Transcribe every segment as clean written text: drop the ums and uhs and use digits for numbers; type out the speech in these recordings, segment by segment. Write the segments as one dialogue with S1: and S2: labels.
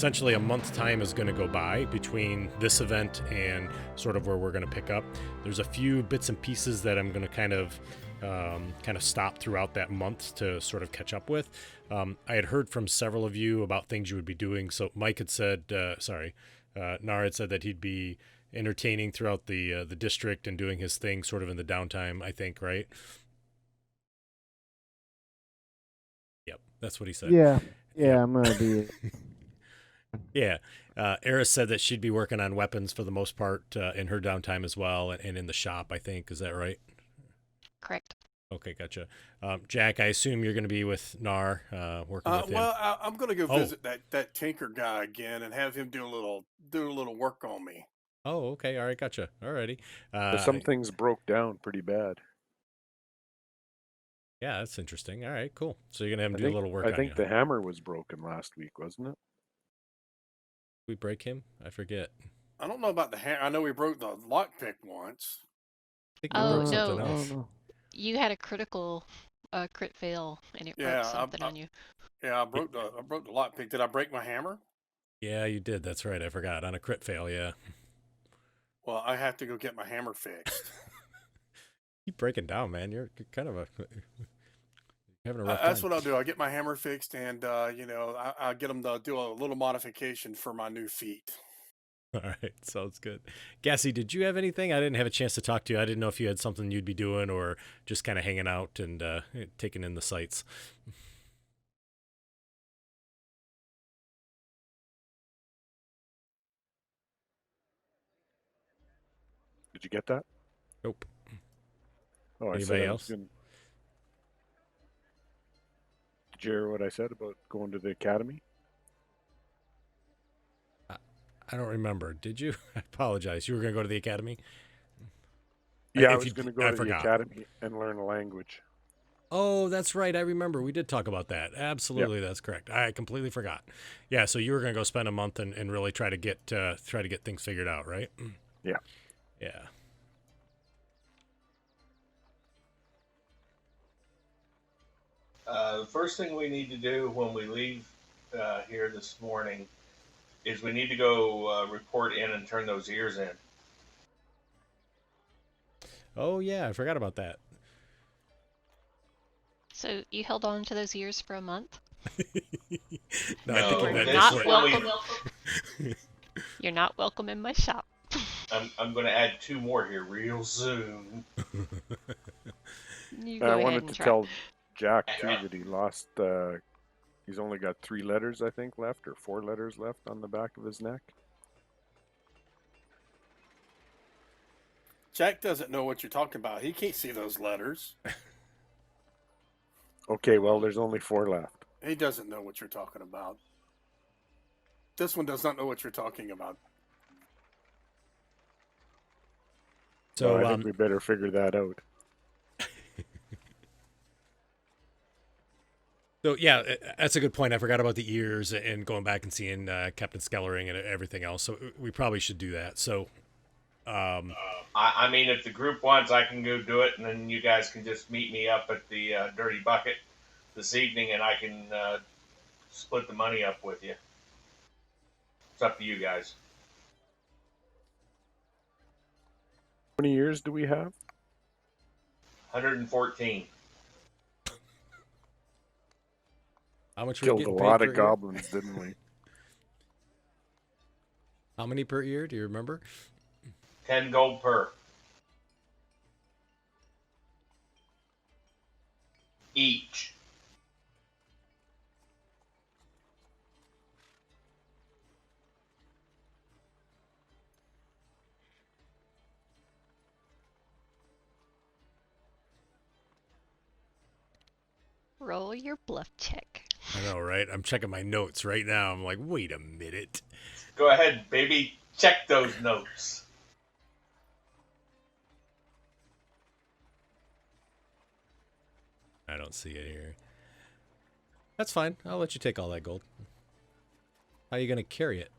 S1: essentially a month's time is going to go by between this event and sort of where we're going to pick up. There's a few bits and pieces that I'm going to kind of stop throughout that month to sort of catch up with. I had heard from several of you about things you would be doing. So Mike had said, Nar had said that he'd be entertaining throughout the district and doing his thing sort of in the downtime, I think, right? Yep, that's what he said.
S2: Yeah,
S1: Yep.
S2: I'm gonna be.
S1: Yeah. Eris said that she'd be working on weapons for the most part in her downtime as well, and in the shop, I think. Is that right?
S3: Correct.
S1: Okay, gotcha. Jack, I assume you're going to be with Nar, working with him.
S4: Well, I'm going to go visit that tinker guy again and have him do a little work on me.
S1: Oh, okay. All right, gotcha. Alrighty.
S5: Some things broke down pretty bad.
S1: Yeah, that's interesting. All right, cool. So you're going to have him do a little work on
S5: I think
S1: you.
S5: the hammer was broken last week, wasn't it?
S1: We break him? I forget.
S4: I don't know about the hammer. I know we broke the lockpick once.
S1: I think we broke
S3: no.
S1: something else.
S2: No.
S3: You had a crit fail, and it broke something on you.
S4: Yeah, I broke the lockpick. Did I break my hammer?
S1: Yeah, you did. That's right. I forgot. On a crit fail, yeah.
S4: Well, I have to go get my hammer fixed.
S1: Keep breaking down, man. You're kind of having a rough
S4: That's
S1: time.
S4: what I'll do. I'll get my hammer fixed, and I'll get them to do a little modification for my new feet.
S1: All right, sounds good. Gassy, did you have anything? I didn't have a chance to talk to you. I didn't know if you had something you'd be doing or just kind of hanging out and taking in the sights.
S5: Did you get that?
S1: Nope.
S5: Oh,
S1: Anybody else?
S5: Did you hear what I said about going to the academy?
S1: I don't remember. Did you? I apologize. You were going to go to the academy?
S5: Yeah, I was going to go to the academy and learn a language.
S1: Oh, that's right. I remember. We did talk about that. Absolutely, That's correct. I completely forgot. Yeah, so you were going to go spend a month and really try to get things figured out, right?
S5: Yeah.
S1: Yeah.
S6: The first thing we need to do when we leave here this morning is we need to go report in and turn those ears in.
S1: Oh, yeah. I forgot about that.
S3: So you held on to those ears for a month?
S1: No,
S6: No,
S3: You're not welcome. You're not welcome in my shop.
S6: I'm going to add 2 more here real soon.
S3: You go
S5: I
S3: ahead
S5: wanted
S3: and
S5: to
S3: try.
S5: tell Jack too that he lost. He's only got 3 letters, I think, left, or 4 letters left on the back of his neck.
S4: Jack doesn't know what you're talking about. He can't see those letters.
S5: Okay, well, there's only 4 left.
S4: He doesn't know what you're talking about. This one does not know what you're talking about.
S1: So
S5: I think we better figure that out.
S1: So yeah, that's a good point. I forgot about the ears and going back and seeing Captain Skellering and everything else. So we probably should do that. So,
S6: I mean, if the group wants, I can go do it, and then you guys can just meet me up at the Dirty Bucket this evening, and I can split the money up with you. It's up to you guys.
S5: How many years do we have?
S6: 114.
S1: how much
S5: Killed a lot of goblins, didn't we?
S1: How many per year? Do you remember?
S6: 10 gold per. Each.
S3: Roll your bluff check.
S1: I know, right? I'm checking my notes right now. I'm like, wait a minute.
S6: Go ahead, baby. Check those notes.
S1: I don't see it here. That's fine. I'll let you take all that gold. How are you going to carry it?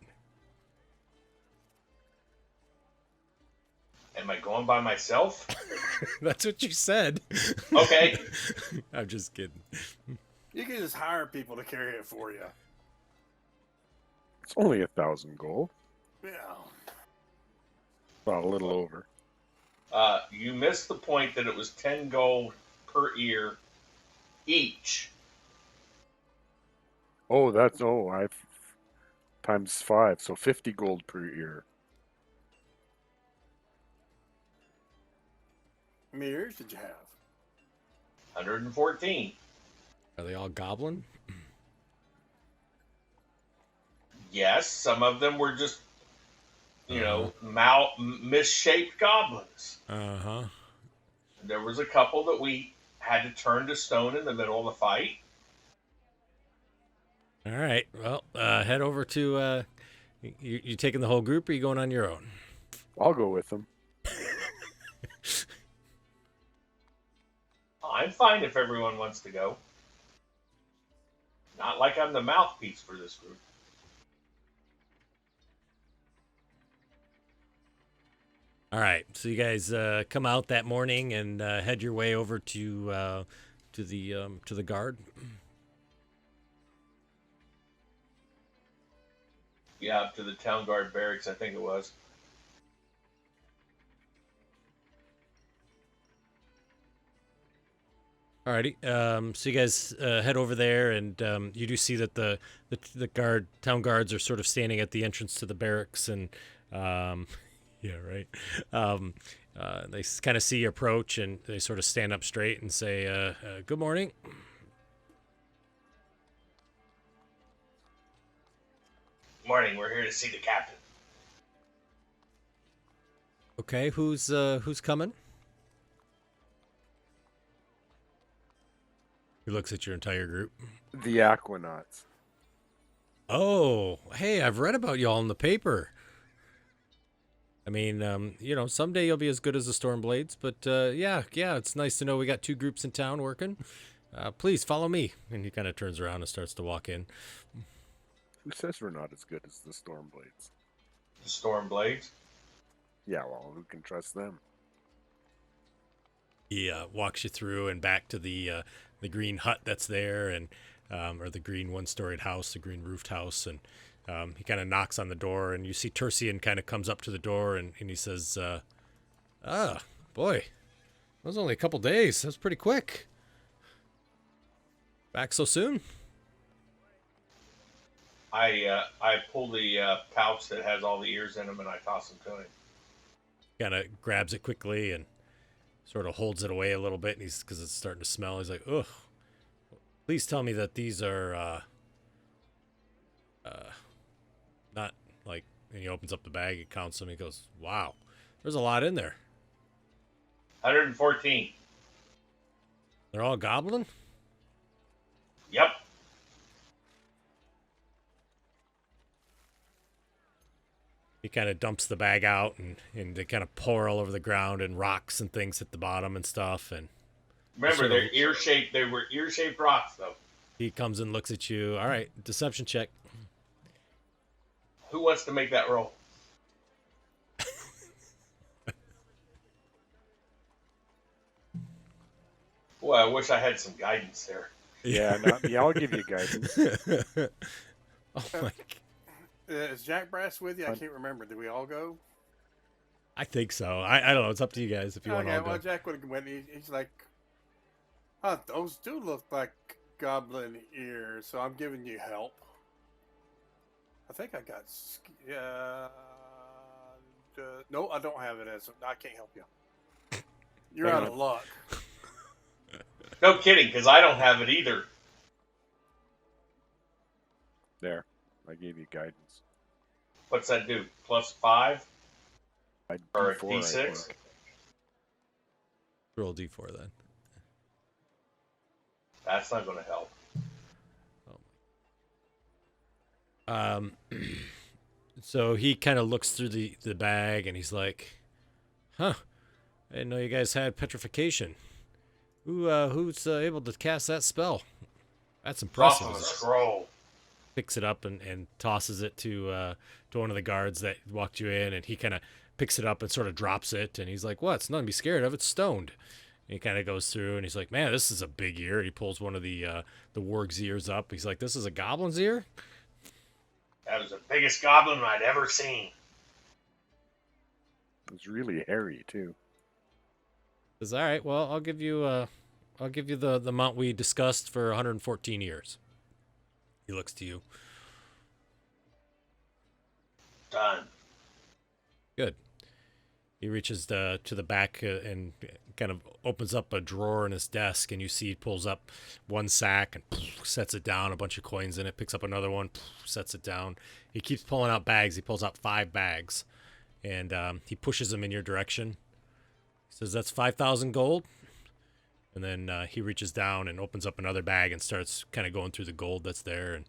S6: Am I going by myself?
S1: That's what you said.
S6: Okay.
S1: I'm just kidding.
S4: You can just hire people to carry it for you.
S5: It's only 1,000 gold.
S4: Yeah.
S5: Well, a little over.
S6: You missed the point that it was 10 gold per ear each.
S5: Oh, I times 5, so 50 gold per ear.
S4: How many ears did you have?
S6: 114.
S1: Are they all goblin?
S6: Yes, some of them were just, misshapen goblins.
S1: Uh-huh.
S6: There was a couple that we had to turn to stone in the middle of the fight.
S1: All right. Well, head over to. You taking the whole group, or you going on your own?
S5: I'll go with them.
S6: I'm fine if everyone wants to go. Not like I'm the mouthpiece for this group.
S1: All right. So you guys come out that morning and head your way over to the guard.
S6: Yeah, up to the town guard barracks, I think it was.
S1: Alrighty. So you guys head over there, and you do see that the town guards are sort of standing at the entrance to the barracks, and yeah, right. They kind of see you approach, and they sort of stand up straight and say, "Good morning."
S6: Morning. We're here to see the captain.
S1: Okay, who's coming? He looks at your entire group.
S5: The Aquanauts.
S1: Oh, hey, I've read about y'all in the paper. I mean, someday you'll be as good as the Stormblades, but yeah, it's nice to know we got two groups in town working. Please follow me. And he kind of turns around and starts to walk in.
S5: Who says we're not as good as the Stormblades?
S6: The Stormblades?
S5: Yeah, well, who can trust them?
S1: He walks you through and back to the green hut that's there, and or the green one-storied house, the green roofed house, and he kind of knocks on the door, and you see Tercian kind of comes up to the door, and he says, boy, that was only a couple days. That was pretty quick. Back so soon?
S6: I pull the pouch that has all the ears in them, and I toss them to him.
S1: Kind of grabs it quickly and sort of holds it away a little bit, and because it's starting to smell. He's like, ugh. Please tell me that these are not like. And he opens up the bag, he counts them, he goes, wow, there's a lot in there.
S6: 114.
S1: They're all goblin?
S6: Yep.
S1: He kind of dumps the bag out, and they kind of pour all over the ground, and rocks and things at the bottom and stuff. And
S6: remember, they're ear-shaped. They were ear-shaped rocks, though.
S1: He comes and looks at you. All right, deception check.
S6: Who wants to make that roll? Boy, I wish I had some guidance there.
S5: Yeah, not me. I'll give you guidance.
S1: Oh my!
S4: Is Jack Brass with you? I can't remember. Did we all go?
S1: I think so. I don't know. It's up to you guys if you want to all go.
S4: Well, Jack would have went. He's like, oh, those do look like goblin ears, so I'm giving you help. I think I got. No, I don't have it as. I can't help you. You're out of luck.
S6: No kidding, because I don't have it either.
S5: There, I gave you guidance.
S6: What's that do? +5? Or a
S5: D4,
S6: D6?
S1: Roll D4 then.
S6: That's not going to help.
S1: So he kind of looks through the bag, and he's like, huh, I didn't know you guys had petrification. Who's able to cast that spell? That's impressive.
S6: Toss the scroll.
S1: Picks it up and tosses it to one of the guards that walked you in, and he kind of picks it up and sort of drops it, and he's like, what? It's nothing to be scared of. It's stoned. And he kind of goes through, and he's like, man, this is a big ear. He pulls one of the warg's ears up. He's like, this is a goblin's ear?
S6: That was the biggest goblin I'd ever seen.
S5: It was really hairy too.
S1: Says, all right, well, I'll give you the amount we discussed for 114 years. He looks to you.
S6: Done.
S1: Good. He reaches to the back and kind of opens up a drawer in his desk, and you see he pulls up one sack and sets it down, a bunch of coins in it, picks up another one, sets it down. He keeps pulling out bags. He pulls out 5 bags, and he pushes them in your direction. He says, that's 5,000 gold. And then he reaches down and opens up another bag and starts kind of going through the gold that's there. And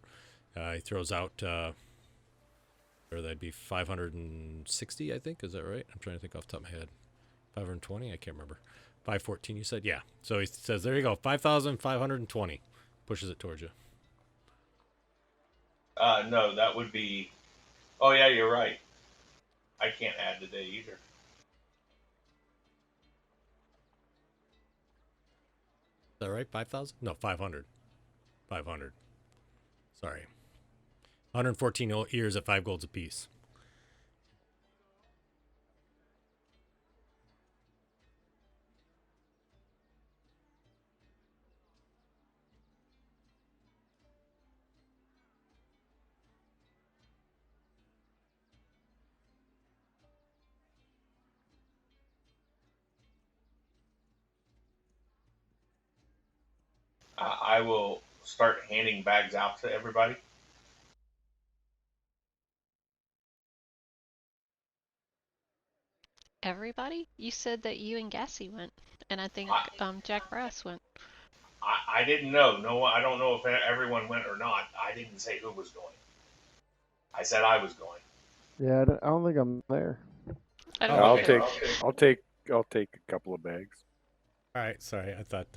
S1: he throws out, or that'd be 560, I think. Is that right? I'm trying to think off the top of my head. 520? I can't remember. 514, you said? Yeah. So he says, there you go, 5,520. Pushes it towards you.
S6: No, that would be... Oh, yeah, you're right. I can't add today either.
S1: Is that right? 5,000? No, 500. 500. Sorry. 114 ears at 5 golds apiece.
S6: I will start handing bags out to everybody.
S3: Everybody? You said that you and Gassy went, and I think Jack Brass went.
S6: I didn't know. No, I don't know if everyone went or not. I didn't say who was going. I said I was going.
S2: Yeah, I don't think I'm there.
S3: I don't
S5: I'll
S6: Okay.
S5: take a couple of bags.
S1: All right. Sorry. I thought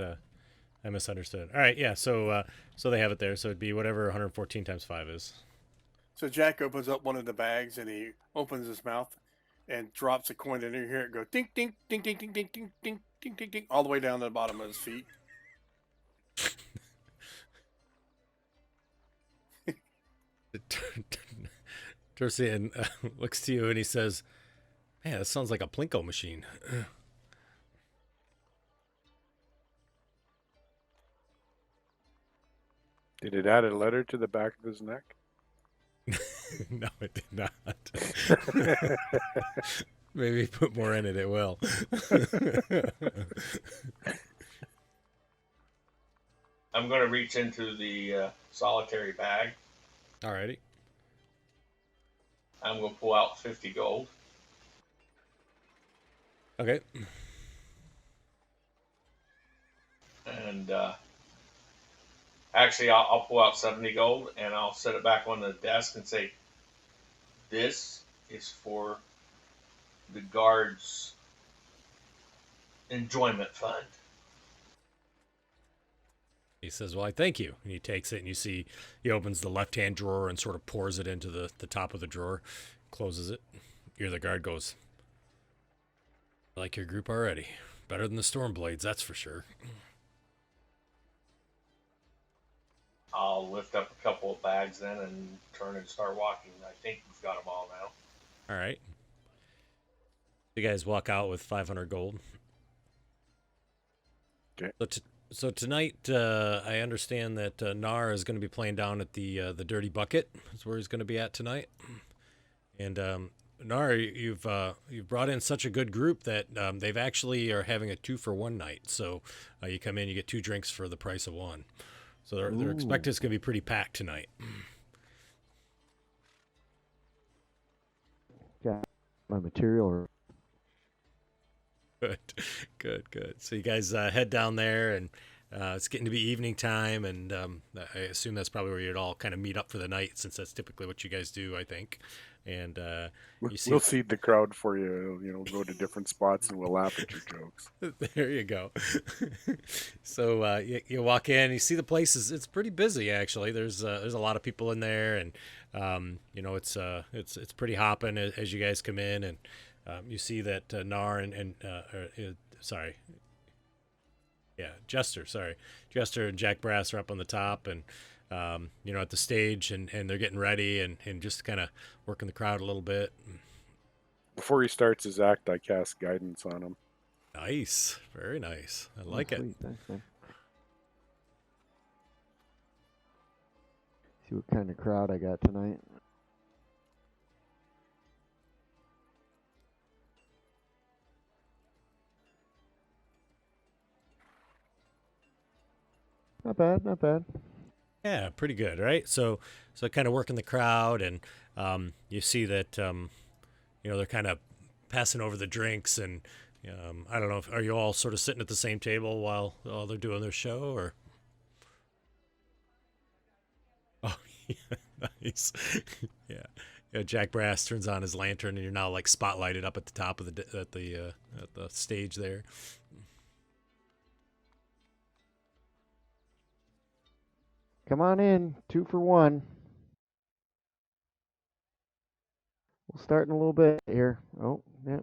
S1: I misunderstood. All right. Yeah. So they have it there. So it'd be whatever 114 times 5 is.
S4: So Jack opens up one of the bags and he opens his mouth and drops a coin in. And you hear it go ding, ding, ding, ding, ding, ding, ding, ding, ding, ding, ding, all the way down to the bottom of his feet.
S1: Tersian looks to you and he says, man, that sounds like a Plinko machine.
S5: Did it add a letter to the back of his neck?
S1: No, it did not. Maybe put more in it, it will.
S6: I'm going to reach into the solitary bag.
S1: Alrighty.
S6: I'm going to pull out 50 gold.
S1: Okay.
S6: And actually, I'll pull out 70 gold and I'll set it back on the desk and say, this is for the guards' enjoyment fund.
S1: He says, well, I thank you. And he takes it and you see he opens the left-hand drawer and sort of pours it into the top of the drawer, closes it. You hear the guard goes, I like your group already. Better than the Stormblades, that's for sure.
S6: I'll lift up a couple of bags then and turn and start walking. I think we've got them all now.
S1: All right. You guys walk out with 500 gold.
S5: Okay.
S1: So tonight, I understand that Nar is going to be playing down at the Dirty Bucket. That's where he's going to be at tonight. And Nar, you've brought in such a good group that they've actually are having a 2-for-1 night. So you come in, you get 2 drinks for the price of 1. So they're expecting it's going to be pretty packed tonight.
S2: Got my material. Or...
S1: Good. So you guys head down there, and it's getting to be evening time, and I assume that's probably where you'd all kind of meet up for the night, since that's typically what you guys do, I think. And
S5: we'll seed the crowd for you. You know, go to different spots and we'll laugh at your jokes.
S1: There you go. So you walk in, you see the place it's pretty busy actually. There's a lot of people in there, and it's pretty hopping as you guys come in, and you see that Nar and Jester and Jack Brass are up on the top, and at the stage, and they're getting ready and just kind of working the crowd a little bit.
S5: Before he starts his act, I cast guidance on him.
S1: Nice. Very nice. I like it.
S2: Sweet. Thanks, man. See what kind of crowd I got tonight. Not bad, not bad.
S1: Yeah, pretty good, right? So kind of working the crowd, and you see that they're kind of passing over the drinks, and I don't know, are you all sort of sitting at the same table while they're doing their show, or? Oh, yeah, nice. Yeah. Jack Brass turns on his lantern, and you're now like spotlighted up at the top of the stage there.
S2: Come on in, 2 for 1. We'll start in a little bit here. Oh, yeah.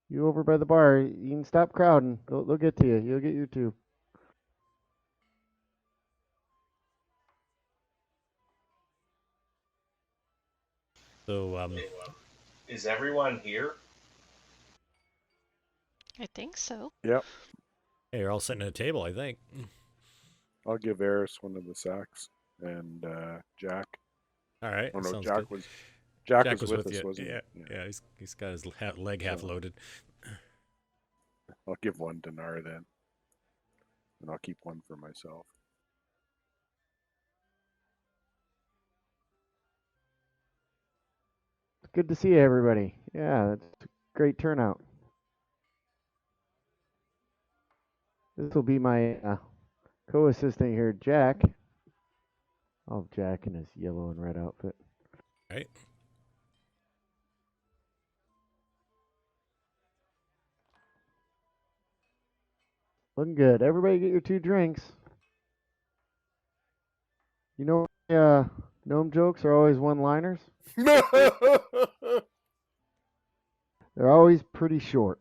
S2: You over by the bar, you can stop crowding. They'll get to you. You'll get you too.
S1: So,
S6: is everyone here?
S3: I think so.
S5: Yep.
S1: hey, you're all sitting at a table, I think.
S5: I'll give Eris one of the sacks, and Jack.
S1: All right.
S5: Oh no,
S1: sounds
S5: Jack
S1: good.
S5: was. Jack
S1: Jack
S5: was with us,
S1: you.
S5: wasn't
S1: Yeah,
S5: he?
S1: yeah. He's got his leg half loaded.
S5: I'll give one to Nar then, and I'll keep one for myself.
S2: It's good to see everybody. Yeah, that's a great turnout. This will be my co-assistant here, Jack. Oh, Jack in his yellow and red outfit.
S1: Right.
S2: Looking good. Everybody get your 2 drinks. You know, gnome jokes are always one-liners. They're always pretty short.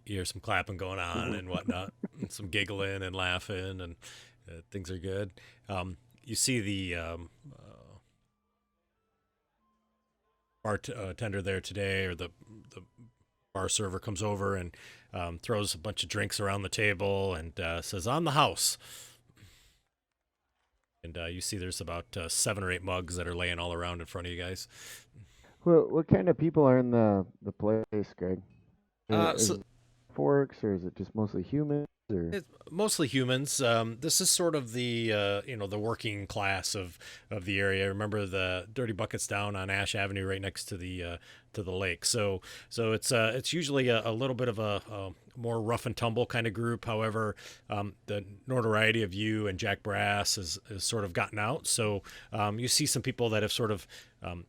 S1: You hear some clapping going on and whatnot, and some giggling and laughing, and things are good. You see the bartender there today, or the bar server comes over and throws a bunch of drinks around the table and says, "On the house." And you see there's about 7 or 8 mugs that are laying all around in front of you guys.
S2: What kind of people are in the place, Greg? Is it forks, or is it just mostly humans? Or?
S1: It's mostly humans. This is sort of the the working class of the area. Remember, the Dirty Bucket's down on Ash Avenue, right next to the lake. So it's usually a little bit of a more rough and tumble kind of group. However, the notoriety of you and Jack Brass has sort of gotten out. So you see some people that have sort of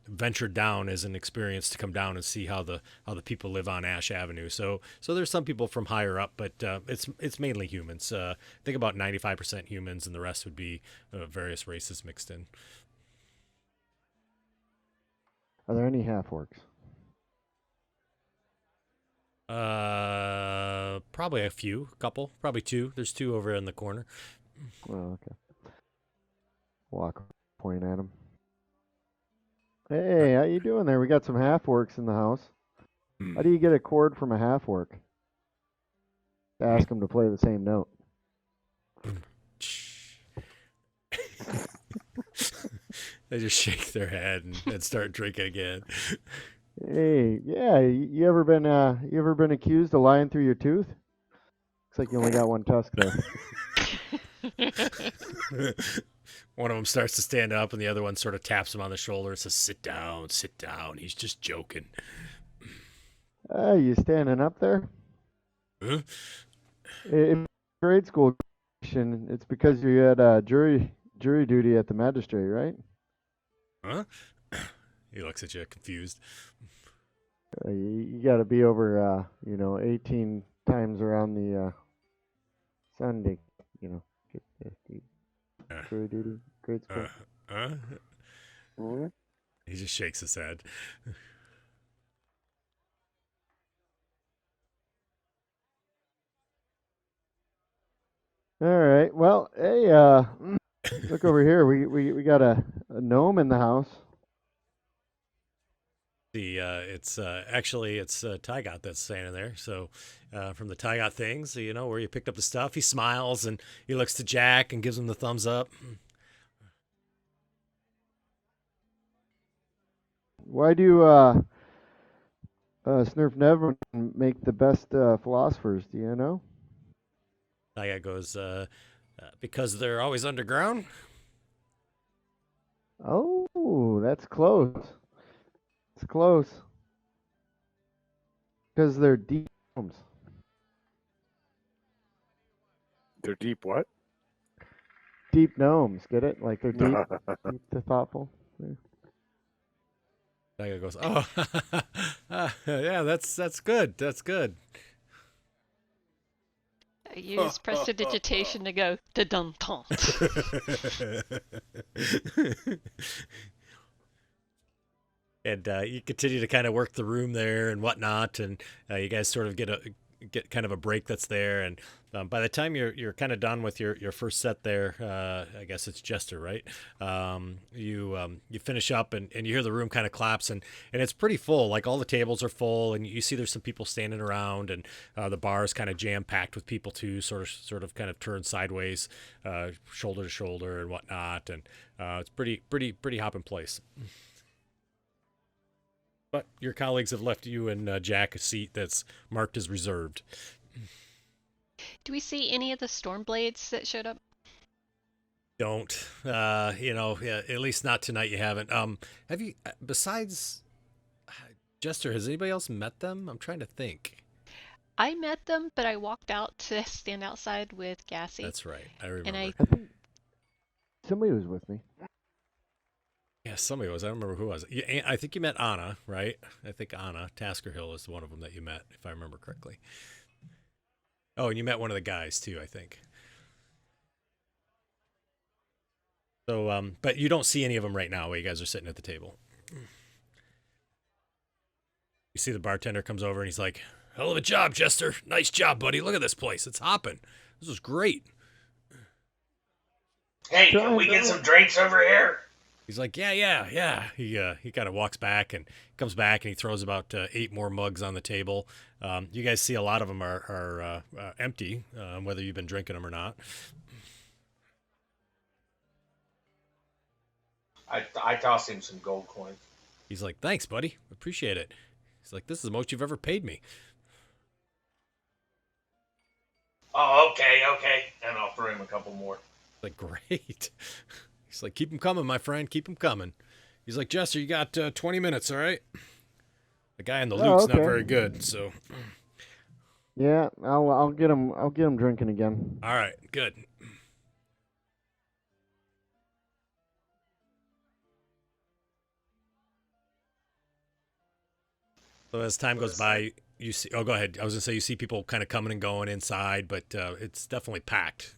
S1: ventured down as an experience to come down and see how the people live on Ash Avenue. So there's some people from higher up, but it's mainly humans. I think about 95% humans, and the rest would be various races mixed in.
S2: Are there any half-orcs?
S1: Probably a couple, probably 2. There's 2 over in the corner.
S2: Oh, okay. Walk, point at them. Hey, how you doing there? We got some half-orcs in the house. How do you get a chord from a half-orc? Ask them to play the same note.
S1: They just shake their head and start drinking again.
S2: Hey, yeah, you ever been accused of lying through your tooth? Looks like you only got one tusk there.
S1: One of them starts to stand up, and the other one sort of taps him on the shoulder and says, sit down. He's just joking."
S2: You standing up there?
S1: Huh?
S2: In grade school, it's because you had jury duty at the magistrate, right?
S1: Huh? He looks at you confused.
S2: You got to be over, 18 times around the Sunday, get the jury duty, grade school.
S1: He just shakes his head.
S2: All right. Well, hey, look over here. We got a gnome in the house.
S1: It's actually it's Tygot that's standing there. So from the Tygot things, you know, where you picked up the stuff, he smiles and he looks to Jack and gives him the thumbs up.
S2: Why do Snurf Never make the best philosophers? Do you know?
S1: Tygot goes, because they're always underground.
S2: Oh, that's close. It's close. Because they're deep gnomes.
S5: They're deep what?
S2: Deep gnomes. Get it? Like they're deep, deep to thoughtful. Yeah.
S1: Tygot goes, oh, yeah, that's good. That's good.
S3: I use prestidigitation to go to dun tant.
S1: And you continue to kind of work the room there and whatnot, and you guys sort of get kind of a break that's there. And by the time you're kind of done with your first set there, I guess it's Jester, right? You finish up and you hear the room kind of collapse, and it's pretty full. Like all the tables are full, and you see there's some people standing around, and the bar is kind of jam packed with people too, sort of kind of turned sideways, shoulder to shoulder and whatnot, and it's pretty hopping place. But your colleagues have left you and Jack a seat that's marked as reserved.
S3: Do we see any of the Stormblades that showed up?
S1: Don't, you know, yeah, at least not tonight. You haven't. Have you? Besides Jester, has anybody else met them? I'm trying to think.
S3: I met them, but I walked out to stand outside with Gassy.
S1: That's right. I remember.
S3: And
S2: I think somebody was with me.
S1: Yeah, somebody was. I don't remember who it was. I think you met Anna, right? I think Anna Tasker Hill is one of them that you met, if I remember correctly. Oh, and you met one of the guys too, I think. So, but you don't see any of them right now while you guys are sitting at the table. You see the bartender comes over and he's like, "Hell of a job, Jester. Nice job, buddy. Look at this place. It's hopping. This was great."
S6: Hey, can we get some drinks over here?
S1: He's like, yeah. He kind of walks back and comes back and he throws about 8 more mugs on the table. You guys see a lot of them are empty, whether you've been drinking them or not.
S6: I toss him some gold coins.
S1: He's like, "Thanks, buddy. Appreciate it." He's like, "This is the most you've ever paid me."
S6: Oh, okay. And I'll throw him a couple more.
S1: Like, great. He's like, "Keep them coming, my friend. Keep them coming." He's like, "Jester, you got 20 minutes, all right?" The guy in the loot's not very good, so.
S2: Yeah, I'll get him. I'll get him drinking again.
S1: All right, good. So as time goes by, you see. Oh, go ahead. I was gonna say you see people kind of coming and going inside, but it's definitely packed.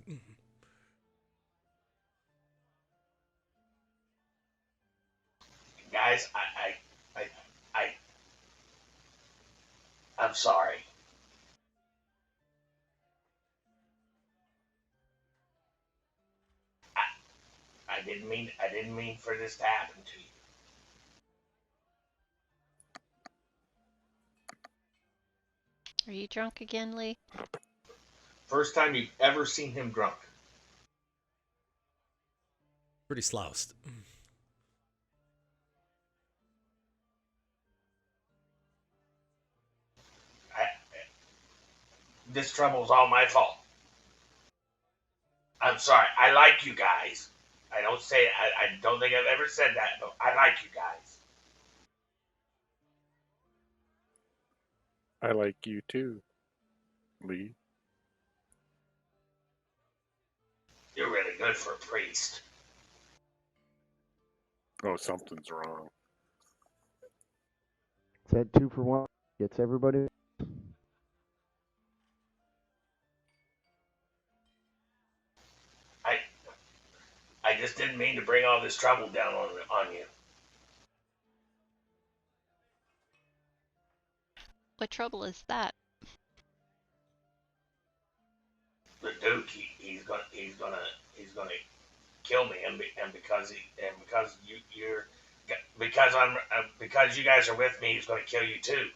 S6: Guys, I'm sorry. I didn't mean for this to happen to you.
S3: Are you drunk again, Lee?
S6: First time you've ever seen him drunk.
S1: Pretty sloused.
S6: This trouble's all my fault. I'm sorry. I like you guys. I don't think I've ever said that, but I like you guys.
S5: I like you too, Lee.
S6: You're really good for a priest.
S5: Oh, something's wrong.
S2: Is that 2 for 1? Gets everybody.
S6: I just didn't mean to bring all this trouble down on you.
S3: What trouble is that?
S6: the Duke, he's gonna kill me, and because because you guys are with me, he's gonna kill you too.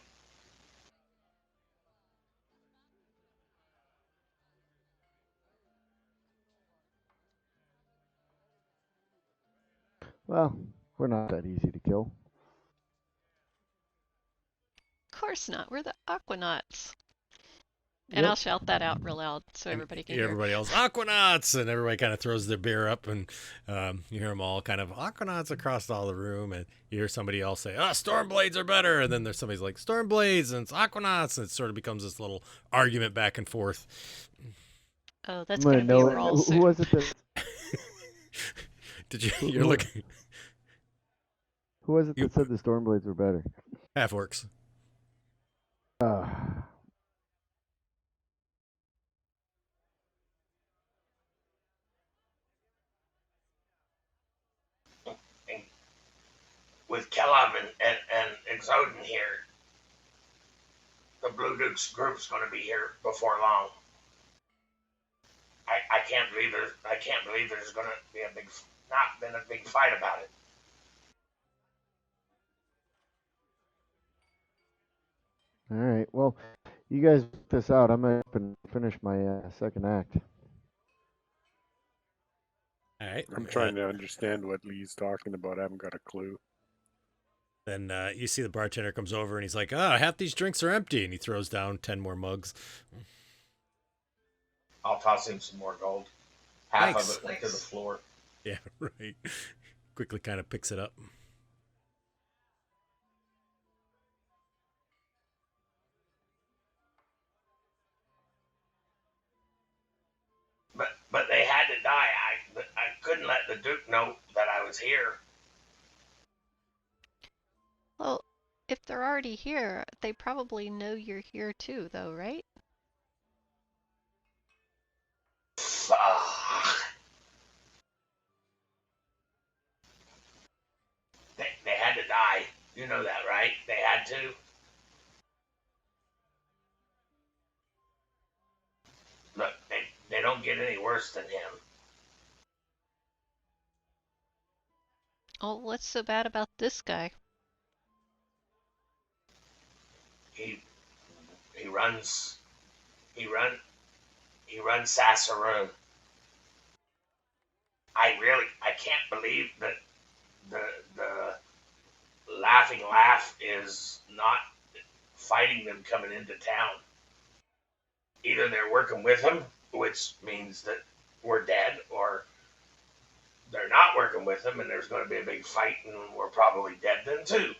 S2: Well, we're not that easy to kill.
S3: Of course not. We're the Aquanauts. And
S2: Yep.
S3: I'll shout that out real loud so everybody can hear.
S1: Everybody else, Aquanauts! And everybody kind of throws their beer up, and you hear them all kind of Aquanauts across all the room, and you hear somebody else say, Stormblades are better! And then there's somebody's like, Stormblades, and it's Aquanauts, and it sort of becomes this little argument back and forth.
S3: Oh, that's going to be a brawl soon.
S2: Who was it that...
S1: Did you, you're looking...
S2: Who was it that said the Stormblades were better?
S1: Half-orcs.
S6: With Kellogg and Exoden here, the Blue Dukes group's going to be here before long. I can't believe there's going to be not been a big fight about it.
S2: All right. Well, you guys work this out. I'm going to finish my second act.
S1: All right.
S5: I'm trying to understand what Lee's talking about. I haven't got a clue.
S1: Then you see the bartender comes over, and he's like, half these drinks are empty. And he throws down 10 more mugs.
S6: I'll toss him some more gold. Half
S1: Thanks.
S6: of it went to the floor.
S1: Yeah, right. Quickly kind of picks it up.
S6: But they had to die. I couldn't let the Duke know that I was here.
S3: Well, if they're already here, they probably know you're here too, though, right?
S6: They had to die. You know that, right? They had to. Look, they don't get any worse than him.
S3: Oh, what's so bad about this guy?
S6: He runs Sassaroon. I can't believe that the Laughing Laugh is not fighting them coming into town. Either they're working with him, which means that we're dead, or they're not working with him and there's going to be a big fight and we're probably dead then too.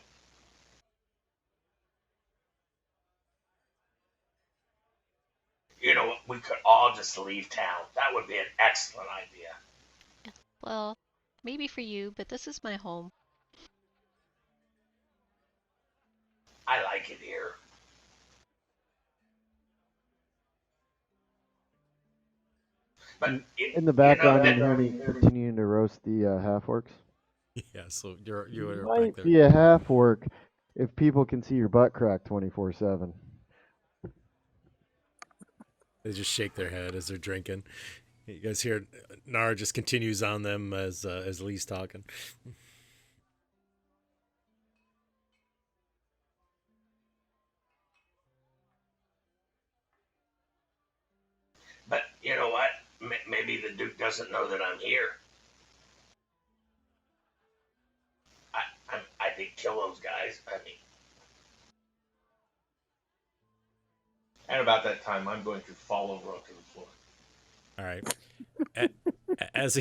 S6: You know what? We could all just leave town. That would be an excellent idea.
S3: Well, maybe for you, but this is my home.
S6: I like it here. But
S2: In the background, you hear me continuing to roast the half-orcs.
S1: Yeah, so you
S2: might
S1: back there.
S2: be a half-orc if people can see your butt crack 24/7.
S1: They just shake their head as they're drinking. You guys hear Nar just continues on them as Lee's talking.
S6: But you know what? Maybe the Duke doesn't know that I'm here. I did kill those guys. I mean, and about that time, I'm going to fall over onto the floor.
S1: All right. As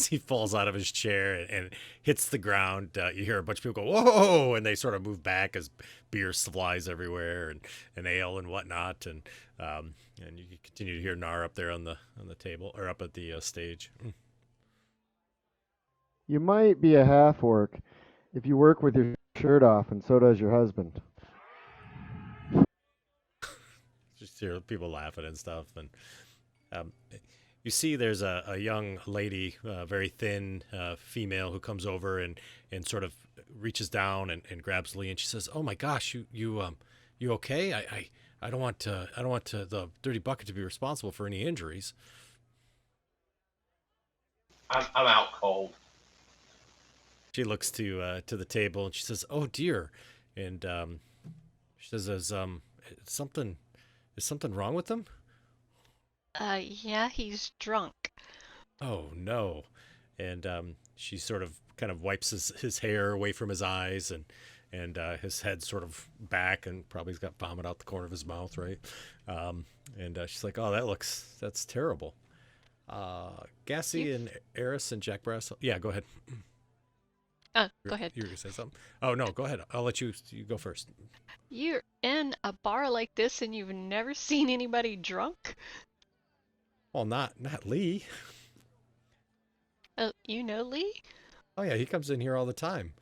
S1: he falls out of his chair and hits the ground, you hear a bunch of people go, "Whoa!" and they sort of move back as beer flies everywhere and ale and whatnot, and you continue to hear Nar up there on the table or up at the stage.
S2: You might be a half-orc if you work with your shirt off, and so does your husband.
S1: Just hear people laughing and stuff, and you see there's a young lady, very thin female, who comes over and sort of reaches down and grabs Lee, and she says, "Oh my gosh, you okay? I don't want the Dirty Bucket to be responsible for any injuries.
S6: I'm out cold.
S1: She looks to the table and she says, "Oh dear," and she says, "Is something wrong with him?"
S3: Yeah, he's drunk.
S1: Oh no, and she sort of kind of wipes his hair away from his eyes and his head sort of back, and probably he's got vomit out the corner of his mouth, right? And she's like, "Oh, that's terrible." Gassy and Eris and Jack Brass. Yeah, go ahead.
S3: Go ahead.
S1: You were gonna say something? Oh no, go ahead. I'll let you go first.
S3: You're in a bar like this and you've never seen anybody drunk?
S1: Well, not Lee.
S3: Oh, you know Lee?
S1: Oh yeah, he comes in here all the time.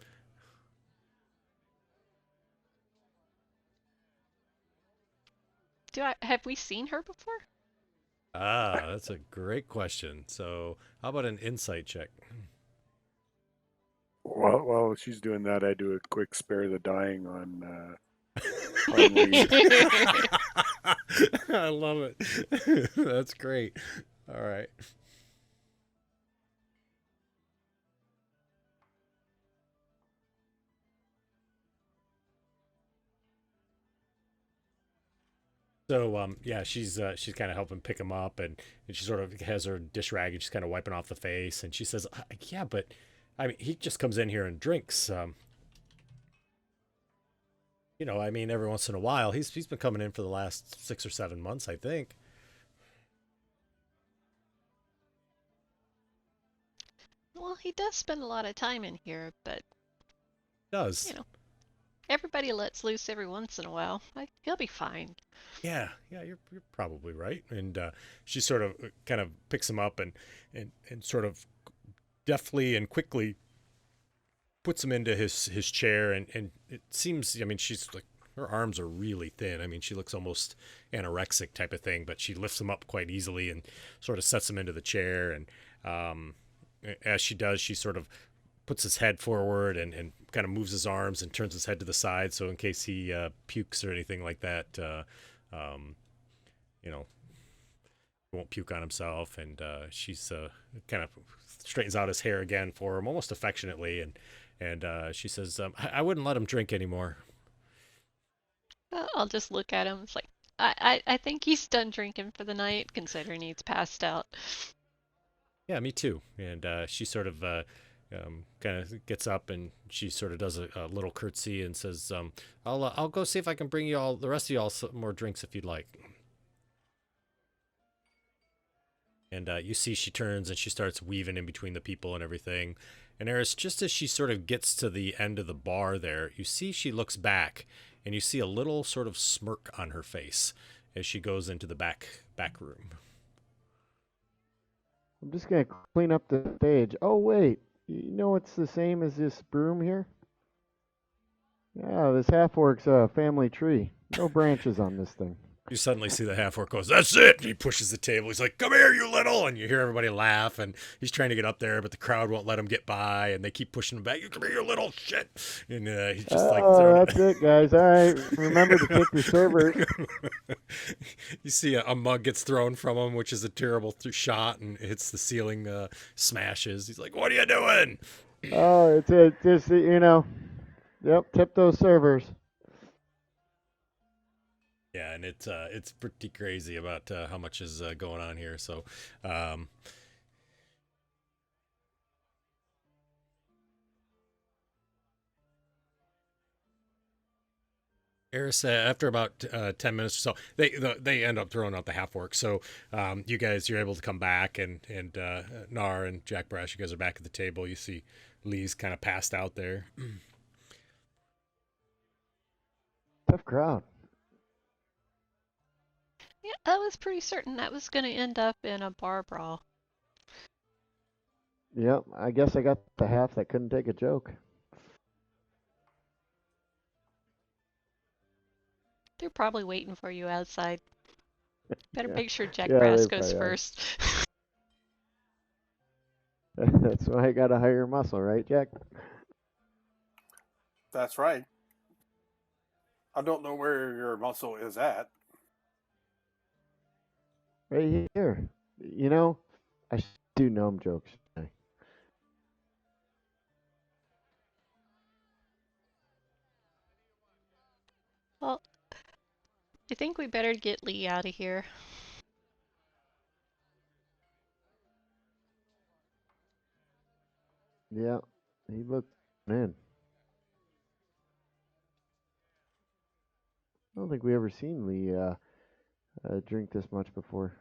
S3: Have we seen her before?
S1: Ah, that's a great question. So, how about an insight check?
S5: Well, while she's doing that, I do a quick spare the dying on Lee.
S1: I love it. That's great. All right. So yeah, she's kind of helping pick him up, and she sort of has her dish rag and she's kind of wiping off the face, and she says, "Yeah, but I mean, he just comes in here and drinks. I mean, every once in a while. He's been coming in for the last 6 or 7 months, I think."
S3: Well, he does spend a lot of time in here, but
S1: Does.
S3: everybody lets loose every once in a while. He'll be fine.
S1: Yeah, you're probably right. And she sort of kind of picks him up and sort of deftly and quickly puts him into his chair, and it seems, I mean, she's like, her arms are really thin. I mean, she looks almost anorexic type of thing, but she lifts him up quite easily and sort of sets him into the chair. And as she does, she sort of puts his head forward and kind of moves his arms and turns his head to the side, so in case he pukes or anything like that, he won't puke on himself. And she's kind of straightens out his hair again for him, almost affectionately, and she says, I wouldn't let him drink anymore."
S3: I'll just look at him. It's like, I think he's done drinking for the night, considering he's passed out.
S1: Yeah, me too. And she sort of kind of gets up and she sort of does a little curtsy and says, I'll go see if I can bring you all, the rest of you all, some more drinks if you'd like." And you see she turns and she starts weaving in between the people and everything. And Eris, just as she sort of gets to the end of the bar there, you see she looks back and you see a little sort of smirk on her face as she goes into the back room.
S2: I'm just gonna clean up the stage. Oh wait, you know it's the same as this broom here? Yeah, this half-orc's a family tree. No branches on this thing.
S1: You suddenly see the half-orc goes, "That's it!" And he pushes the table. He's like, "Come here, you little!" And you hear everybody laugh, and he's trying to get up there, but the crowd won't let him get by, and they keep pushing him back. "You come here, you little shit!" And he's just like,
S2: that's it, guys. All right, remember to tip your servers.
S1: You see a mug gets thrown from him, which is a terrible shot, and hits the ceiling, smashes. He's like, "What are you doing?"
S2: Oh, it's just, yep, tip those servers.
S1: Yeah, and it's pretty crazy about how much is going on here. So, Eris, after about 10 minutes or so, they end up throwing out the half-orc. So you're able to come back, and Nar and Jack Brash, you guys are back at the table. You see Lee's kind of passed out there.
S2: Tough crowd.
S3: Yeah, I was pretty certain that was going to end up in a bar brawl.
S2: Yep, I guess I got the half that couldn't take a joke.
S3: They're probably waiting for you outside. Better
S2: Yeah.
S3: make sure Jack
S2: Yeah,
S3: Brass
S2: they
S3: goes
S2: probably are.
S3: first.
S2: That's why I gotta hire muscle, right, Jack?
S4: That's right. I don't know where your muscle is at.
S2: right here. You know, I should do gnome jokes. Shouldn't
S3: Well, I think we better get Lee out of here.
S2: I? Yeah, he looked in. I don't think we ever seen Lee drink this much before.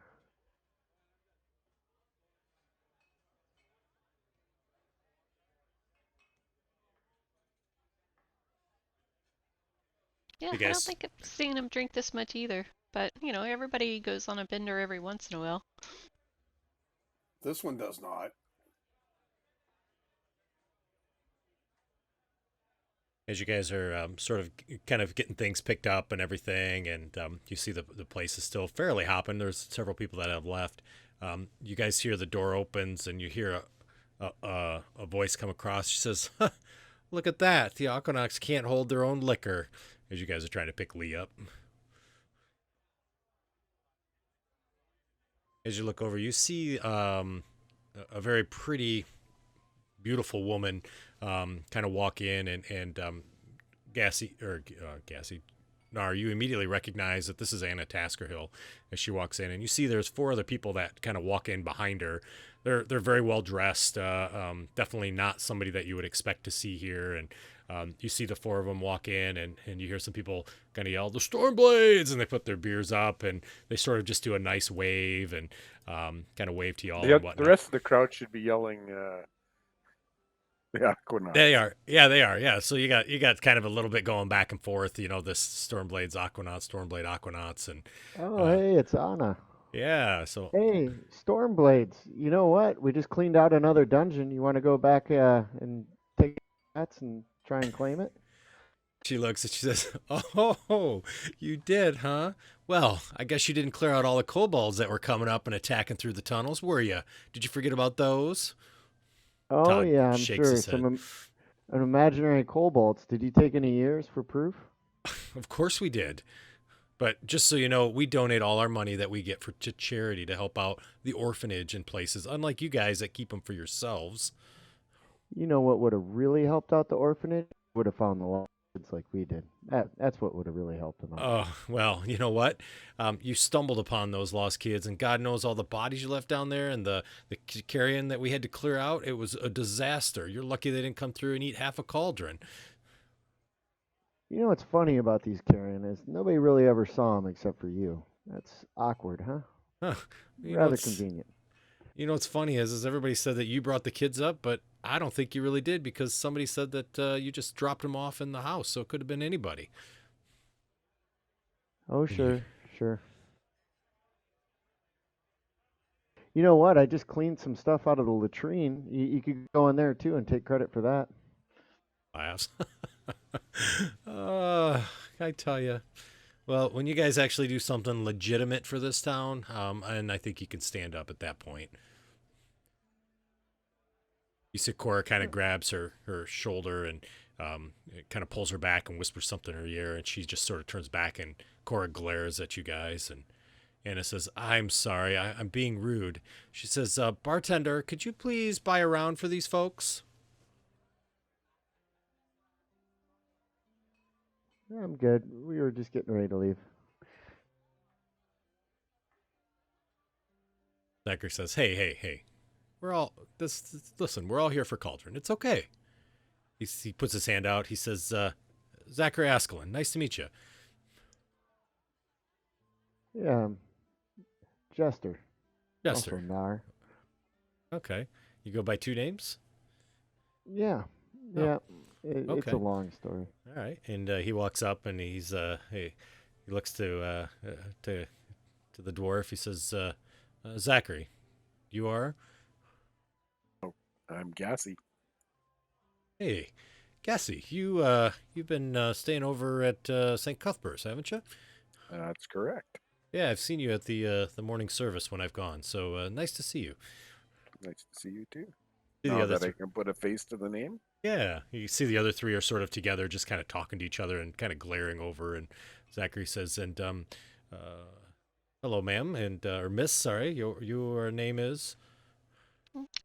S3: Yeah,
S1: You
S3: I don't
S1: guys,
S3: think I've seen him drink this much either. But, you know, everybody goes on a bender every once in a while.
S4: This one does not.
S1: as you guys are sort of kind of getting things picked up and everything, and you see the place is still fairly hopping. There's several people that have left. You guys hear the door opens and you hear a voice come across. She says, huh, "Look at that! The Aquanauts can't hold their own liquor." As you guys are trying to pick Lee up, as you look over, you see a very pretty, beautiful woman kind of walk in, and Gassy Nar, you immediately recognize that this is Anna Taskerhill as she walks in, and you see there's four other people that kind of walk in behind her. They're very well dressed, definitely not somebody that you would expect to see here, and you see the four of them walk in, and you hear some people kind of yell, "The Stormblades!" and they put their beers up, and they sort of just do a nice wave and kind of wave to you all and
S5: The
S1: whatnot.
S5: rest of the crowd should be yelling the Aquanauts.
S1: They are. Yeah, they are. Yeah. So you got kind of a little bit going back and forth, this Stormblade's Aquanauts, Stormblade Aquanauts, and
S2: Oh, hey, it's Anna.
S1: yeah, so
S2: Hey, Stormblades. You know what? We just cleaned out another dungeon. You want to go back and take bats and try and claim it?
S1: she looks and she says, "Oh, you did, huh? Well, I guess you didn't clear out all the kobolds that were coming up and attacking through the tunnels, were you? Did you forget about those?"
S2: Oh,
S1: Todd
S2: yeah, I'm
S1: shakes
S2: sure.
S1: his head.
S2: An imaginary kobolds. Did you take any years for proof?
S1: Of course we did. But just so you know, we donate all our money that we get to charity to help out the orphanage and places, unlike you guys that keep them for yourselves.
S2: You know what would have really helped out the orphanage? Would have found the lost kids like we did. That's what would have really helped them out.
S1: Oh, well, you know what? You stumbled upon those lost kids, and God knows all the bodies you left down there and the carrion that we had to clear out. It was a disaster. You're lucky they didn't come through and eat half a cauldron.
S2: You know what's funny about these carrion is nobody really ever saw them except for you. That's awkward, huh?
S1: Huh.
S2: Rather convenient.
S1: You know what's funny is everybody said that you brought the kids up, but I don't think you really did because somebody said that you just dropped them off in the house, so it could have been anybody.
S2: Oh, sure. You know what? I just cleaned some stuff out of the latrine. You could go in there too and take credit for that.
S1: Laughs. I tell you. Well, when you guys actually do something legitimate for this town, and I think you can stand up at that point. You see Cora kind of grabs her shoulder and kind of pulls her back and whispers something in her ear, and she just sort of turns back, and Cora glares at you guys, and Anna says, "I'm sorry, I'm being rude." She says, "Bartender, could you please buy a round for these folks?"
S2: I'm good. We were just getting ready to leave.
S1: Zachary says, "Hey. We're all listen, we're all here for Cauldron. It's okay." He puts his hand out. He says, "Zachary Askelin, nice to meet you."
S2: Yeah, Jester.
S1: Jester.
S2: Also Nar.
S1: Okay. You go by two names?
S2: Yeah.
S1: Oh.
S2: Yeah. It's
S1: Okay.
S2: a long story.
S1: All right. And he walks up and he looks to the dwarf. He says, "Zachary, you are?"
S5: I'm Gassy.
S1: "Hey, Gassy, you've been staying over at St. Cuthbert's, haven't you?"
S5: That's correct.
S1: "Yeah, I've seen you at the morning service when I've gone. So nice to see you."
S5: Nice to see you too.
S1: See the
S5: Now
S1: other
S5: that I can put a face to the name.
S1: Yeah, you see the other three are sort of together, just kind of talking to each other and kind of glaring over. And Zachary says, "And hello, ma'am, and or miss. Sorry, your name is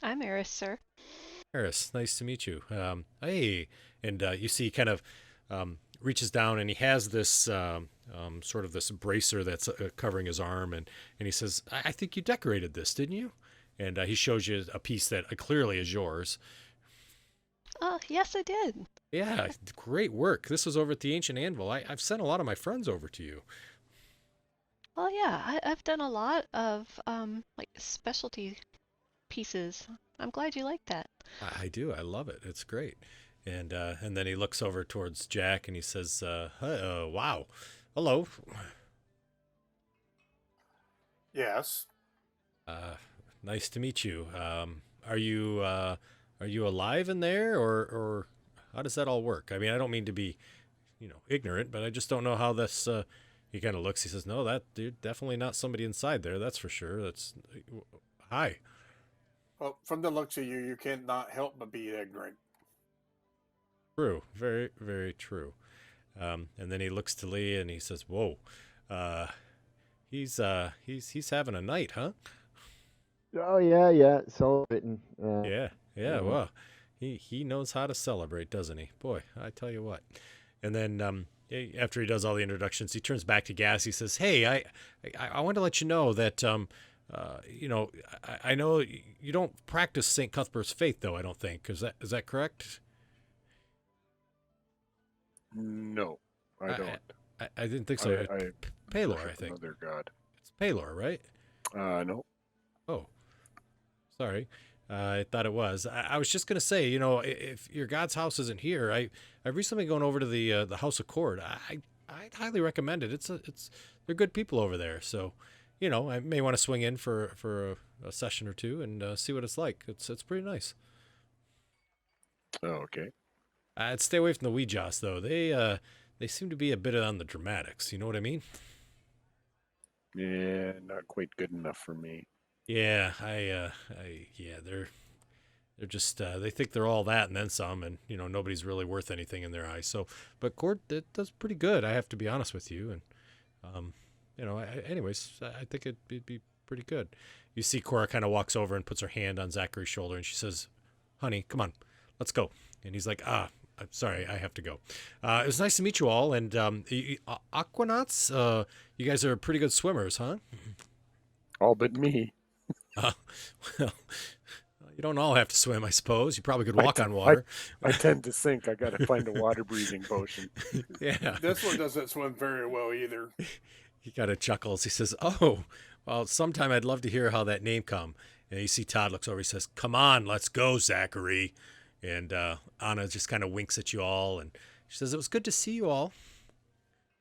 S3: I'm Arister.
S1: Harris. Nice to meet you. Hey, and you see, kind of reaches down, and he has this sort of this bracer that's covering his arm, and he says, I think you decorated this, didn't you? And he shows you a piece that clearly is yours.
S3: Oh, yes, I did.
S1: Yeah, great work. This was over at the Ancient Anvil. I've sent a lot of my friends over to you.
S3: Well, yeah, I've done a lot of like specialty pieces. I'm glad you like that.
S1: I do. I love it. It's great. And then he looks over towards Jack and he says, wow. Hello.
S4: Yes.
S1: Nice to meet you. Are you alive in there, or how does that all work? I mean, I don't mean to be, ignorant, but I just don't know how this. He kind of looks. He says, "No, that dude, definitely not somebody inside there. That's for sure. That's hi."
S4: Well, from the looks of you, you cannot help but be ignorant.
S1: True. Very, very true. And then he looks to Lee and he says, "Whoa, he's having a night, huh?"
S2: Oh yeah, celebrating.
S1: Yeah.
S2: Yeah.
S1: Well, he knows how to celebrate, doesn't he? Boy, I tell you what. And then after he does all the introductions, he turns back to Gas. He says, "Hey, I want to let you know that I know you don't practice St. Cuthbert's faith, though. I don't think. Is that correct?"
S5: No, I don't.
S1: I didn't think so. Palor, I think.
S5: Another god.
S1: It's Palor, right?
S5: No.
S1: Oh, sorry. I thought it was. I was just gonna say, if your God's house isn't here, I've recently gone over to the House of Cord. I'd highly recommend it. They're good people over there. So, I may want to swing in for a session or two and see what it's like. It's pretty nice.
S5: Oh, okay.
S1: I'd stay away from the Ouijas though. They seem to be a bit on the dramatics. You know what I mean?
S5: Yeah, not quite good enough for me.
S1: Yeah, they're just they think they're all that and then some, and nobody's really worth anything in their eyes. So, but Cord, it does pretty good. I have to be honest with you, and anyways, I think it'd be pretty good. You see, Cora kind of walks over and puts her hand on Zachary's shoulder, and she says, "Honey, come on, let's go." And he's like, "I'm sorry, I have to go. It was nice to meet you all, and Aquanauts, you guys are pretty good swimmers, huh?"
S5: All but me.
S1: Well, you don't all have to swim, I suppose. You probably could walk on water.
S5: I tend to sink. I got to find a water-breathing potion.
S1: Yeah.
S4: This one doesn't swim very well either.
S1: He kind of chuckles. He says, "Oh, well, sometime I'd love to hear how that name come." And you see Todd looks over. He says, "Come on, let's go, Zachary." And Anna just kind of winks at you all, and she says, "It was good to see you all,"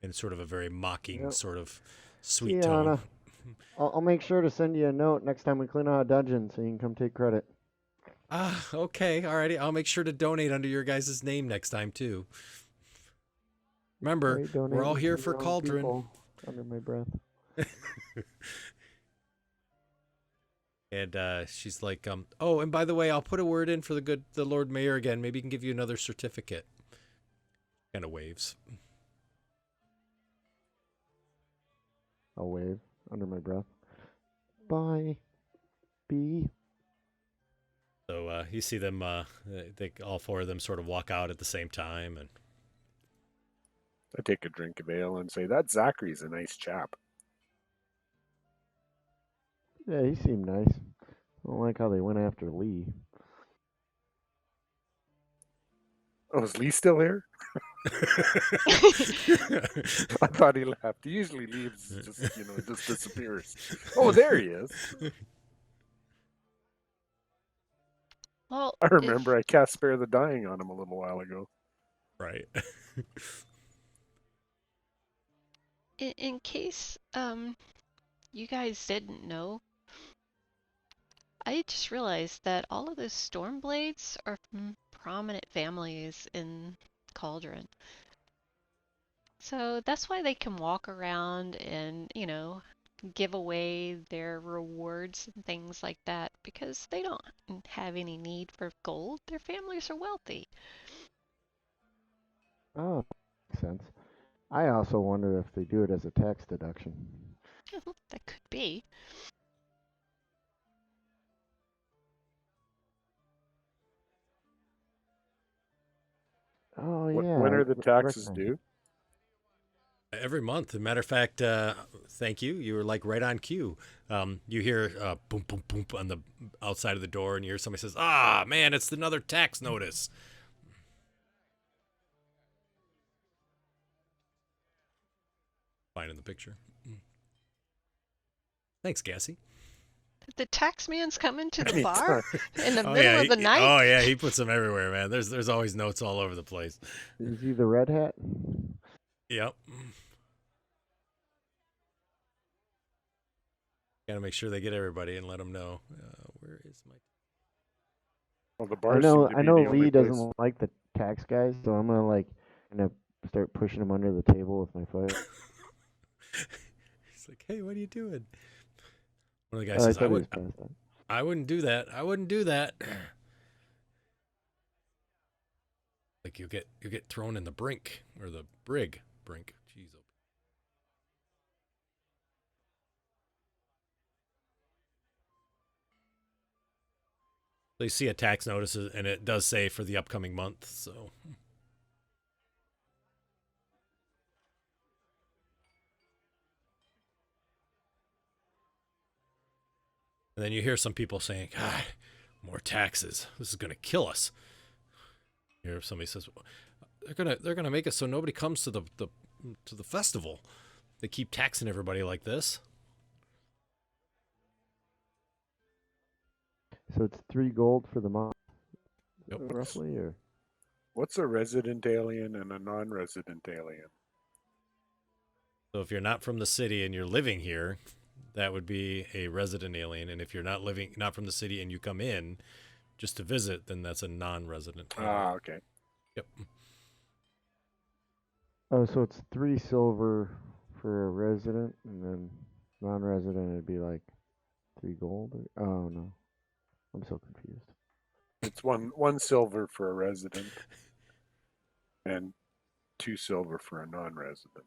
S1: in sort of a very mocking, sort of sweet tone.
S2: Anna. I'll make sure to send you a note next time we clean out a dungeon so you can come take credit.
S1: Okay, alrighty. I'll make sure to donate under your guys' name next time too. Remember, we're all here for Cauldron.
S2: Under my breath.
S1: And she's like, "Oh, and by the way, I'll put a word in for the Lord Mayor again. Maybe he can give you another certificate." Kind of waves.
S2: I'll wave under my breath. Bye. B.
S1: So you see them, they all four of them sort of walk out at the same time, and
S5: I take a drink of ale and say, "That Zachary's a nice chap."
S2: Yeah, he seemed nice. I don't like how they went after Lee.
S5: Oh, is Lee still here? I thought he left. He usually leaves, just disappears. Oh, there he is.
S3: Well,
S5: I remember I cast Spare the Dying on him a little while ago.
S1: right.
S3: in case you guys didn't know, I just realized that all of those Stormblades are from prominent families in Cauldron. So that's why they can walk around and, give away their rewards and things like that, because they don't have any need for gold. Their families are wealthy.
S2: Oh, makes sense. I also wonder if they do it as a tax deduction.
S3: That could be.
S2: Oh yeah.
S5: When are the taxes
S2: recognize
S5: due?
S1: Every month. As a matter of fact, thank you. You were like right on cue. You hear boom, boom, boom on the outside of the door, and you hear somebody says, "Ah, man, it's another tax notice." Finding the picture. Thanks, Gassy.
S3: The tax man's coming to the
S5: Anytime.
S3: bar in the
S1: Oh
S3: middle
S1: yeah,
S3: of the night.
S1: oh yeah, he puts them everywhere, man. There's always notes all over the place.
S2: Is he the red hat?
S1: Yep. Got to make sure they get everybody and let them know. Where is my?
S5: Well, the
S2: I
S5: bars
S2: know.
S5: seem to
S2: I
S5: be
S2: know
S5: the only
S2: Lee
S5: place.
S2: doesn't like the tax guys, so I'm gonna start pushing him under the table with my foot.
S1: He's like, "Hey, what are you doing?" One of the
S2: Oh,
S1: guys
S2: I
S1: says,
S2: thought he was past that.
S1: I wouldn't do that. I wouldn't do that." Like you get thrown in the brink or the brink. Jeez. So you see a tax notice, and it does say for the upcoming month. So. And then you hear some people saying, "God, more taxes. This is gonna kill us." You hear somebody says, "They're gonna make it so nobody comes to the festival. They keep taxing everybody like this."
S2: So it's 3 gold for the month,
S1: Yep.
S2: roughly, or
S5: What's a resident alien and a non-resident alien?
S1: So if you're not from the city and you're living here, that would be a resident alien. And if you're not from the city and you come in just to visit, then that's a non-resident alien.
S5: Ah, okay.
S1: Yep.
S2: oh, so it's 3 silver for a resident, and then non-resident it'd be like 3 gold. Oh no, I'm so confused.
S5: It's one silver for a resident and 2 silver for a non-resident.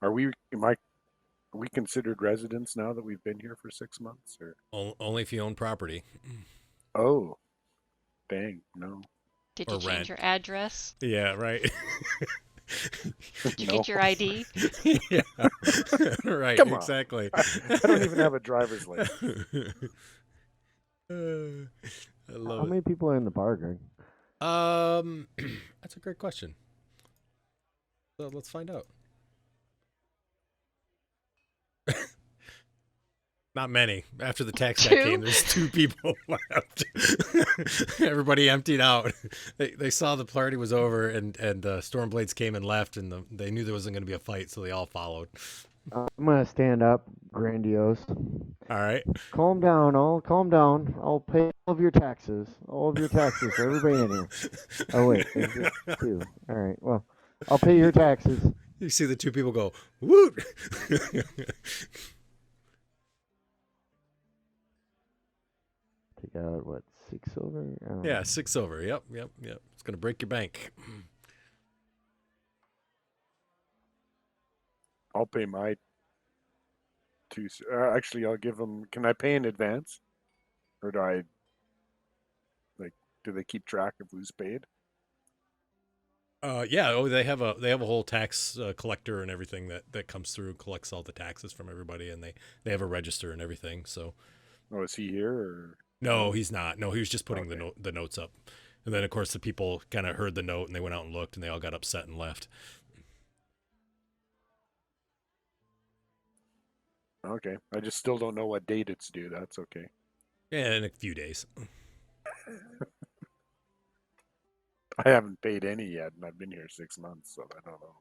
S5: Are we considered residents now that we've been here for 6 months? Or
S1: Only if you own property.
S5: oh, dang, no.
S3: Did
S1: Or
S3: you change
S1: rent.
S3: your address?
S1: Yeah, right.
S3: Did you
S5: No.
S3: get your ID?
S1: Yeah, right.
S5: Come on.
S1: Exactly.
S5: I don't even have a driver's license.
S1: I
S2: How
S1: love
S2: many people are in the bar, Greg?
S1: it. That's a great question. So let's find out. Not many. After the tax guy came, there's 2 people left. Everybody emptied out. They saw the party was over, and Stormblades came and left, and they knew there wasn't going to be a fight, so they all followed.
S2: I'm gonna stand up, grandiose.
S1: All right.
S2: Calm down, calm down. I'll pay all of your taxes for everybody in here. Oh wait, there's just 2. All right, well, I'll pay your taxes.
S1: You see the 2 people go, woot!
S2: Take out what, 6 silver? I don't
S1: Yeah,
S2: know.
S1: 6 silver. Yep. It's going to break your bank.
S5: I'll pay my 2. Actually, I'll give them. Can I pay in advance, or do they keep track of who's paid?
S1: Yeah. Oh, they have a whole tax collector and everything that comes through, collects all the taxes from everybody, and they have a register and everything. So.
S5: Oh, is he here? Or
S1: No, he's not. No, he was just putting
S5: Okay.
S1: the notes up, and then of course the people kind of heard the note and they went out and looked, and they all got upset and left.
S5: Okay, I just still don't know what date it's due. That's okay.
S1: Yeah, in a few days.
S5: I haven't paid any yet, and I've been here 6 months, so I don't know.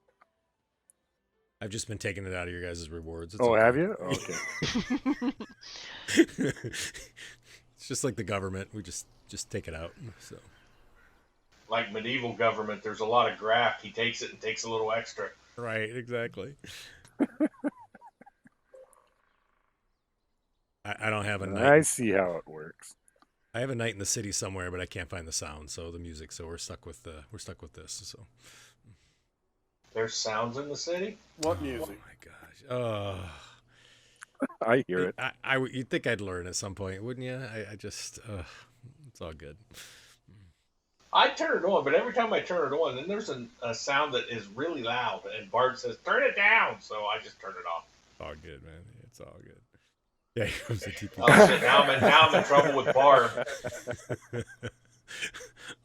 S1: I've just been taking it out of your guys' rewards. It's
S5: Oh,
S1: okay.
S5: have you? Oh, okay.
S1: It's just like the government. We just take it out. So.
S6: Like medieval government, there's a lot of graft. He takes it and takes a little extra.
S1: Right. Exactly. I don't have a night.
S5: I see how it works.
S1: I have a night in the city somewhere, but I can't find the sound. So the music. So we're stuck with this. So.
S6: There's sounds in the city?
S4: What
S1: Oh
S4: music?
S1: my gosh.
S5: I hear it.
S1: You'd think I'd learn at some point, wouldn't you? I just, it's all good.
S6: I turn it on, but every time I turn it on, then there's a sound that is really loud, and Bart says, "Turn it down," so I just turn it off.
S1: All good, man. It's all good. Yeah, here comes the TP.
S6: Oh shit! Now I'm in trouble with Barb.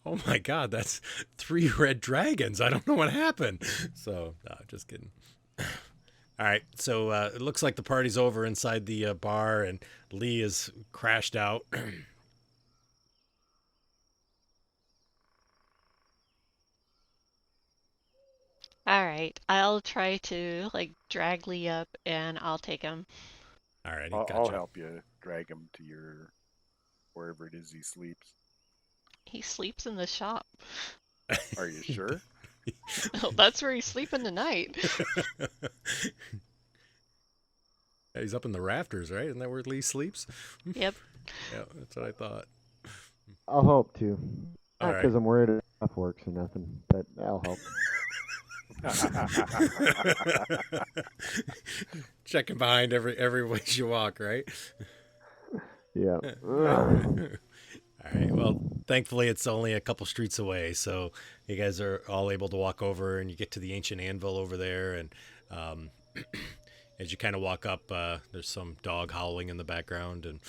S1: Oh my God, that's 3 red dragons. I don't know what happened. So, no, just kidding. All right, so it looks like the party's over inside the bar, and Lee is crashed out.
S3: All right, I'll try to like drag Lee up and I'll take him.
S1: All righty,
S5: I'll
S1: gotcha.
S5: help you drag him to your wherever it is he sleeps.
S3: He sleeps in the shop.
S5: Are you sure?
S3: Well, that's where he's sleeping tonight.
S1: Yeah, he's up in the rafters, right? Isn't that where Lee sleeps?
S3: Yep.
S1: Yeah, that's what I thought.
S2: I'll help too.
S1: All
S2: Not
S1: right.
S2: because I'm worried about works or nothing, but I'll help.
S1: Checking behind every ways you walk, right?
S2: Yeah.
S1: All right. Well, thankfully it's only a couple streets away, so you guys are all able to walk over, and you get to the Ancient Anvil over there, and as you kind of walk up, there's some dog howling in the background, and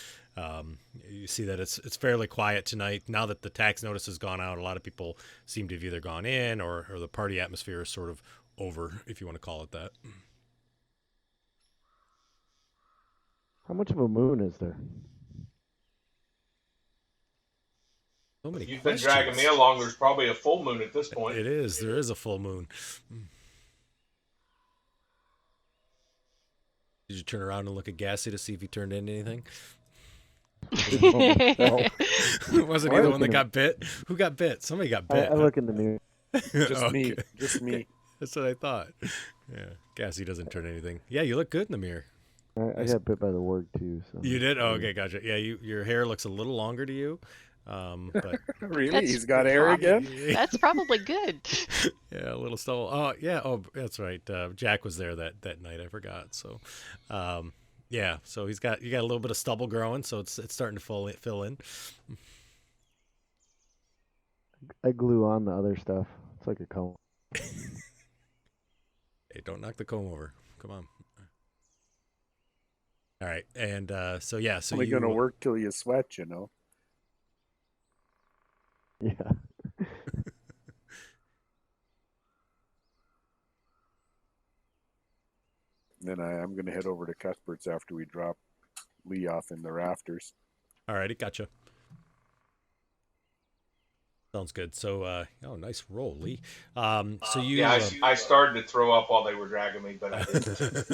S1: you see that it's fairly quiet tonight. Now that the tax notice has gone out, a lot of people seem to have either gone in, or the party atmosphere is sort of over, if you want to call it that.
S2: How much of a moon is there?
S1: So many
S6: You've been
S1: questions.
S6: dragging me along. There's probably a full moon at this point.
S1: It is. There is a full moon. Did you turn around and look at Gassy to see if he turned into anything? Wasn't he the one that got bit? Who got bit? Somebody got bit.
S2: I look in the mirror.
S5: Just me.
S1: Okay.
S5: Just me.
S1: That's what I thought. Yeah, Gassy doesn't turn anything. Yeah, you look good in the mirror.
S2: I got bit by the wart too. So.
S1: You did? Oh, okay, gotcha. Yeah, your hair looks a little longer to you. But
S5: Really?
S3: That's
S5: He's got hair again?
S3: That's probably good.
S1: yeah, a little stubble. Oh, yeah. Oh, that's right. Jack was there that night. I forgot. So, yeah. So you got a little bit of stubble growing, so it's starting to fill in.
S2: I glue on the other stuff. It's like a comb.
S1: Hey, don't knock the comb over. Come on. All right, and so yeah, so
S5: Only
S1: you
S5: gonna work till you sweat, you know.
S2: Yeah.
S5: Then I'm gonna head over to Cuthbert's after we drop Lee off in the rafters.
S1: All righty, gotcha. Sounds good. So, oh, nice roll, Lee. So you.
S6: Yeah, I started to throw up while they were dragging me, but I didn't.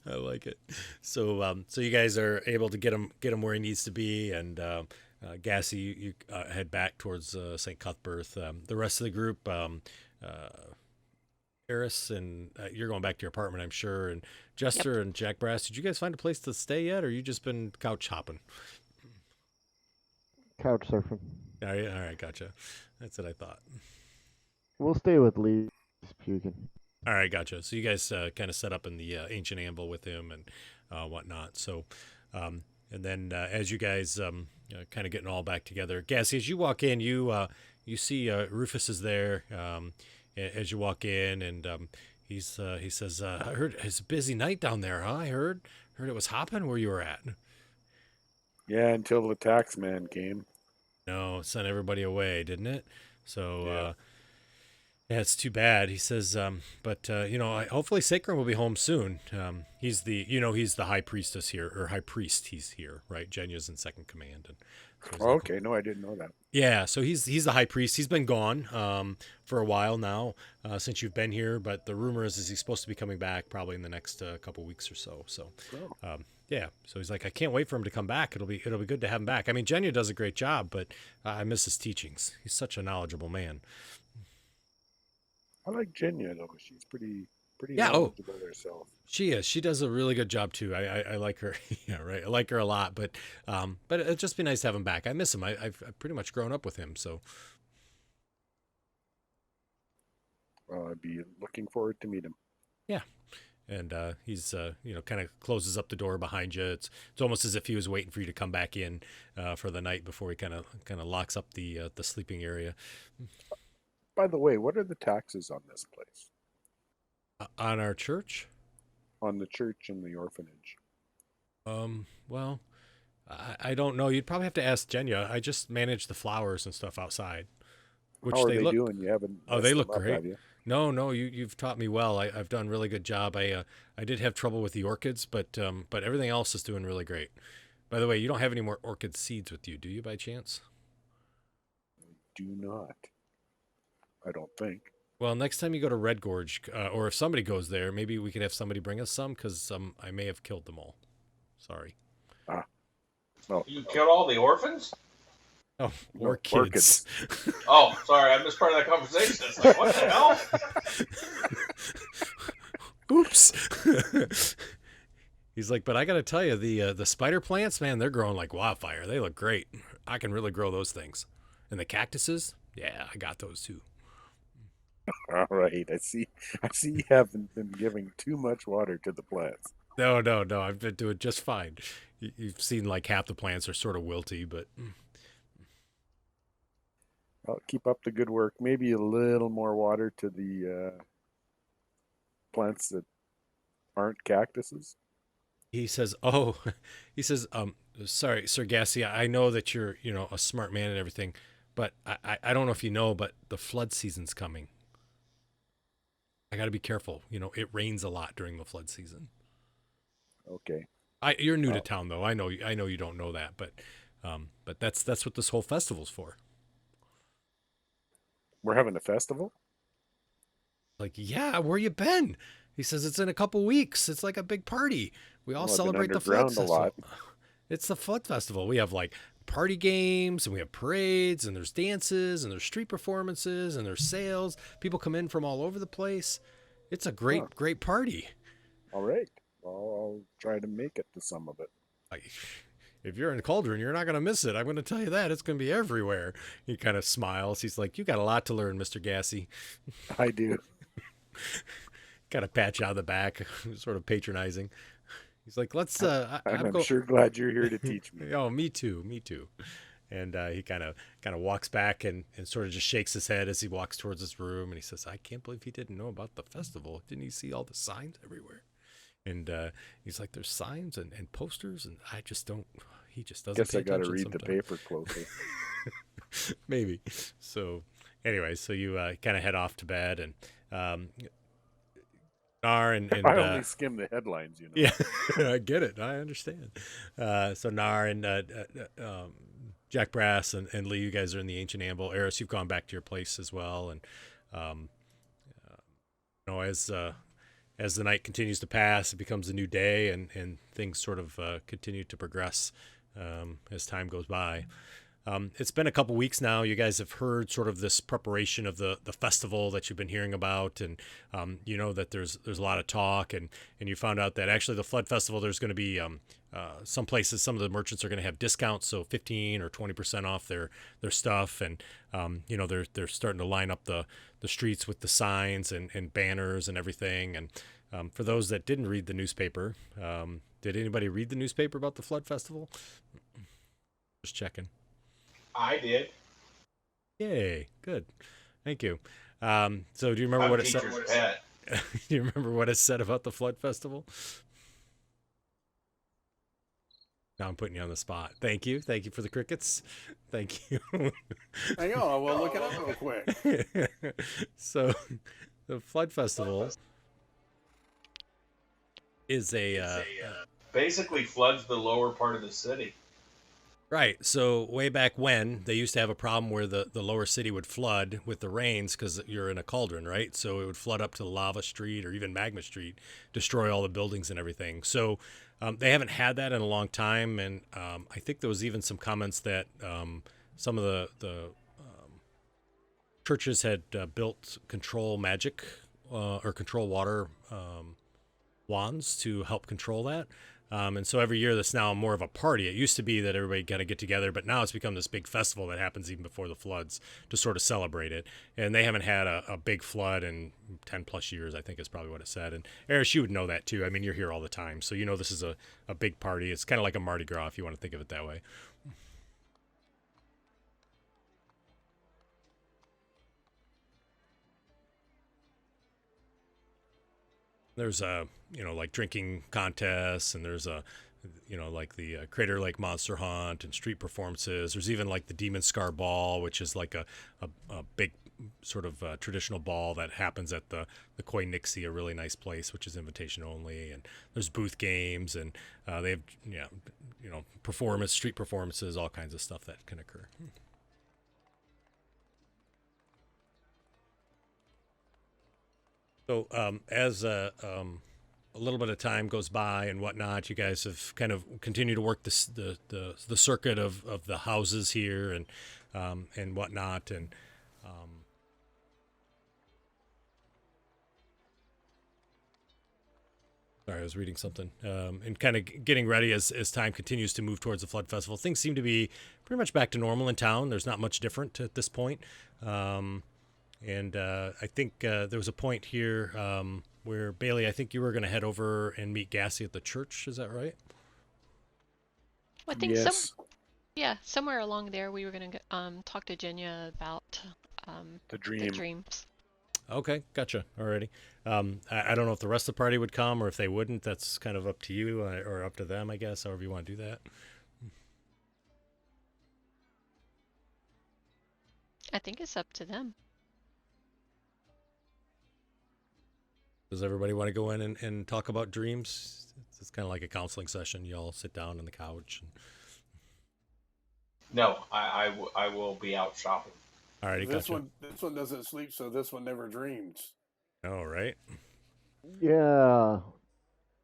S1: I like it. So, so you guys are able to get him where he needs to be, and Gassy, you head back towards St. Cuthbert. The rest of the group, Harris, and you're going back to your apartment, I'm sure. And Jester and Jack Brass, did you guys find a place to stay yet, or you just been couch hopping?
S2: Couch surfing.
S1: All right, gotcha. That's what I thought.
S2: We'll stay with Lee. He's puking.
S1: All right, gotcha. So you guys kind of set up in the Ancient Anvil with him and whatnot. So, and then as you guys kind of getting all back together, Gassy, as you walk in, you see Rufus is there as you walk in, and he says, "I heard it's a busy night down there, huh? I heard it was hopping where you were at."
S5: Yeah, until the tax man came.
S1: No, it sent everybody away, didn't it? So,
S5: Yeah.
S1: yeah, it's too bad. He says, but hopefully Sacrum will be home soon. He's the high priestess here, or high priest. He's here, right? Jenya's in second command. And so he's like,
S5: Okay, no, I didn't know that.
S1: yeah, so he's the high priest. He's been gone for a while now since you've been here. But the rumor is he's supposed to be coming back probably in the next couple weeks or so. So, yeah. So he's like, I can't wait for him to come back. It'll be good to have him back. I mean, Jenya does a great job, but I miss his teachings. He's such a knowledgeable man.
S5: I like Jenya though. She's pretty
S1: Yeah,
S5: knowledgeable herself.
S1: She is. She does a really good job too. I like her. Yeah, right. I like her a lot. But it'd just be nice to have him back. I miss him. I've pretty much grown up with him. So
S5: I'd be looking forward to meet him.
S1: Yeah. And he's, kind of closes up the door behind you. It's almost as if he was waiting for you to come back in for the night before he kind of locks up the sleeping area.
S5: By the way, what are the taxes on this place?
S1: On our church?
S5: On the church and the orphanage?
S1: Well, I don't know. You'd probably have to ask Jenya. I just manage the flowers and stuff outside. Which
S5: How are they doing? You haven't.
S1: Oh, they look
S5: messed them up,
S1: great.
S5: have you?
S1: No, you've taught me well. I've done a really good job. I did have trouble with the orchids, but everything else is doing really great. By the way, you don't have any more orchid seeds with you, do you, by chance?
S5: Do not. I don't think.
S1: Well, next time you go to Red Gorge, or if somebody goes there, maybe we could have somebody bring us some, because I may have killed them all. Sorry.
S5: Well,
S6: You killed all the orphans?
S1: Oh,
S5: No,
S1: orchids.
S6: Oh, sorry, I missed part of that conversation. It's like, what the hell?
S1: Oops. He's like, but I got to tell you, the spider plants, man, they're growing like wildfire. They look great. I can really grow those things. And the cactuses, yeah, I got those too.
S5: all right. I see you haven't been giving too much water to the plants.
S1: No, I've been doing just fine. You've seen like half the plants are sort of wilty, but
S5: Well, keep up the good work. Maybe a little more water to the plants that aren't cactuses.
S1: he says, sorry, Sir Gassi, I know that you're, a smart man and everything, but I don't know if you know, but the flood season's coming. I got to be careful. It rains a lot during the flood season.
S5: Okay.
S1: You're new to town, though. I know you don't know that, but that's what this whole festival's for.
S5: We're having a festival?
S1: Like, yeah, where you been? He says it's in a couple weeks. It's like a big party. We all
S5: Well, I've been
S1: celebrate the flood
S5: underground a
S1: festival.
S5: lot.
S1: It's the flood festival. We have like party games, and we have parades, and there's dances, and there's street performances, and there's sales. People come in from all over the place. It's a great party.
S5: All right. Well, I'll try to make it to some of it.
S1: If you're in Cauldron, you're not going to miss it. I'm going to tell you that. It's going to be everywhere. He kind of smiles. He's like, you got a lot to learn, Mr. Gassi.
S5: I do.
S1: Kind of pat you on the back, sort of patronizing. He's like, let's,
S5: I'm sure glad you're here to teach me.
S1: Oh, me too. And he kind of walks back and sort of just shakes his head as he walks towards his room. And he says, I can't believe he didn't know about the festival. Didn't he see all the signs everywhere? And he's like, there's signs and posters, and I just don't. He just doesn't.
S5: Guess I got to read the
S1: sometimes.
S5: paper closer.
S1: Maybe. So, anyway, so you kind of head off to bed, and Nar and
S5: I only skim the headlines,
S1: Yeah, I get it. I understand. So Nar and Jack Brass and Lee, you guys are in the Ancient Anvil. Eris, you've gone back to your place as well, and as the night continues to pass, it becomes a new day, and things sort of continue to progress as time goes by. It's been a couple weeks now. You guys have heard sort of this preparation of the festival that you've been hearing about, and that there's a lot of talk, and you found out that actually the Flood Festival, there's going to be some places, some of the merchants are going to have discounts, so 15 or 20% off their stuff, and they're starting to line up the streets with the signs and banners and everything. And for those that didn't read the newspaper, did anybody read the newspaper about the Flood Festival? Just checking.
S6: I did.
S1: Yay, good. Thank you. So do you remember what it said? Do you remember what it said about the Flood Festival? Now I'm putting you on the spot. Thank you. Thank you for the crickets. Thank you.
S4: Hang on, we'll look it up real quick.
S1: So the Flood Festival is
S6: basically floods the lower part of the city.
S1: Right. So way back when, they used to have a problem where the lower city would flood with the rains because you're in a cauldron, right? So it would flood up to Lava Street or even Magma Street, destroy all the buildings and everything. So they haven't had that in a long time. And I think there was even some comments that some of the churches had built control magic or control water wands to help control that. And so every year that's now more of a party. It used to be that everybody kind of get together, but now it's become this big festival that happens even before the floods to sort of celebrate it. And they haven't had a big flood in 10 plus years, I think is probably what it said. And Eris, you would know that too. I mean, you're here all the time, so you know this is a big party. It's kind of like a Mardi Gras if you want to think of it that way. There's like drinking contests, and there's like the Crater Lake Monster Hunt and street performances. There's even like the Demon Scar Ball, which is like a big sort of traditional ball that happens at the Koi Nixie, a really nice place, which is invitation only. And there's booth games, and they have street performances, all kinds of stuff that can occur. So as a little bit of time goes by and whatnot, you guys have kind of continued to work the circuit of the houses here and whatnot. And sorry, I was reading something. And kind of getting ready as time continues to move towards the Flood Festival. Things seem to be pretty much back to normal in town. There's not much different at this point. And I think there was a point here where, Bailey, I think you were going to head over and meet Gassy at the church. Is that right?
S3: I think
S5: Yes.
S3: somewhere along there we were going to talk to Jenya about
S5: The
S3: the
S5: dream.
S3: dreams.
S1: Okay, gotcha. Alrighty. I don't know if the rest of the party would come or if they wouldn't. That's kind of up to you or up to them, I guess, however you want to do that.
S3: I think it's up to them.
S1: Does everybody want to go in and talk about dreams? It's kind of like a counseling session. You all sit down on the couch.
S6: No, I will be out shopping.
S1: Alrighty,
S4: This
S1: gotcha.
S4: this one doesn't sleep, so this one never dreams.
S1: All right.
S2: Yeah,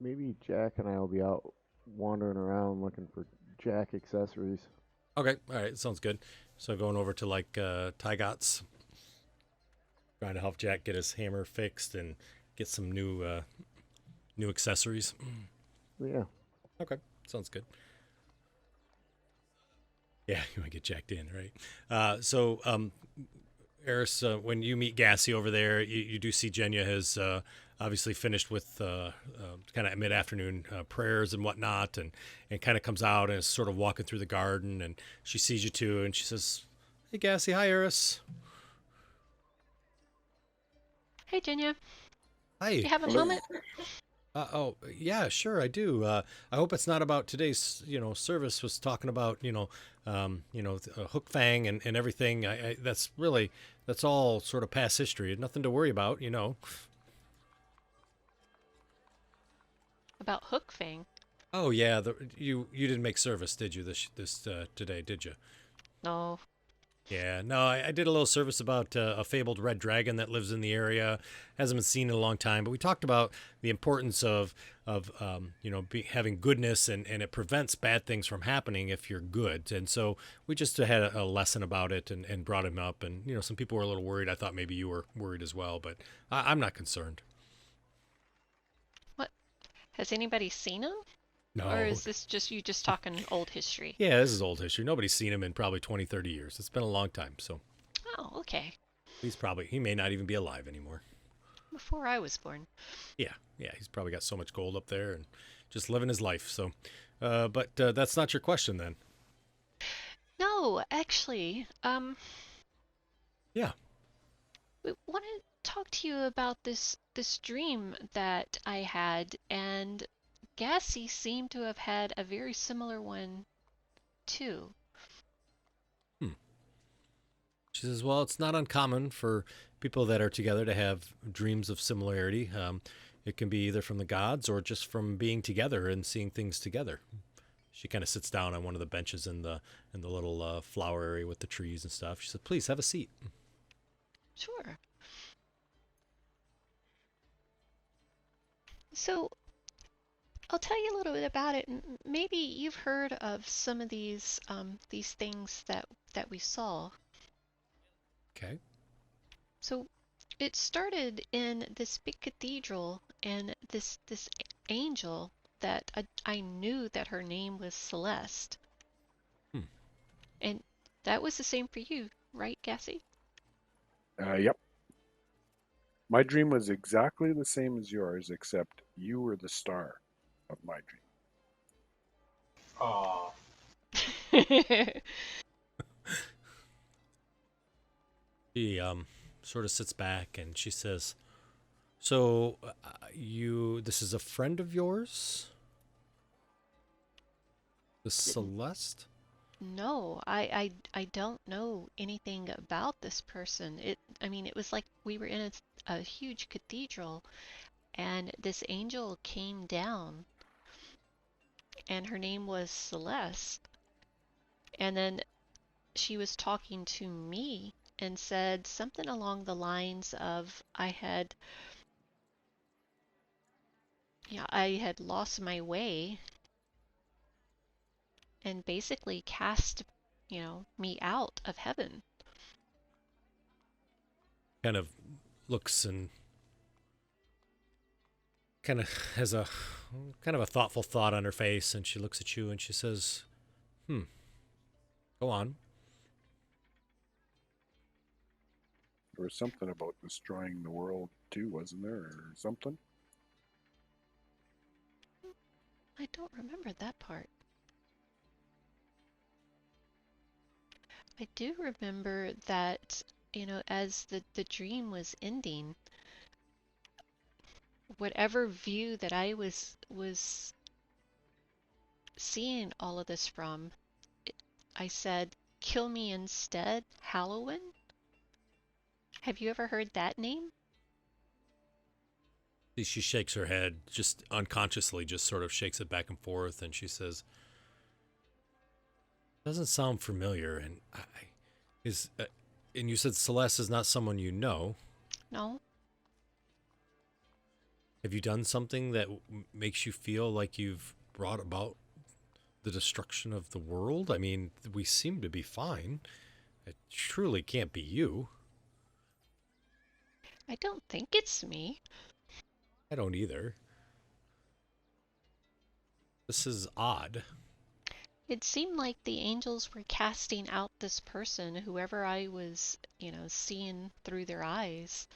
S2: maybe Jack and I will be out wandering around looking for Jack accessories.
S1: Okay, all right, sounds good. So going over to like Tygot's, trying to help Jack get his hammer fixed and get some new accessories.
S2: Yeah.
S1: Okay, sounds good. Yeah, you want to get jacked in, right? So, Eris, when you meet Gassy over there, you do see Jenya has obviously finished with kind of mid-afternoon prayers and whatnot, and kind of comes out and is sort of walking through the garden, and she sees you two, and she says, "Hey, Gassy, hi, Eris."
S3: Hey, Jenya,
S1: Hi.
S3: do you have a moment?
S1: Oh, yeah, sure, I do. I hope it's not about today's, service was talking about, Hook Fang and everything. That's all sort of past history. Nothing to worry about,
S3: About Hook Fang?
S1: Oh, yeah, you didn't make service, did you, this today, did you?
S3: No.
S1: Yeah, no, I did a little service about a fabled red dragon that lives in the area. Hasn't been seen in a long time, but we talked about the importance of having goodness, and it prevents bad things from happening if you're good. And so we just had a lesson about it and brought him up. And, some people were a little worried. I thought maybe you were worried as well, but I'm not concerned.
S3: What? Has anybody seen him?
S1: No.
S3: Or is this just you just talking old history?
S1: Yeah, this is old history. Nobody's seen him in probably 20, 30 years. It's been a long time, so.
S3: Oh, okay.
S1: He may not even be alive anymore.
S3: Before I was born.
S1: Yeah, he's probably got so much gold up there and just living his life. So, but that's not your question then.
S3: No, actually,
S1: Yeah.
S3: we want to talk to you about this dream that I had, and Gassy seemed to have had a very similar one too.
S1: She says, well, it's not uncommon for people that are together to have dreams of similarity. It can be either from the gods or just from being together and seeing things together. She kind of sits down on one of the benches in the little flower area with the trees and stuff. She said, please have a seat.
S3: Sure. So, I'll tell you a little bit about it. Maybe you've heard of some of these things that we saw.
S1: Okay.
S3: So it started in this big cathedral, and this angel that I knew that her name was Celeste.
S1: Hmm.
S3: And that was the same for you, right, Cassie?
S5: Yep. My dream was exactly the same as yours, except you were the star of my dream.
S6: Aw.
S1: She sort of sits back and she says, "So this is a friend of yours, the Celeste?"
S3: No, I don't know anything about this person. I mean, it was like we were in a huge cathedral, and this angel came down, and her name was Celeste. And then she was talking to me and said something along the lines of I had lost my way and basically cast, me out of heaven.
S1: Kind of looks and kind of has a kind of a thoughtful thought on her face, and she looks at you and she says, go on.
S5: There was something about destroying the world too, wasn't there, or something?
S3: I don't remember that part. I do remember that, as the dream was ending, whatever view that I was seeing all of this from, I said, "Kill me instead, Halloween." Have you ever heard that name?
S1: She shakes her head, just unconsciously, just sort of shakes it back and forth, and she says, "Doesn't sound familiar." And and you said Celeste is not someone you know.
S3: No.
S1: Have you done something that makes you feel like you've brought about the destruction of the world? I mean, we seem to be fine. It truly can't be you.
S3: I don't think it's me.
S1: I don't either. This is odd.
S3: It seemed like the angels were casting out this person, whoever I was, seeing through their eyes.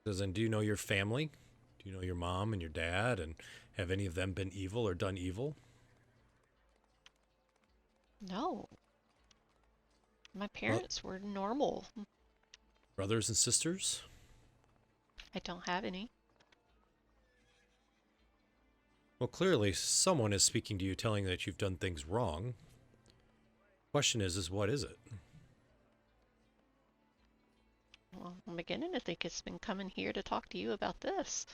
S1: And do you know your family? Do you know your mom and your dad? And have any of them been evil or done evil?
S3: No. My parents were normal.
S1: Brothers and sisters?
S3: I don't have any.
S1: Well, clearly someone is speaking to you, telling that you've done things wrong. Question is what is it?
S3: Well, I'm beginning to think it's been coming here to talk to you about this.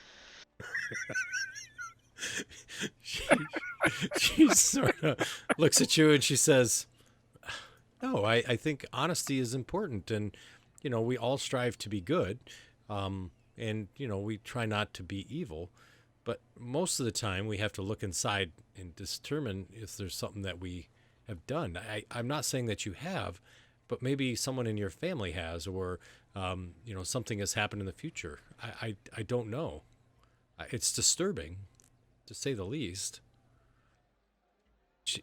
S1: she sort of looks at you and she says, "No, I think honesty is important, and we all strive to be good, and we try not to be evil, but most of the time we have to look inside and determine if there's something that we have done. I'm not saying that you have, but maybe someone in your family has, or something has happened in the future. I don't know. It's disturbing, to say the least."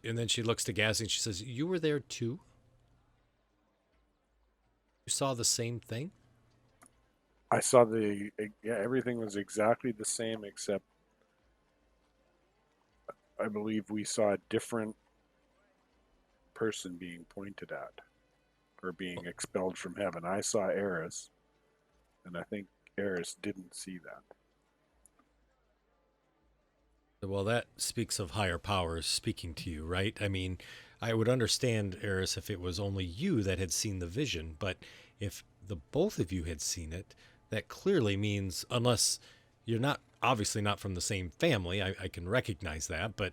S1: And then she looks to Gazzy and she says, "You were there too? You saw the same thing?"
S5: I saw everything was exactly the same, except I believe we saw a different person being pointed at or being expelled from heaven. I saw Eris, and I think Eris didn't see that.
S1: Well, that speaks of higher powers speaking to you, right? I mean, I would understand, Eris, if it was only you that had seen the vision, but if the both of you had seen it, that clearly means, unless you're obviously not from the same family, I can recognize that, but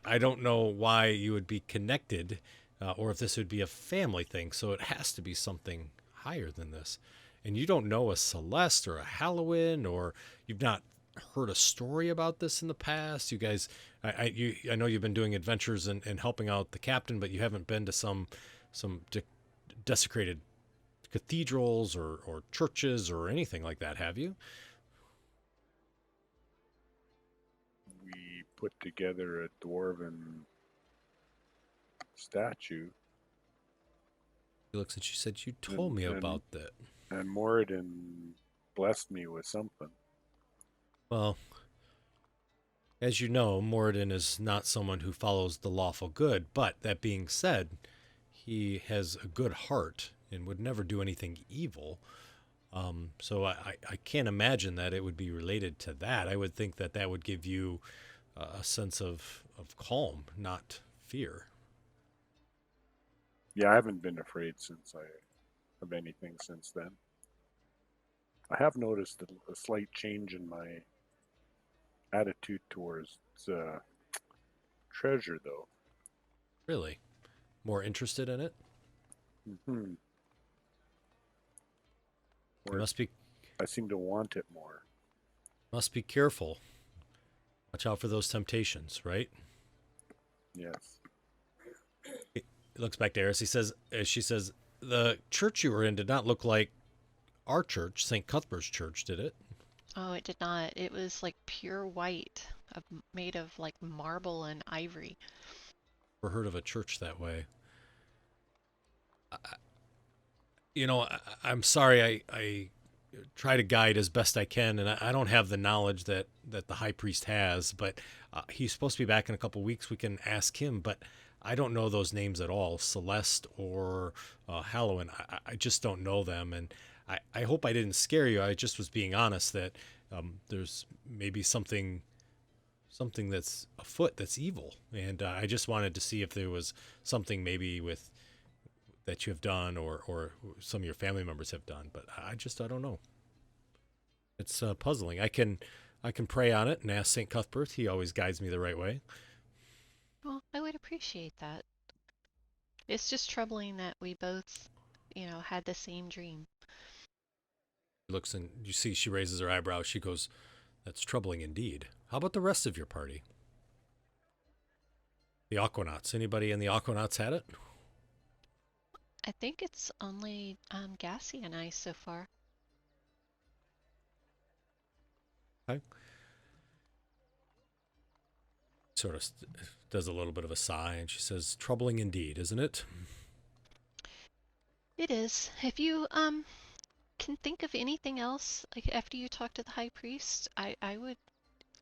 S1: I don't know why you would be connected, or if this would be a family thing, so it has to be something higher than this. And you don't know a Celeste or a Halloween, or you've not heard a story about this in the past. You guys, I know you've been doing adventures and helping out the captain, but you haven't been to some desecrated cathedrals or churches or anything like that, have you?
S5: put together a dwarven statue.
S1: She looks and she said, "You told me about that."
S5: And Moradin blessed me with something.
S1: Well, as you know, Moradin is not someone who follows the lawful good, but that being said, he has a good heart and would never do anything evil. So I can't imagine that it would be related to that. I would think that that would give you a sense of calm, not fear.
S5: Yeah, I haven't been afraid of anything since then. I have noticed a slight change in my attitude towards treasure, though.
S1: Really? More interested in it?
S5: Mm-hmm.
S1: You must be
S5: I seem to want it more.
S1: Must be careful. Watch out for those temptations, right?
S5: Yes.
S1: He looks back to Eris. She says, the church you were in did not look like our church, St. Cuthbert's church, did it?
S3: Oh, it did not. It was like pure white, made of like marble and ivory.
S1: Never heard of a church that way. I'm sorry. I try to guide as best I can, and I don't have the knowledge that the high priest has, but he's supposed to be back in a couple weeks. We can ask him, but I don't know those names at all, Celeste or Halloween. I just don't know them, and I hope I didn't scare you. I just was being honest that there's maybe something that's afoot that's evil, and I just wanted to see if there was something maybe that you have done or some of your family members have done, but I don't know. It's puzzling. I can pray on it and ask St. Cuthbert. He always guides me the right way.
S3: Well, I would appreciate that. It's just troubling that we both, had the same dream.
S1: She looks and you see she raises her eyebrows. She goes, "That's troubling indeed. How about the rest of your party? The Aquanauts. Anybody in the Aquanauts had it?"
S3: I think it's only Gassy and I so far.
S1: Okay. Sort of does a little bit of a sigh, and she says, "Troubling indeed, isn't it?"
S3: It is. If you can think of anything else, like after you talk to the high priest, I would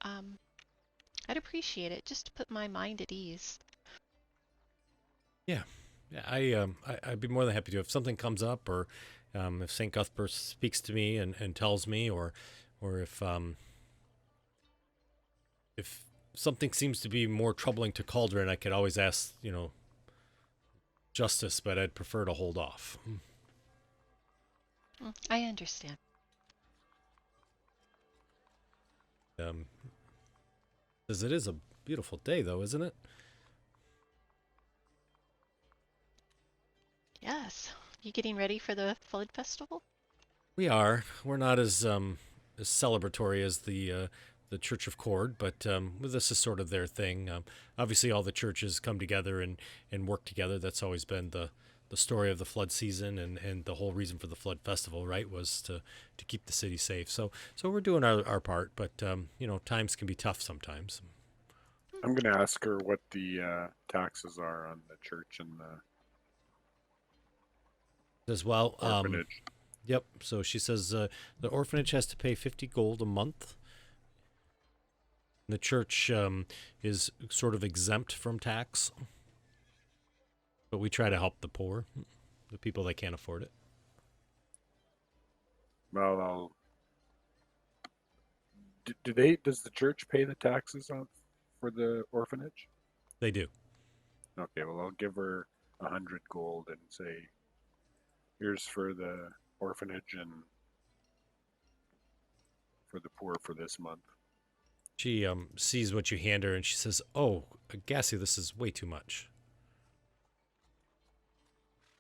S3: I'd appreciate it just to put my mind at ease.
S1: Yeah, I'd be more than happy to. If something comes up, or if St. Cuthbert speaks to me and tells me, or if something seems to be more troubling to Cauldron, I could always ask, Justice, but I'd prefer to hold off.
S3: I understand.
S1: Says it is a beautiful day, though, isn't it?
S3: Yes. You getting ready for the Flood Festival?
S1: We are. We're not as celebratory as the Church of Cord, but this is sort of their thing. Obviously, all the churches come together and work together. That's always been the story of the flood season, and the whole reason for the Flood Festival, right, was to keep the city safe. So we're doing our part, but times can be tough sometimes.
S5: I'm going to ask her what the taxes are on the church and the
S1: As well,
S5: orphanage.
S1: Yep. So she says the orphanage has to pay 50 gold a month. The church is sort of exempt from tax, but we try to help the poor, the people that can't afford it.
S5: Well, does the church pay the taxes for the orphanage?
S1: They do.
S5: Okay, well, I'll give her 100 gold and say, here's for the orphanage and for the poor for this month.
S1: She sees what you hand her and she says, "Oh, Gassy, this is way too much.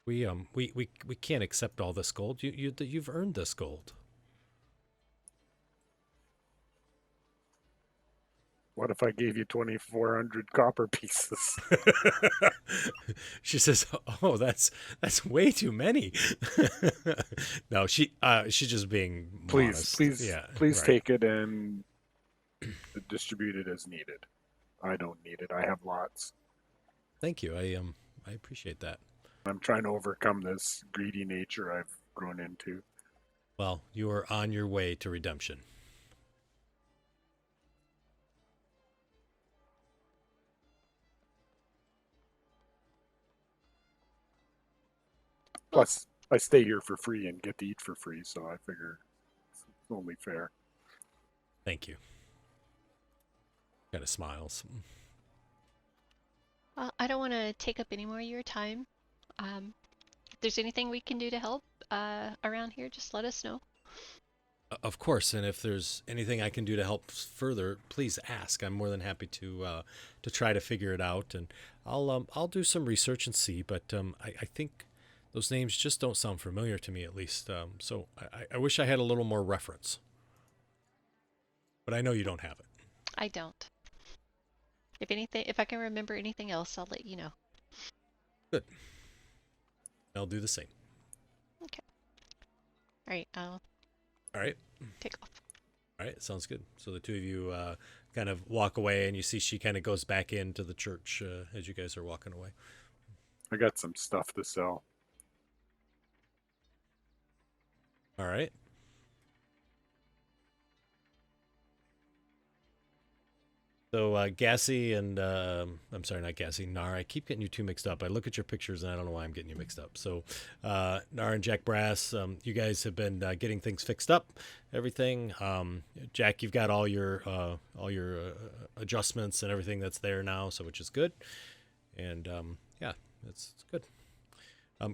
S1: We can't accept all this gold. You've earned this gold."
S5: What if I gave you 2,400 copper pieces?
S1: She says, "Oh, that's way too many." No, she's just being modest.
S5: Please
S1: Yeah,
S5: right.
S1: Right.
S5: Take it and distribute it as needed. I don't need it. I have lots.
S1: Thank you. I appreciate that.
S5: I'm trying to overcome this greedy nature I've grown into.
S1: Well, you are on your way to redemption.
S5: Plus, I stay here for free and get to eat for free, so I figure it's only fair.
S1: Thank you. Kind of smiles.
S3: Well, I don't want to take up any more of your time. If there's anything we can do to help around here, just let us know.
S1: Of course, and if there's anything I can do to help further, please ask. I'm more than happy to try to figure it out, and I'll do some research and see. But I think those names just don't sound familiar to me, at least. So I wish I had a little more reference. But I know you don't have it.
S3: I don't. If I can remember anything else, I'll let you know.
S1: Good. I'll do the same.
S3: Okay. All right, I'll
S1: All right.
S3: take off.
S1: All right. Sounds good. So the two of you kind of walk away, and you see she kind of goes back into the church as you guys are walking away.
S5: I got some stuff to sell.
S1: All right. So Gassy and I'm sorry, not Gassy, Nar. I keep getting you two mixed up. I look at your pictures and I don't know why I'm getting you mixed up. So Nar and Jack Brass, you guys have been getting things fixed up, everything. Jack, you've got all your adjustments and everything that's there now, so which is good. And yeah, it's good.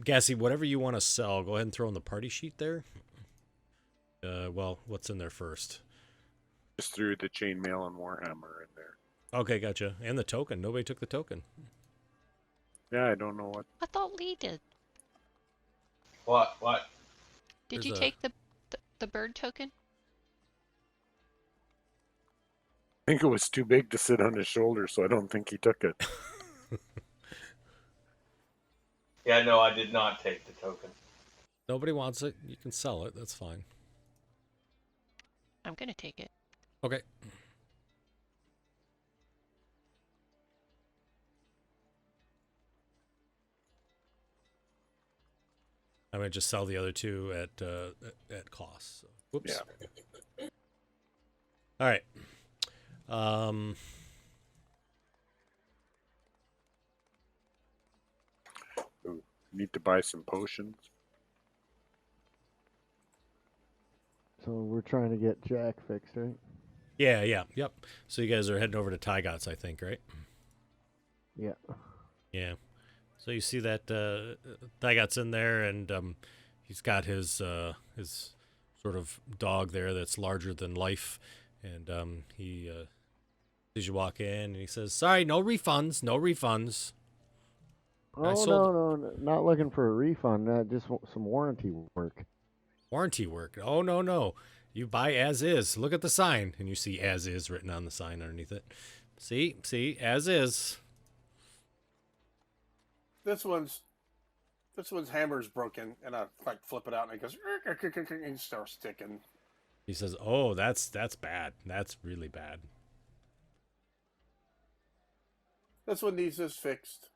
S1: Gassy, whatever you want to sell, go ahead and throw in the party sheet there. Well, what's in there first?
S5: Just threw the chainmail and warhammer in there.
S1: Okay, gotcha. And the token. Nobody took the token.
S5: Yeah, I don't know what.
S3: I thought Lee did.
S6: What?
S3: Did
S1: There's
S3: you
S1: a-
S3: take the bird token?
S5: I think it was too big to sit on his shoulder, so I don't think he took it.
S6: Yeah, no, I did not take the token.
S1: Nobody wants it. You can sell it. That's fine.
S3: I'm gonna take it.
S1: Okay. I'm gonna just sell the other two at cost. So, whoops.
S5: Yeah.
S1: All right.
S5: Ooh, need to buy some potions.
S2: So we're trying to get Jack fixed, right?
S1: Yeah. Yep. So you guys are heading over to Tygots, I think, right?
S2: Yeah.
S1: Yeah. So you see that Tygots in there, and he's got his sort of dog there that's larger than life, and he sees you walk in, and he says, "Sorry, no refunds, no refunds."
S2: Oh, no, not looking for a refund. Just some warranty work.
S1: Warranty work. Oh, no. You buy as is. Look at the sign. And you see as is written on the sign underneath it. See, as is.
S4: This one's hammer's broken, and I like flip it out, and it goes and starts sticking.
S1: He says, "Oh, that's bad. That's really bad."
S4: This one needs this fixed,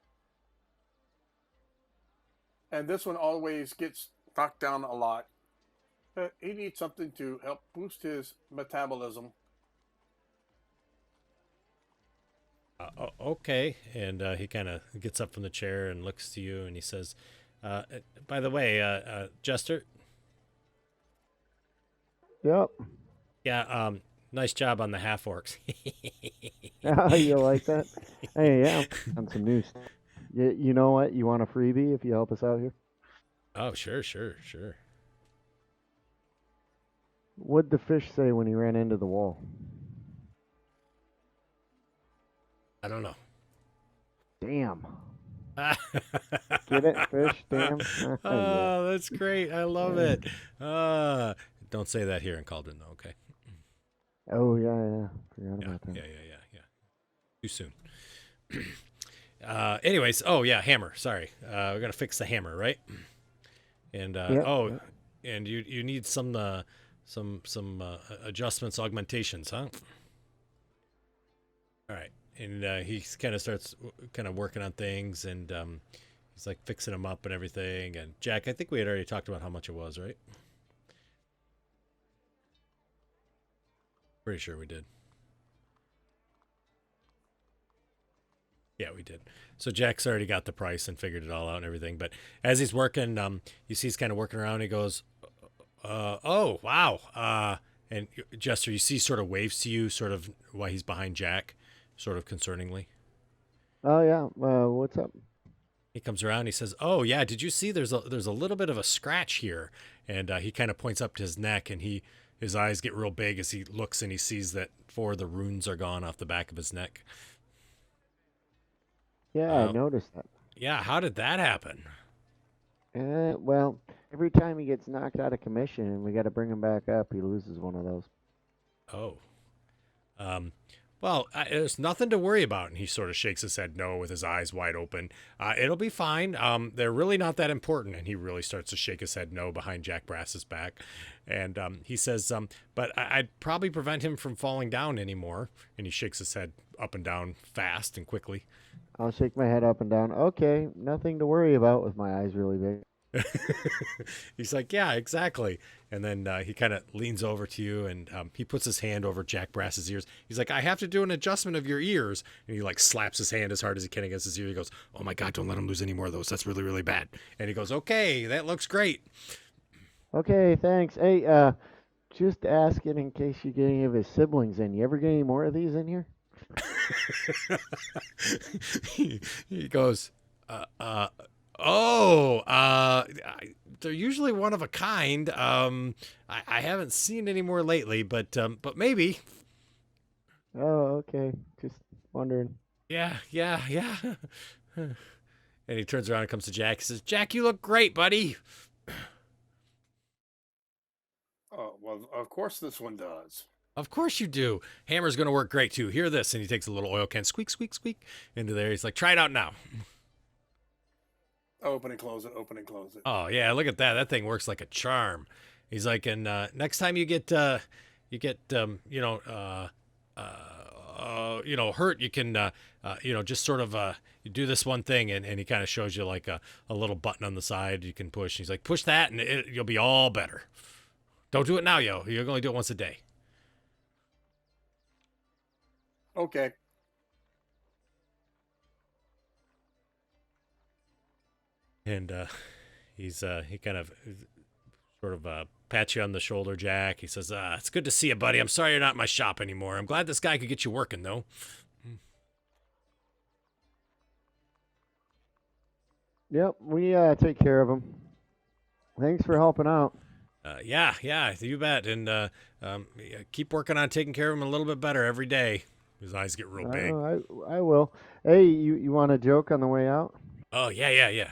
S4: and this one always gets knocked down a lot. He needs something to help boost his metabolism.
S1: Okay. And he kind of gets up from the chair and looks to you, and he says, "By the way, Jester."
S2: Yep.
S1: Yeah. Nice job on the half orcs.
S2: You like that? Hey, yeah, on some news. You know what? You want a freebie if you help us out here?
S1: Oh, sure.
S2: What'd the fish say when he ran into the wall?
S1: I don't know.
S2: Damn. Get it? Fish? Damn.
S1: Oh, that's great. I love it. Don't say that here in Cauldron, though, okay?
S2: Oh, yeah. Forgot about that.
S1: Yeah. Too soon. Anyways, hammer. Sorry. We're going to fix the hammer, right? And,
S2: Yep.
S1: and you need some adjustments, augmentations, huh? All right. and he kind of starts kind of working on things, and he's like fixing them up and everything. And Jack, I think we had already talked about how much it was, right? Pretty sure we did. Yeah, we did. So Jack's already got the price and figured it all out and everything. But as he's working, you see he's kind of working around. He goes, "Oh, wow!" And Jester, you see, sort of waves to you, sort of while he's behind Jack, sort of concerningly.
S2: Oh yeah. What's up?
S1: He comes around. He says, "Oh yeah, did you see? There's a little bit of a scratch here." And he kind of points up to his neck, and his eyes get real big as he looks, and he sees that 4 of the runes are gone off the back of his neck.
S2: Yeah, I noticed that.
S1: Yeah, how did that happen?
S2: Well, every time he gets knocked out of commission and we got to bring him back up, he loses one of those.
S1: Oh. Well, there's nothing to worry about. And he sort of shakes his head no with his eyes wide open. It'll be fine. They're really not that important. And he really starts to shake his head no behind Jack Brass's back. And he says, but I'd probably prevent him from falling down anymore. And he shakes his head up and down fast and quickly.
S2: I'll shake my head up and down. Okay, nothing to worry about with my eyes really big.
S1: He's like, yeah, exactly. And then he kind of leans over to you, and he puts his hand over Jack Brass's ears. He's like, I have to do an adjustment of your ears. And he like slaps his hand as hard as he can against his ear. He goes, oh my God, don't let him lose any more of those. That's really, really bad. And he goes, okay, that looks great.
S2: Okay, thanks. Hey, just asking in case you get any of his siblings in. You ever get any more of these in here?
S1: He goes, they're usually one of a kind. I haven't seen any more lately, but maybe.
S2: Oh, okay. Just wondering.
S1: Yeah. And he turns around and comes to Jack. He says, Jack, you look great, buddy.
S4: Oh, well, of course this one does.
S1: Of course you do. Hammer's going to work great, too. Hear this. And he takes a little oil can, squeak, squeak, squeak, into there. He's like, try it out now.
S4: Open and close it, open and close it.
S1: Oh, yeah, look at that. That thing works like a charm. He's like, and next time you get hurt, you can, just sort of you do this one thing, and he kind of shows you like a little button on the side you can push. He's like, push that, and you'll be all better. Don't do it now, yo. You're going to do it once a day.
S4: Okay.
S1: And he kind of sort of pats you on the shoulder, Jack. He says, it's good to see you, buddy. I'm sorry you're not in my shop anymore. I'm glad this guy could get you working, though.
S2: Yep, we take care of him. Thanks for helping out.
S1: Yeah, you bet. And keep working on taking care of him a little bit better every day. His eyes get real big.
S2: I will. Hey, you want a joke on the way out?
S1: Oh, yeah.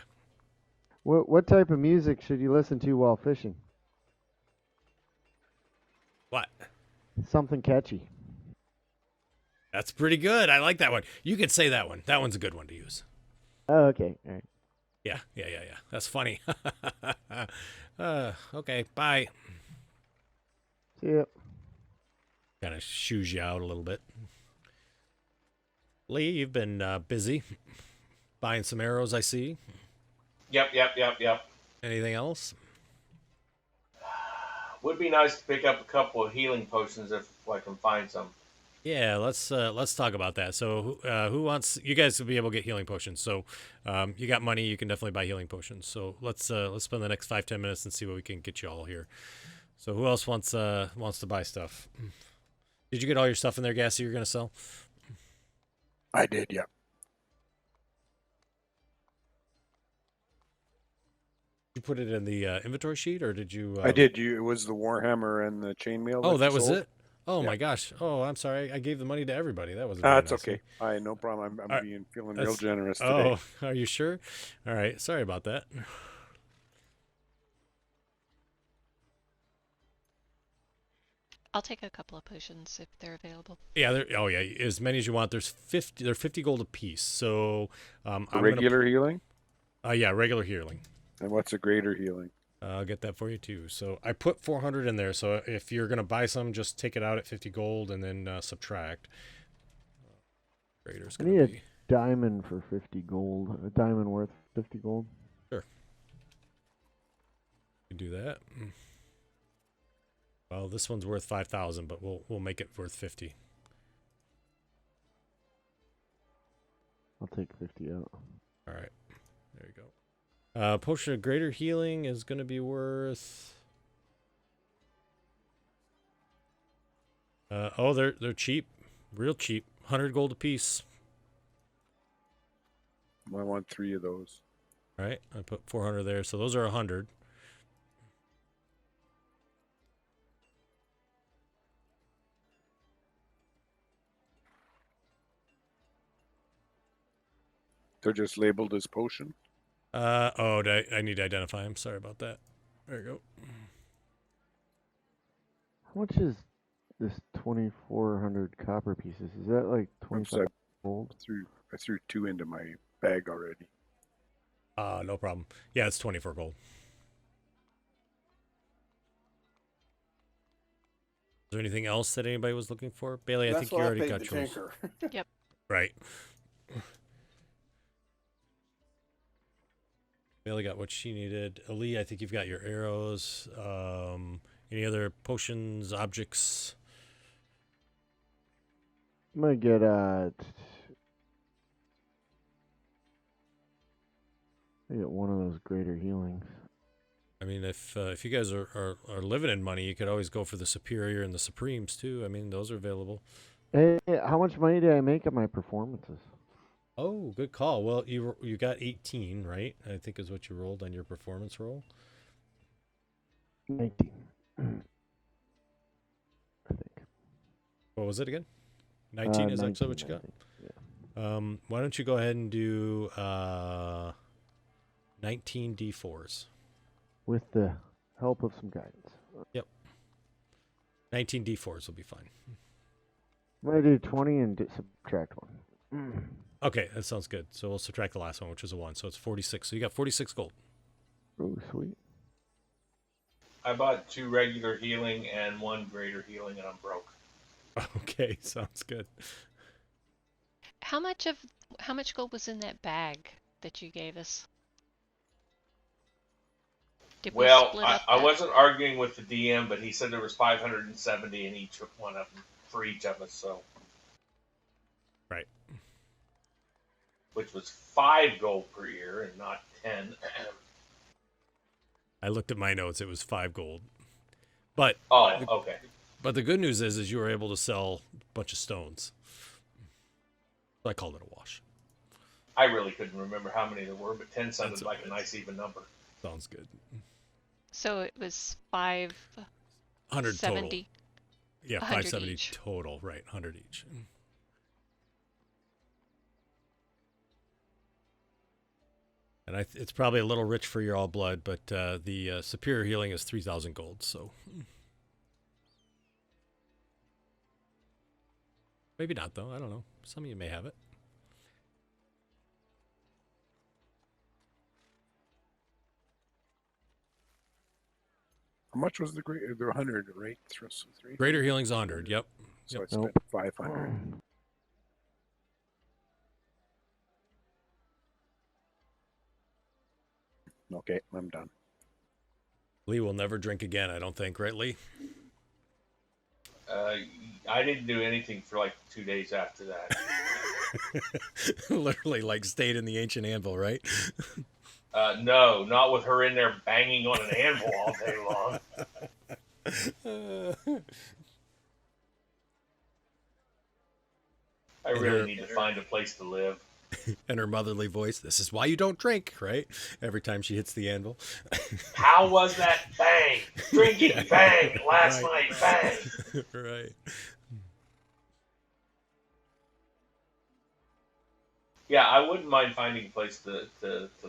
S2: What type of music should you listen to while fishing?
S1: What?
S2: Something catchy.
S1: That's pretty good. I like that one. You could say that one. That one's a good one to use.
S2: Oh, okay. All right.
S1: Yeah. That's funny. Okay, bye.
S2: See ya.
S1: Kind of shoos you out a little bit. Lee, you've been busy buying some arrows, I see.
S6: Yep.
S1: Anything else?
S6: Would be nice to pick up a couple of healing potions if I can find some.
S1: Yeah, let's talk about that. So, who wants? You guys will be able to get healing potions. So, you got money, you can definitely buy healing potions. So let's spend the next 5-10 minutes and see what we can get you all here. So, who else wants to buy stuff? Did you get all your stuff in there, Gassy? You're gonna sell?
S5: I did, yeah.
S1: Did you put it in the inventory sheet, or did you?
S5: I did. It was the Warhammer and the chainmail.
S1: Oh, that was
S5: sold.
S1: it. Oh
S5: Yeah.
S1: my gosh! Oh, I'm sorry. I gave the money to everybody. That was.
S5: That's okay. No problem. I'm feeling real
S1: That's-
S5: generous today.
S1: Oh, are you sure? All right. Sorry about that.
S3: I'll take a couple of potions if they're available.
S1: Yeah. Yeah. As many as you want. There's 50. They're 50 gold a piece. So I'm
S5: Regular healing?
S1: Yeah, regular healing.
S5: And what's a greater healing?
S1: I'll get that for you too. So I put 400 in there. So if you're gonna buy some, just take it out at 50 gold and then subtract. Greater's
S2: I
S1: gonna
S2: need a
S1: be.
S2: diamond for 50 gold. A diamond worth 50 gold.
S1: You can do that. Well, this one's worth 5,000, but we'll make it worth 50.
S2: I'll take 50 out.
S1: All right, there you go. Potion of Greater Healing is gonna be worth. Oh, they're cheap, real cheap. 100 gold apiece.
S5: I want 3 of those.
S1: All right, I put 400 there, so those are 100.
S5: They're just labeled as potion.
S1: Oh, I need to identify them. Sorry about that. There you go.
S2: How much is this 2,400 copper pieces? Is that like
S5: Oops,
S2: 25 gold?
S5: I threw 2 into my bag already.
S1: No problem. Yeah, it's 24 gold. Is there anything else that anybody was looking for? Bailey, I
S4: That's
S1: think you
S4: what I
S1: already
S4: paid
S1: got
S4: the
S1: yours.
S4: tinker.
S1: Right. Bailey got what she needed. Ali, I think you've got your arrows. Any other potions, objects?
S2: I'm gonna get I get one of those greater healings.
S1: I mean, if you guys are living in money, you could always go for the Superior and the Supremes too. I mean, those are available.
S2: Hey, how much money did I make at my performances?
S1: Oh, good call. Well, you got 18, right? I think is what you rolled on your performance roll.
S2: 19. I think.
S1: What was it again? 19 is actually what you
S2: 19, I
S1: got?
S2: think. Yeah.
S1: Why don't you go ahead and do 19 d4s.
S2: With the help of some guidance.
S1: 19 d4s will be fine.
S2: I'm gonna do 20 and subtract 1.
S1: Okay, that sounds good. So we'll subtract the last one, which is a 1. So it's 46. So you got 46 gold.
S2: Oh, sweet.
S6: I bought 2 regular healing and 1 greater healing, and I'm broke.
S1: Okay, sounds good.
S3: How much gold was in that bag that you gave us? Did we
S6: Well,
S3: split
S6: I,
S3: up
S6: I
S3: that?
S6: wasn't arguing with the DM, but he said there was 570 in each one of them for each of us, so.
S1: Right.
S6: Which was 5 gold per year and not 10.
S1: I looked at my notes. It was 5 gold. But
S6: Oh, okay.
S1: But the good news is you were able to sell a bunch of stones. So I called it a wash.
S6: I really couldn't remember how many there were, but 10 sounded
S1: That's
S6: like
S1: okay.
S6: a nice even number.
S1: Sounds good.
S3: So it was
S1: 100 total.
S3: 570.
S1: Yeah,
S3: 100
S1: 570
S3: each.
S1: total. Right, 100 each. And it's probably a little rich for your all blood, but the superior healing is 3,000 gold. So maybe not, though. I don't know. Some of you may have it.
S5: How much was the 100, right? So 3.
S1: Greater healing's 100. Yep.
S5: So
S1: Yep.
S5: I spent 500. Okay, I'm done.
S1: Lee will never drink again, I don't think, right, Lee?
S6: I didn't do anything for like 2 days after that.
S1: Literally, like, stayed in the Ancient Anvil, right?
S6: No, not with her in there banging on an anvil all day long. I really need to find a place to live.
S1: And her motherly voice, this is why you don't drink, right? Every time she hits the anvil.
S6: How was that bang? Drinking bang last night bang.
S1: Right.
S6: Yeah, I wouldn't mind finding a place to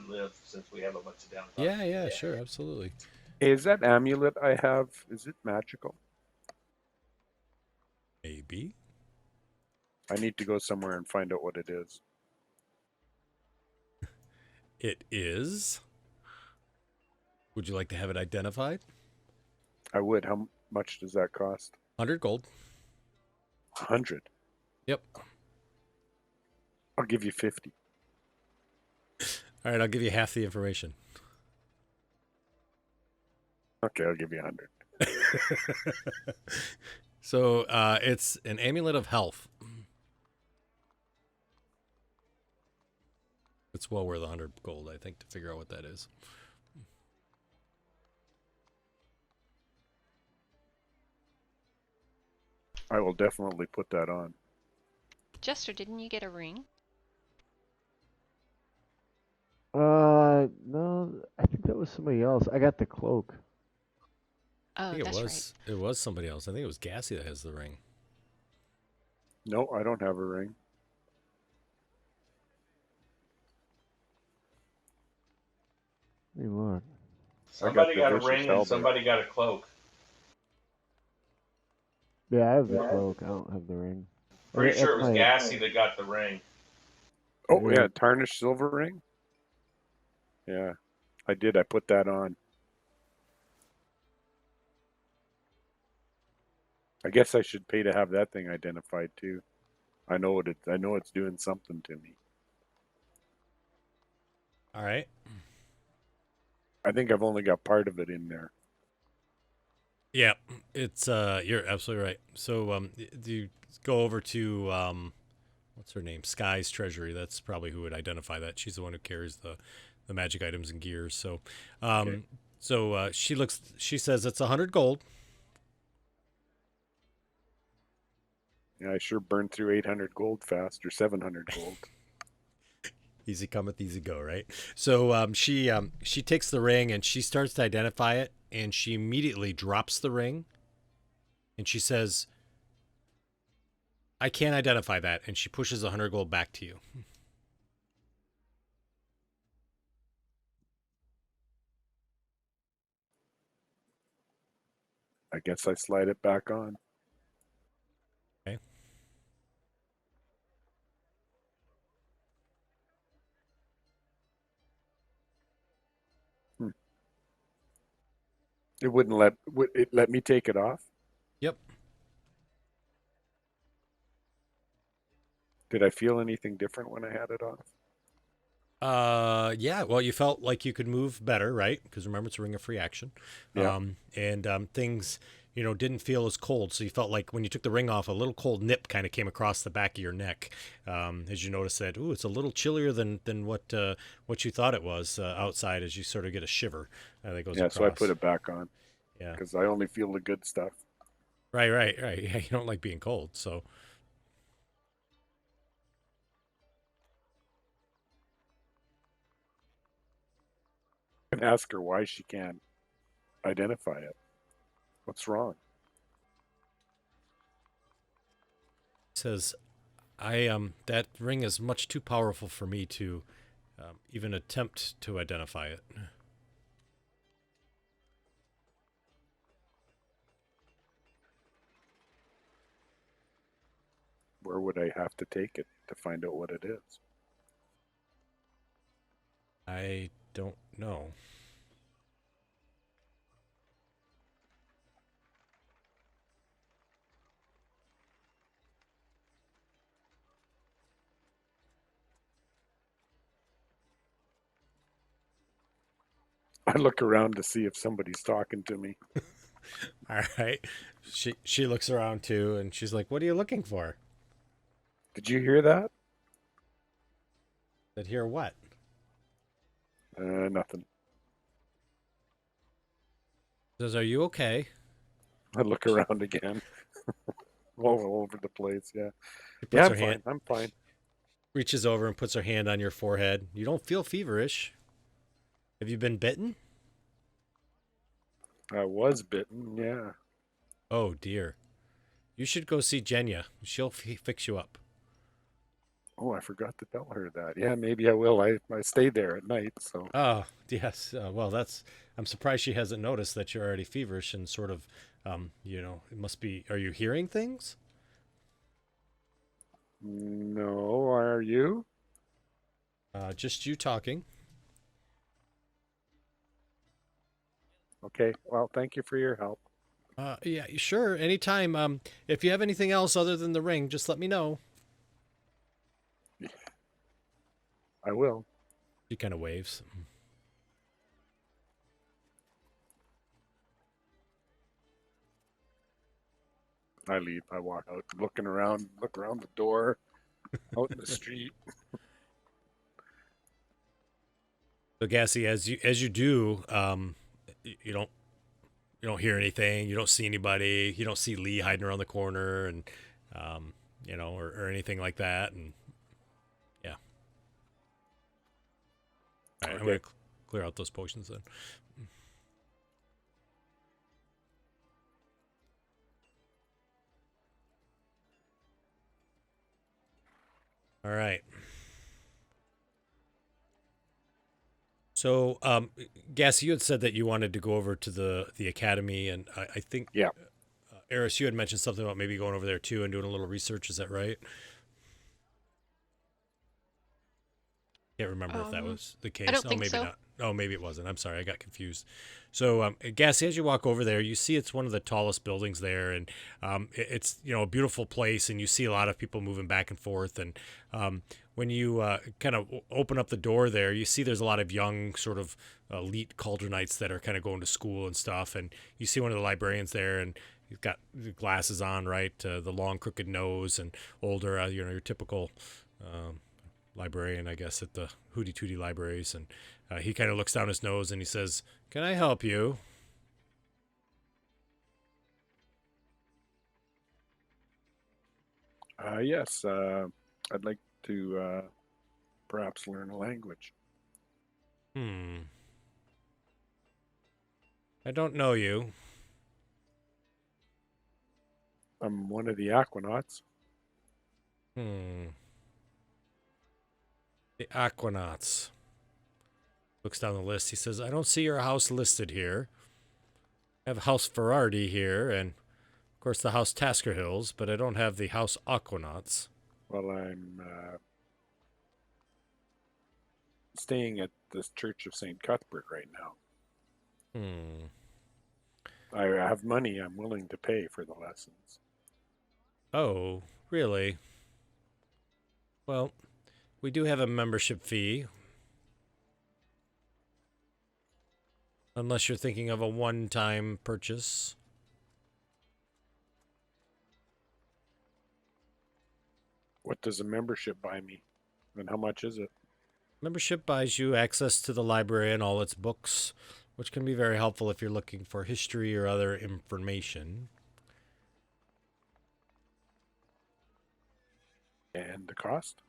S6: live since we have a bunch of downtime.
S1: Yeah, sure, absolutely.
S5: Is that amulet I have, is it magical?
S1: Maybe.
S5: I need to go somewhere and find out what it is.
S1: It is. Would you like to have it identified?
S5: I would. How much does that cost?
S1: 100 gold.
S5: 100.
S1: Yep.
S5: I'll give you 50.
S1: All right, I'll give you half the information.
S5: Okay, I'll give you 100.
S1: So it's an amulet of health. It's well worth 100 gold, I think, to figure out what that is.
S5: I will definitely put that on.
S3: Jester, didn't you get a ring?
S2: No, I think that was somebody else. I got the cloak.
S3: Oh,
S1: I think
S3: that's right.
S1: it was somebody else. I think it was Gassy that has the ring.
S5: No, I don't have a ring.
S2: Hey, look.
S6: Somebody
S5: the
S6: got a
S5: vicious
S6: ring and
S5: halberd.
S6: somebody got a cloak.
S2: Yeah, I have the cloak. I don't have the ring.
S6: Pretty
S2: That's
S6: sure it was
S2: my-
S6: Gassy that got the ring.
S5: Oh,
S2: Yeah.
S5: yeah, tarnished silver ring? Yeah, I did. I put that on. I guess I should pay to have that thing identified too. I know it's doing something to me.
S1: All right.
S5: I think I've only got part of it in there.
S1: Yeah, it's you're absolutely right. So do you go over to what's her name? Sky's treasury. That's probably who would identify that. She's the one who carries the magic items and gears. So
S5: Okay.
S1: she says it's 100 gold.
S5: Yeah, I sure burned through 800 gold fast, or 700 gold.
S1: Easy cometh, easy go, right? So she takes the ring and she starts to identify it, and she immediately drops the ring, and she says, "I can't identify that," and she pushes 100 gold back to you.
S5: I guess I slide it back on.
S1: Okay.
S5: It would it let me take it off?
S1: Yep.
S5: Did I feel anything different when I had it off?
S1: Yeah. Well, you felt like you could move better, right? Because remember, it's a ring of free action.
S5: Yeah.
S1: And things, didn't feel as cold. So you felt like when you took the ring off, a little cold nip kind of came across the back of your neck, as you noticed that, ooh, it's a little chillier than what you thought it was outside. As you sort of get a shiver that goes
S5: Yeah,
S1: across.
S5: so I put it back on
S1: Yeah.
S5: because I only feel the good stuff.
S1: Right. Yeah, you don't like being cold, so.
S5: And ask her why she can't identify it. What's wrong?
S1: Says, I that ring is much too powerful for me to even attempt to identify it.
S5: Where would I have to take it to find out what it is?
S1: I don't know.
S5: I look around to see if somebody's talking to me.
S1: All right. She looks around too, and she's like, "What are you looking for?"
S5: Did you hear that?
S1: Said, "Hear what?"
S5: Nothing.
S1: Says, "Are you okay?"
S5: I look around again. All over the place, yeah.
S1: She puts
S5: Yeah,
S1: her
S5: I'm
S1: hand,
S5: fine. I'm fine.
S1: reaches over and puts her hand on your forehead. You don't feel feverish. Have you been bitten?
S5: I was bitten, yeah.
S1: Oh dear. You should go see Jenya. She'll fix you up.
S5: Oh, I forgot to tell her that. Yeah, maybe I will. I stay there at night, so.
S1: Oh, yes. Well, I'm surprised she hasn't noticed that you're already feverish and sort of, it must be, are you hearing things?
S5: No, are you?
S1: Just you talking.
S5: Okay, well, thank you for your help.
S1: Yeah, sure. Anytime. If you have anything else other than the ring, just let me know.
S5: I will.
S1: She kind of waves.
S5: I leave. I walk out, look around the door, out in the street.
S1: So Gassy, as you do, you don't hear anything. You don't see anybody. You don't see Lee hiding around the corner, and or anything like that. And yeah, all right,
S5: Okay.
S1: I'm gonna clear out those potions then. All right. So, Gassy, you had said that you wanted to go over to the academy, and I think
S5: Yeah.
S1: Aris, you had mentioned something about maybe going over there too and doing a little research. Is that right? Can't remember if that was the case.
S3: I don't
S1: Oh,
S3: think
S1: maybe
S3: so.
S1: not. Oh, maybe it wasn't. I'm sorry, I got confused. So, Gassy, as you walk over there, you see it's one of the tallest buildings there, and it's a beautiful place, and you see a lot of people moving back and forth. And when you kind of open up the door there, you see there's a lot of young sort of elite Cauldronites that are kind of going to school and stuff. And you see one of the librarians there, and he's got the glasses on, right? The long crooked nose and older, your typical librarian, I guess, at the Hootie Tootie libraries. And he kind of looks down his nose and he says, "Can I help you?"
S5: Yes. I'd like to perhaps learn a language.
S1: I don't know you.
S5: I'm one of the Aquanauts.
S1: The Aquanauts. Looks down the list. He says, "I don't see your house listed here. I have House Ferrardi here, and of course the House Tasker Hills, but I don't have the House Aquanauts."
S5: Well, I'm staying at this Church of St. Cuthbert right now. I have money I'm willing to pay for the lessons.
S1: Oh, really? Well, we do have a membership fee. Unless you're thinking of a one-time purchase.
S5: What does a membership buy me? And how much is it?
S1: Membership buys you access to the library and all its books, which can be very helpful if you're looking for history or other information.
S5: And the cost?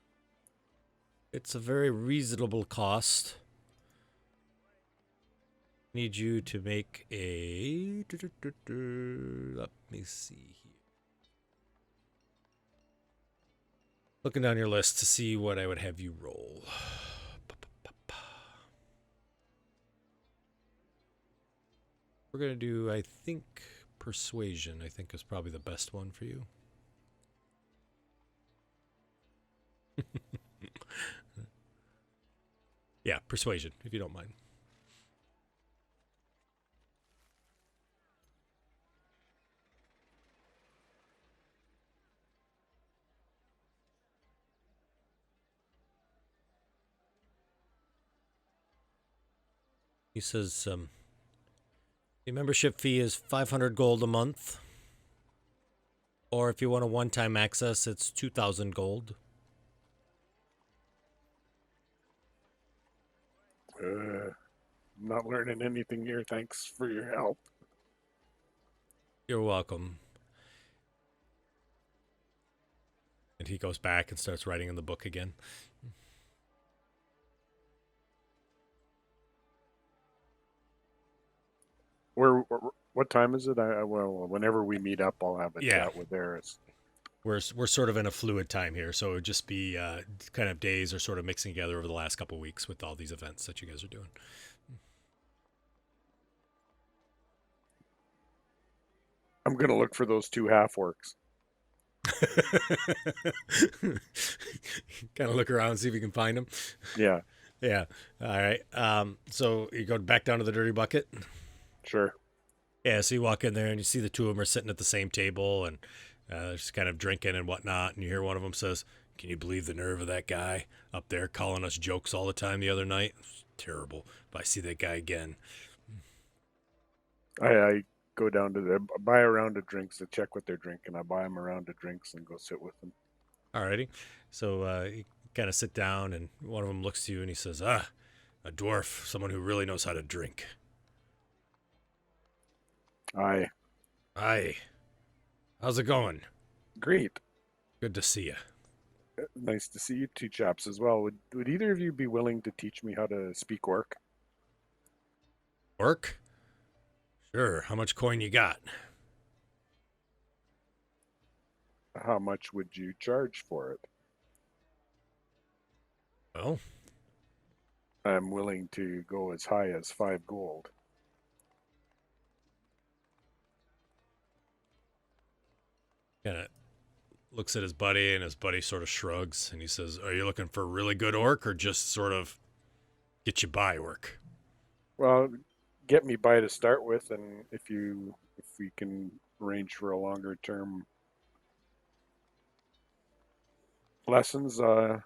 S1: It's a very reasonable cost. Need you to make a... Let me see here. Looking down your list to see what I would have you roll. We're going to do, I think, Persuasion, I think is probably the best one for you. Yeah, Persuasion, if you don't mind. He says, the membership fee is 500 gold a month. Or if you want a one-time access, it's 2,000 gold.
S5: I'm not learning anything here. Thanks for your help.
S1: You're welcome. And he goes back and starts writing in the book again.
S5: What time is it? Well, whenever we meet up, I'll have a chat with Eris.
S1: We're sort of in a fluid time here, so it would just be kind of days are sort of mixing together over the last couple of weeks with all these events that you guys are doing.
S5: I'm going to look for those two half-orcs.
S1: Kind of look around, see if you can find them.
S5: Yeah.
S1: Yeah. All right. So you go back down to the dirty bucket?
S5: Sure.
S1: Yeah, so you walk in there and you see the two of them are sitting at the same table and just kind of drinking and whatnot. And you hear one of them says, Can you believe the nerve of that guy up there calling us jokes all the time the other night? It's terrible. If I see that guy again.
S5: I go down to buy a round of drinks to check what they're drinking. I buy them a round of drinks and go sit with them.
S1: Alrighty. So you kind of sit down, and one of them looks to you and he says, a dwarf, someone who really knows how to drink.
S5: Aye.
S1: Aye. How's it going?
S5: Great.
S1: Good to see you.
S5: Nice to see you two chaps as well. Would either of you be willing to teach me how to speak orc?
S1: Orc? Sure. How much coin you got?
S5: How much would you charge for it?
S1: Well,
S5: I'm willing to go as high as 5 gold.
S1: kind of looks at his buddy, and his buddy sort of shrugs, and he says, are you looking for a really good orc or just sort of get you by orc?
S5: Well, get me by to start with, and if we can arrange for a longer term lessons, I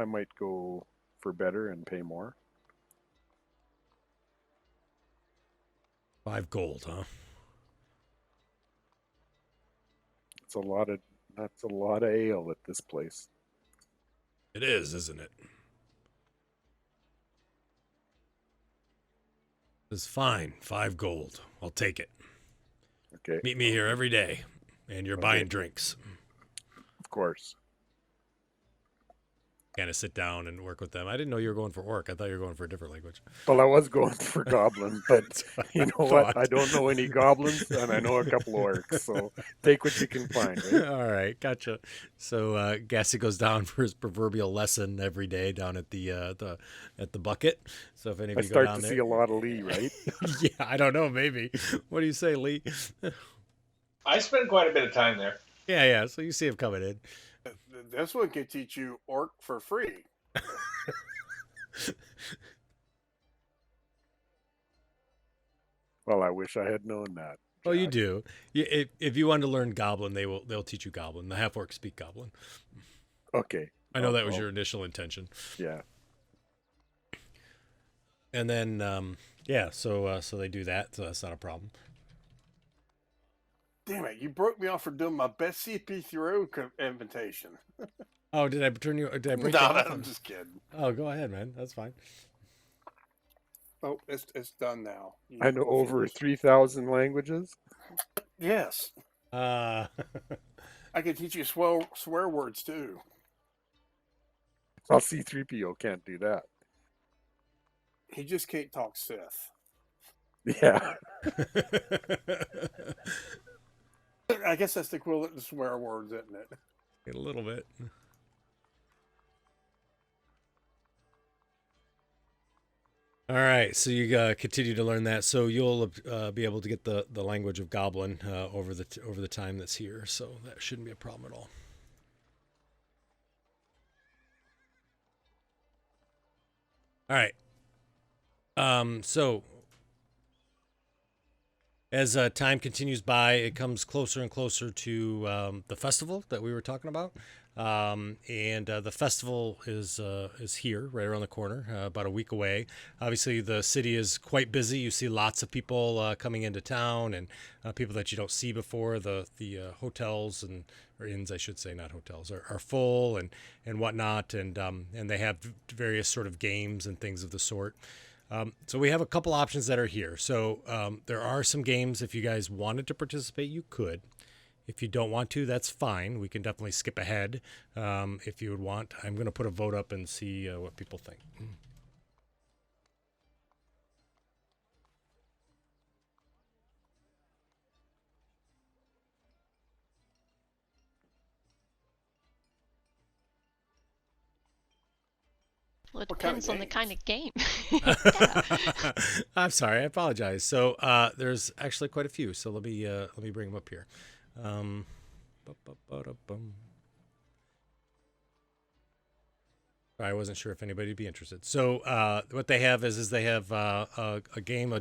S5: might go for better and pay more.
S1: 5 gold, huh?
S5: That's a lot of ale at this place.
S1: It is, isn't it? It's fine. 5 gold. I'll take it.
S5: Okay.
S1: Meet me here every day, and you're buying drinks.
S5: Of course.
S1: Kind of sit down and work with them. I didn't know you were going for orc. I thought you were going for a different language.
S5: Well, I was going for goblin, but you know what?
S1: thought.
S5: I don't know any goblins, and I know a couple orcs, so take what you can find. Right?
S1: All right, gotcha. So Gassy goes down for his proverbial lesson every day down at the bucket. So if any of
S5: I
S1: you go
S5: start
S1: down
S5: to
S1: there,
S5: see a lot of Lee, right?
S1: yeah, I don't know, maybe. What do you say, Lee?
S6: I spend quite a bit of time there.
S1: Yeah. So you see him coming in.
S4: This one can teach you orc for free.
S5: Well, I wish I had known that.
S1: Oh, you
S5: Jack.
S1: do. If you want to learn Goblin, they'll teach you Goblin. The half orcs speak Goblin.
S5: Okay.
S1: I know that was your initial intention.
S5: Yeah.
S1: And then so they do that. So that's not a problem.
S4: Damn it! You broke me off for doing my best CP3 invitation.
S1: Oh, did I turn you? Did I break
S4: No,
S1: you off?
S4: I'm just kidding.
S1: Oh, go ahead, man. That's fine.
S4: Oh, it's done now.
S5: I know over 3,000 languages.
S4: Yes,
S1: Uh,
S4: I can teach you swear words too.
S5: Well, C3PO can't do that.
S4: He just can't talk Sith.
S5: Yeah.
S4: I guess that's the equivalent to swear words, isn't it?
S1: a little bit. All right, so you continue to learn that, so you'll be able to get the language of Goblin over the time that's here, so that shouldn't be a problem at all. All right. So as time continues by, it comes closer and closer to the festival that we were talking about. And the festival is here, right around the corner, about a week away. Obviously, the city is quite busy. You see lots of people coming into town, and people that you don't see before. The hotels or inns, I should say, not hotels, are full and whatnot, and they have various sort of games and things of the sort. So we have a couple options that are here. So there are some games. If you guys wanted to participate, you could. If you don't want to, that's fine. We can definitely skip ahead if you would want. I'm going to put a vote up and see what people think.
S3: Well, it
S4: What kind of
S3: depends on the
S4: games?
S3: kind of game.
S1: I'm sorry. I apologize. So there's actually quite a few. So let me bring them up here. I wasn't sure if anybody'd be interested. So what they have is they have a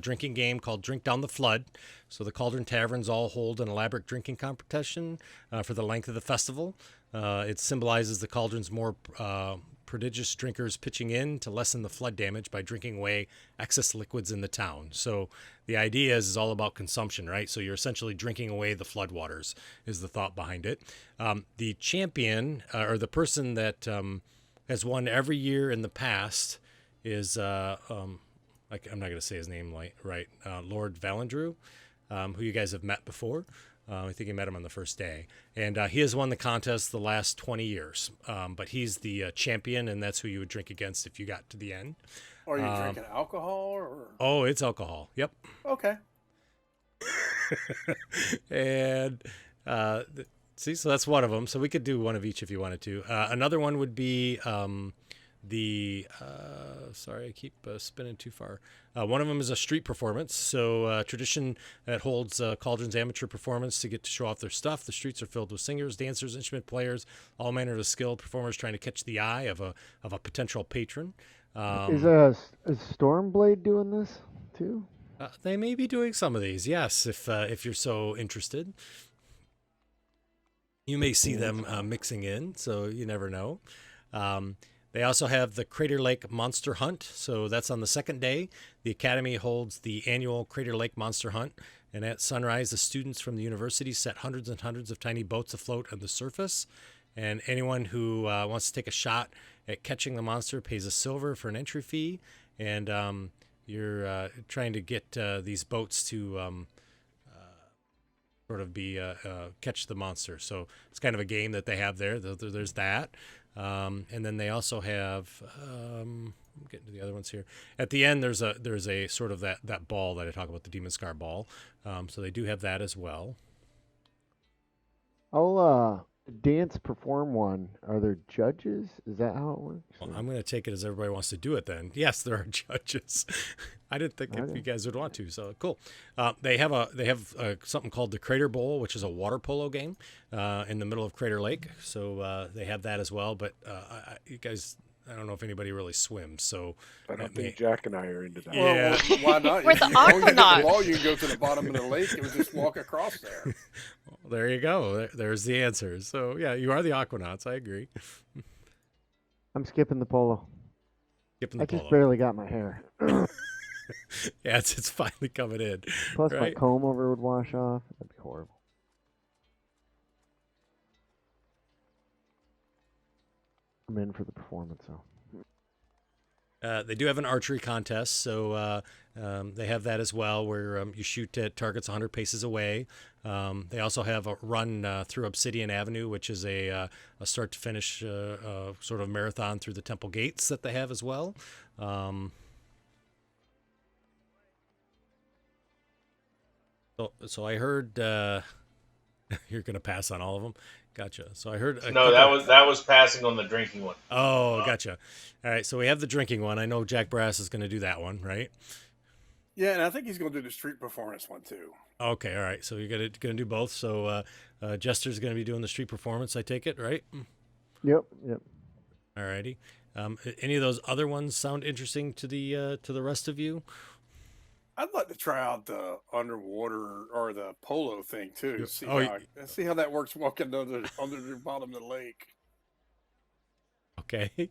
S1: drinking game called Drink Down the Flood. So the Cauldron Taverns all hold an elaborate drinking competition for the length of the festival. It symbolizes the cauldron's more prodigious drinkers pitching in to lessen the flood damage by drinking away excess liquids in the town. So the idea is all about consumption, right? So you're essentially drinking away the floodwaters is the thought behind it. The champion or the person that has won every year in the past is like, I'm not going to say his name right, Lord Valandrew, who you guys have met before. I think you met him on the first day. And he has won the contest the last 20 years. But he's the champion, and that's who you would drink against if you got to the end.
S4: Are you drinking alcohol? Or?
S1: Oh, it's alcohol. Yep.
S4: Okay.
S1: And see, so that's one of them. So we could do one of each if you wanted to. Another one would be sorry, I keep spinning too far. One of them is a street performance. So tradition that holds Cauldron's amateur performance to get to show off their stuff. The streets are filled with singers, dancers, instrument players, all manner of skilled performers trying to catch the eye of a potential patron.
S2: Is Stormblade doing this too?
S1: They may be doing some of these, yes, if you're so interested. You may see them mixing in, so you never know. They also have the Crater Lake Monster Hunt. So that's on the second day. The Academy holds the annual Crater Lake Monster Hunt. And at sunrise, the students from the university set hundreds and hundreds of tiny boats afloat on the surface. And anyone who wants to take a shot at catching the monster pays a silver for an entry fee. And you're trying to get these boats to sort of be catch the monster. So it's kind of a game that they have there. There's that. And then they also have I'm getting to the other ones here. At the end, there's a sort of that ball that I talk about, the Demon Scar ball. So they do have that as well.
S2: I'll dance perform one. Are there judges? Is that how it works?
S1: Well, I'm going to take it as everybody wants to do it then. Yes, there are judges. I didn't think that you guys would want to, so cool. They have something called the Crater Bowl, which is a water polo game in the middle of Crater Lake. So they have that as well. But you guys, I don't know if anybody really swims. So
S5: I don't think Jack and I are into that.
S1: Yeah.
S4: Well, why not?
S3: We're the
S4: you go get
S3: Aquanauts.
S4: the ball, you can go to the bottom of the lake and just walk across there.
S1: Well, there you go. There's the answer. So yeah, you are the Aquanauts. I agree.
S2: I'm skipping the polo.
S1: Skipping the
S2: I just
S1: polo.
S2: barely got my hair.
S1: Yeah, it's finally coming in.
S2: Plus my
S1: right?
S2: comb over would wash off. That'd be horrible. I'm in for the performance, though.
S1: They do have an archery contest, so they have that as well, where you shoot at targets 100 paces away. They also have a run through Obsidian Avenue, which is a start to finish sort of marathon through the temple gates that they have as well. So I heard you're going to pass on all of them. Gotcha. So I heard
S6: No, that was passing on the drinking one.
S1: Oh, gotcha. All right, so we have the drinking one. I know Jack Brass is going to do that one, right?
S4: Yeah, and I think he's going to do the street performance one too.
S1: Okay, all right. So you're going to do both. So Jester's going to be doing the street performance, I take it, right?
S2: Yep.
S1: All righty. Any of those other ones sound interesting to the rest of you?
S4: I'd like to try out the underwater or the polo thing too.
S1: Yeah.
S4: See how that works walking under the bottom of the lake.
S1: Okay.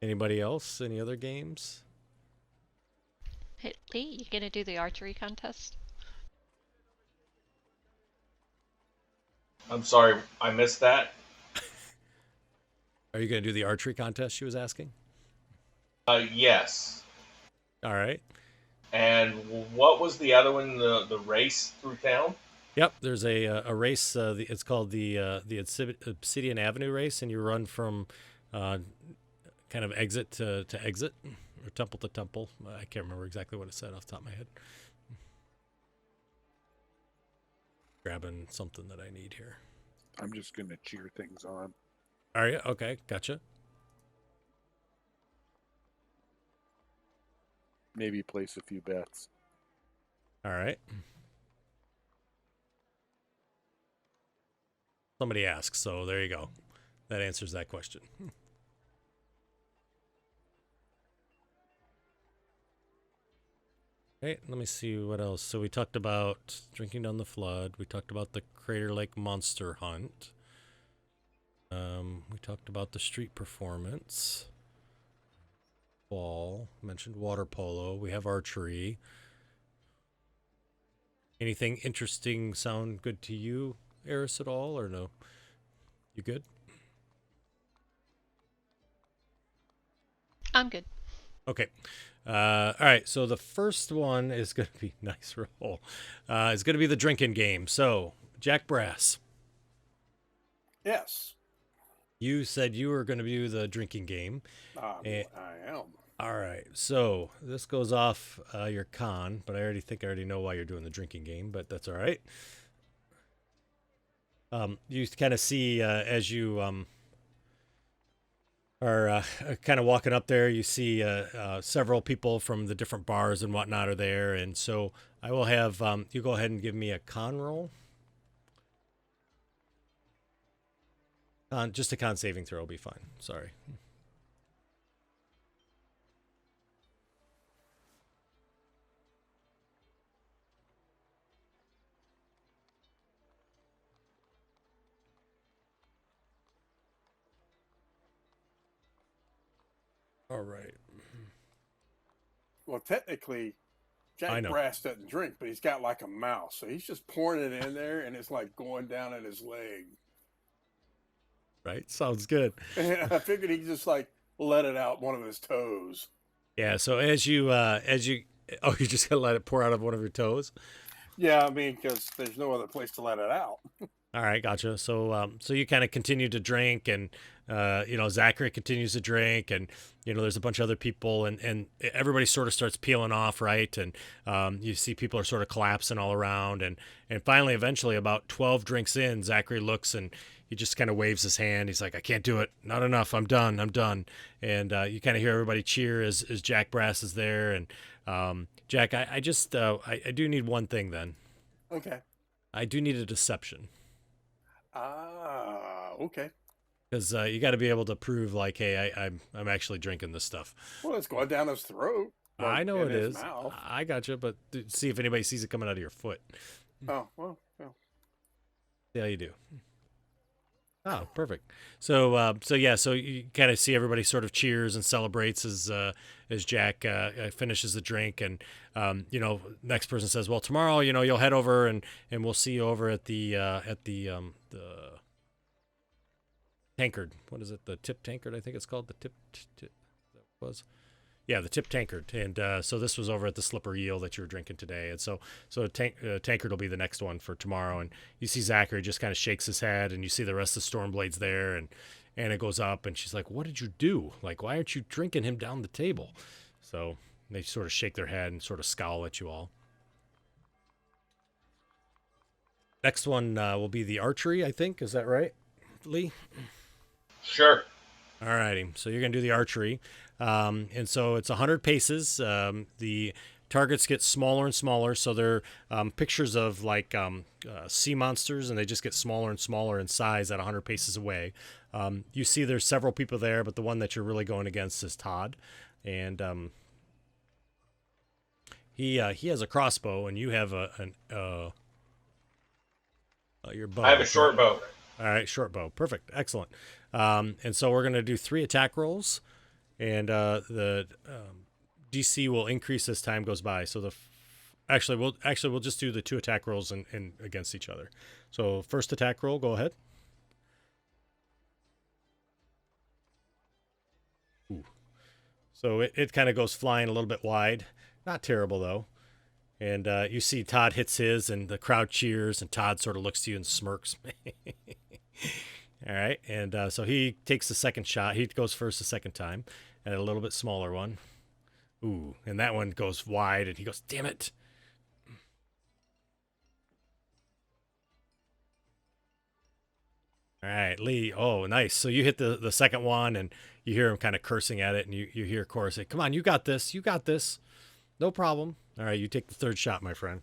S1: Anybody else? Any other games?
S3: Hey, Lee, you gonna do the archery contest?
S6: I'm sorry, I missed that.
S1: Are you going to do the archery contest, she was asking?
S6: Yes.
S1: All right.
S6: And what was the other one? The race through town?
S1: Yep, there's a race. It's called the Obsidian Avenue race, and you run from kind of exit to exit, or temple to temple. I can't remember exactly what it said off the top of my head. Grabbing something that I need here.
S5: I'm just going to cheer things on.
S1: Are you? Okay, gotcha.
S5: Maybe place a few bets.
S1: All right. Somebody asks, so there you go. That answers that question. Okay, let me see what else. So we talked about drinking down the flood. We talked about the Crater Lake monster hunt. We talked about the street performance. Ball. Mentioned water polo. We have archery. Anything interesting sound good to you, Eris, at all, or no? You good?
S3: I'm good.
S1: Okay. All right. So the first one is going to be nice roll. It's going to be the drinking game. So Jack Brass,
S4: Yes,
S1: you said you were going to do the drinking game.
S4: I am.
S1: All right. So this goes off your con, but I already know why you're doing the drinking game, but that's all right. You kind of see as you are kind of walking up there, you see several people from the different bars and whatnot are there. And so I will have you go ahead and give me a con roll. Just a con saving throw will be fine. Sorry. All right.
S4: Well, technically,
S1: I
S4: Jack
S1: know.
S4: Brass doesn't drink, but he's got like a mouse, so he's just pouring it in there, and it's like going down at his leg.
S1: Right. Sounds good.
S4: And I figured he'd just like let it out one of his toes.
S1: Yeah. So as you oh, you just gotta let it pour out of one of your toes.
S4: Yeah, I mean, because there's no other place to let it out.
S1: All right, gotcha. So, so you kind of continue to drink, and Zachary continues to drink, and there's a bunch of other people, and everybody sort of starts peeling off, right? And you see people are sort of collapsing all around, and finally, eventually, about 12 drinks in, Zachary looks and he just kind of waves his hand. He's like, "I can't do it. Not enough. I'm done. I'm done." And you kind of hear everybody cheer as Jack Brass is there, and Jack, I just I do need one thing then.
S4: Okay.
S1: I do need a deception.
S4: Okay.
S1: Because you got to be able to prove, like, hey, I'm actually drinking this stuff.
S4: Well, it's going down his throat.
S1: I know it is.
S4: Mouth.
S1: I gotcha, but see if anybody sees it coming out of your foot.
S4: Oh, well.
S1: See how you do. Oh, perfect. So so you kind of see everybody sort of cheers and celebrates as Jack finishes the drink, and next person says, "Well, tomorrow, you'll head over and we'll see you over at the tankard. What is it? The tip tankard, I think it's called. The tip that was. Yeah, the tip tankard. And so this was over at the Slipper Eel that you were drinking today. And so tankard will be the next one for tomorrow. And you see Zachary just kind of shakes his head, and you see the rest of the Stormblades there, and Anna goes up and she's like, "What did you do? Like, why aren't you drinking him down the table?" So they sort of shake their head and sort of scowl at you all. Next one will be the archery, I think. Is that right, Lee?
S6: Sure.
S1: All righty. So you're going to do the archery. And so it's 100 paces. The targets get smaller and smaller. So they're pictures of like sea monsters, and they just get smaller and smaller in size at 100 paces away. You see there's several people there, but the one that you're really going against is Todd. And he has a crossbow, and you have your bow.
S6: I have a short bow.
S1: All right, short bow. Perfect. Excellent. And so we're going to do 3 attack rolls, and the DC will increase as time goes by. So we'll just do the 2 attack rolls in against each other. So first attack roll, go ahead. Ooh. So it kind of goes flying a little bit wide. Not terrible though. And you see Todd hits his, and the crowd cheers, and Todd sort of looks to you and smirks. All right, and so he takes the second shot. He goes first the second time, and a little bit smaller one. Ooh, and that one goes wide, and he goes, "Damn it." All right, Lee. Oh, nice. So you hit the second one, and you hear him kind of cursing at it, and you hear Cora say, "Come on, you got this. You got this. No problem." All right, you take the third shot, my friend.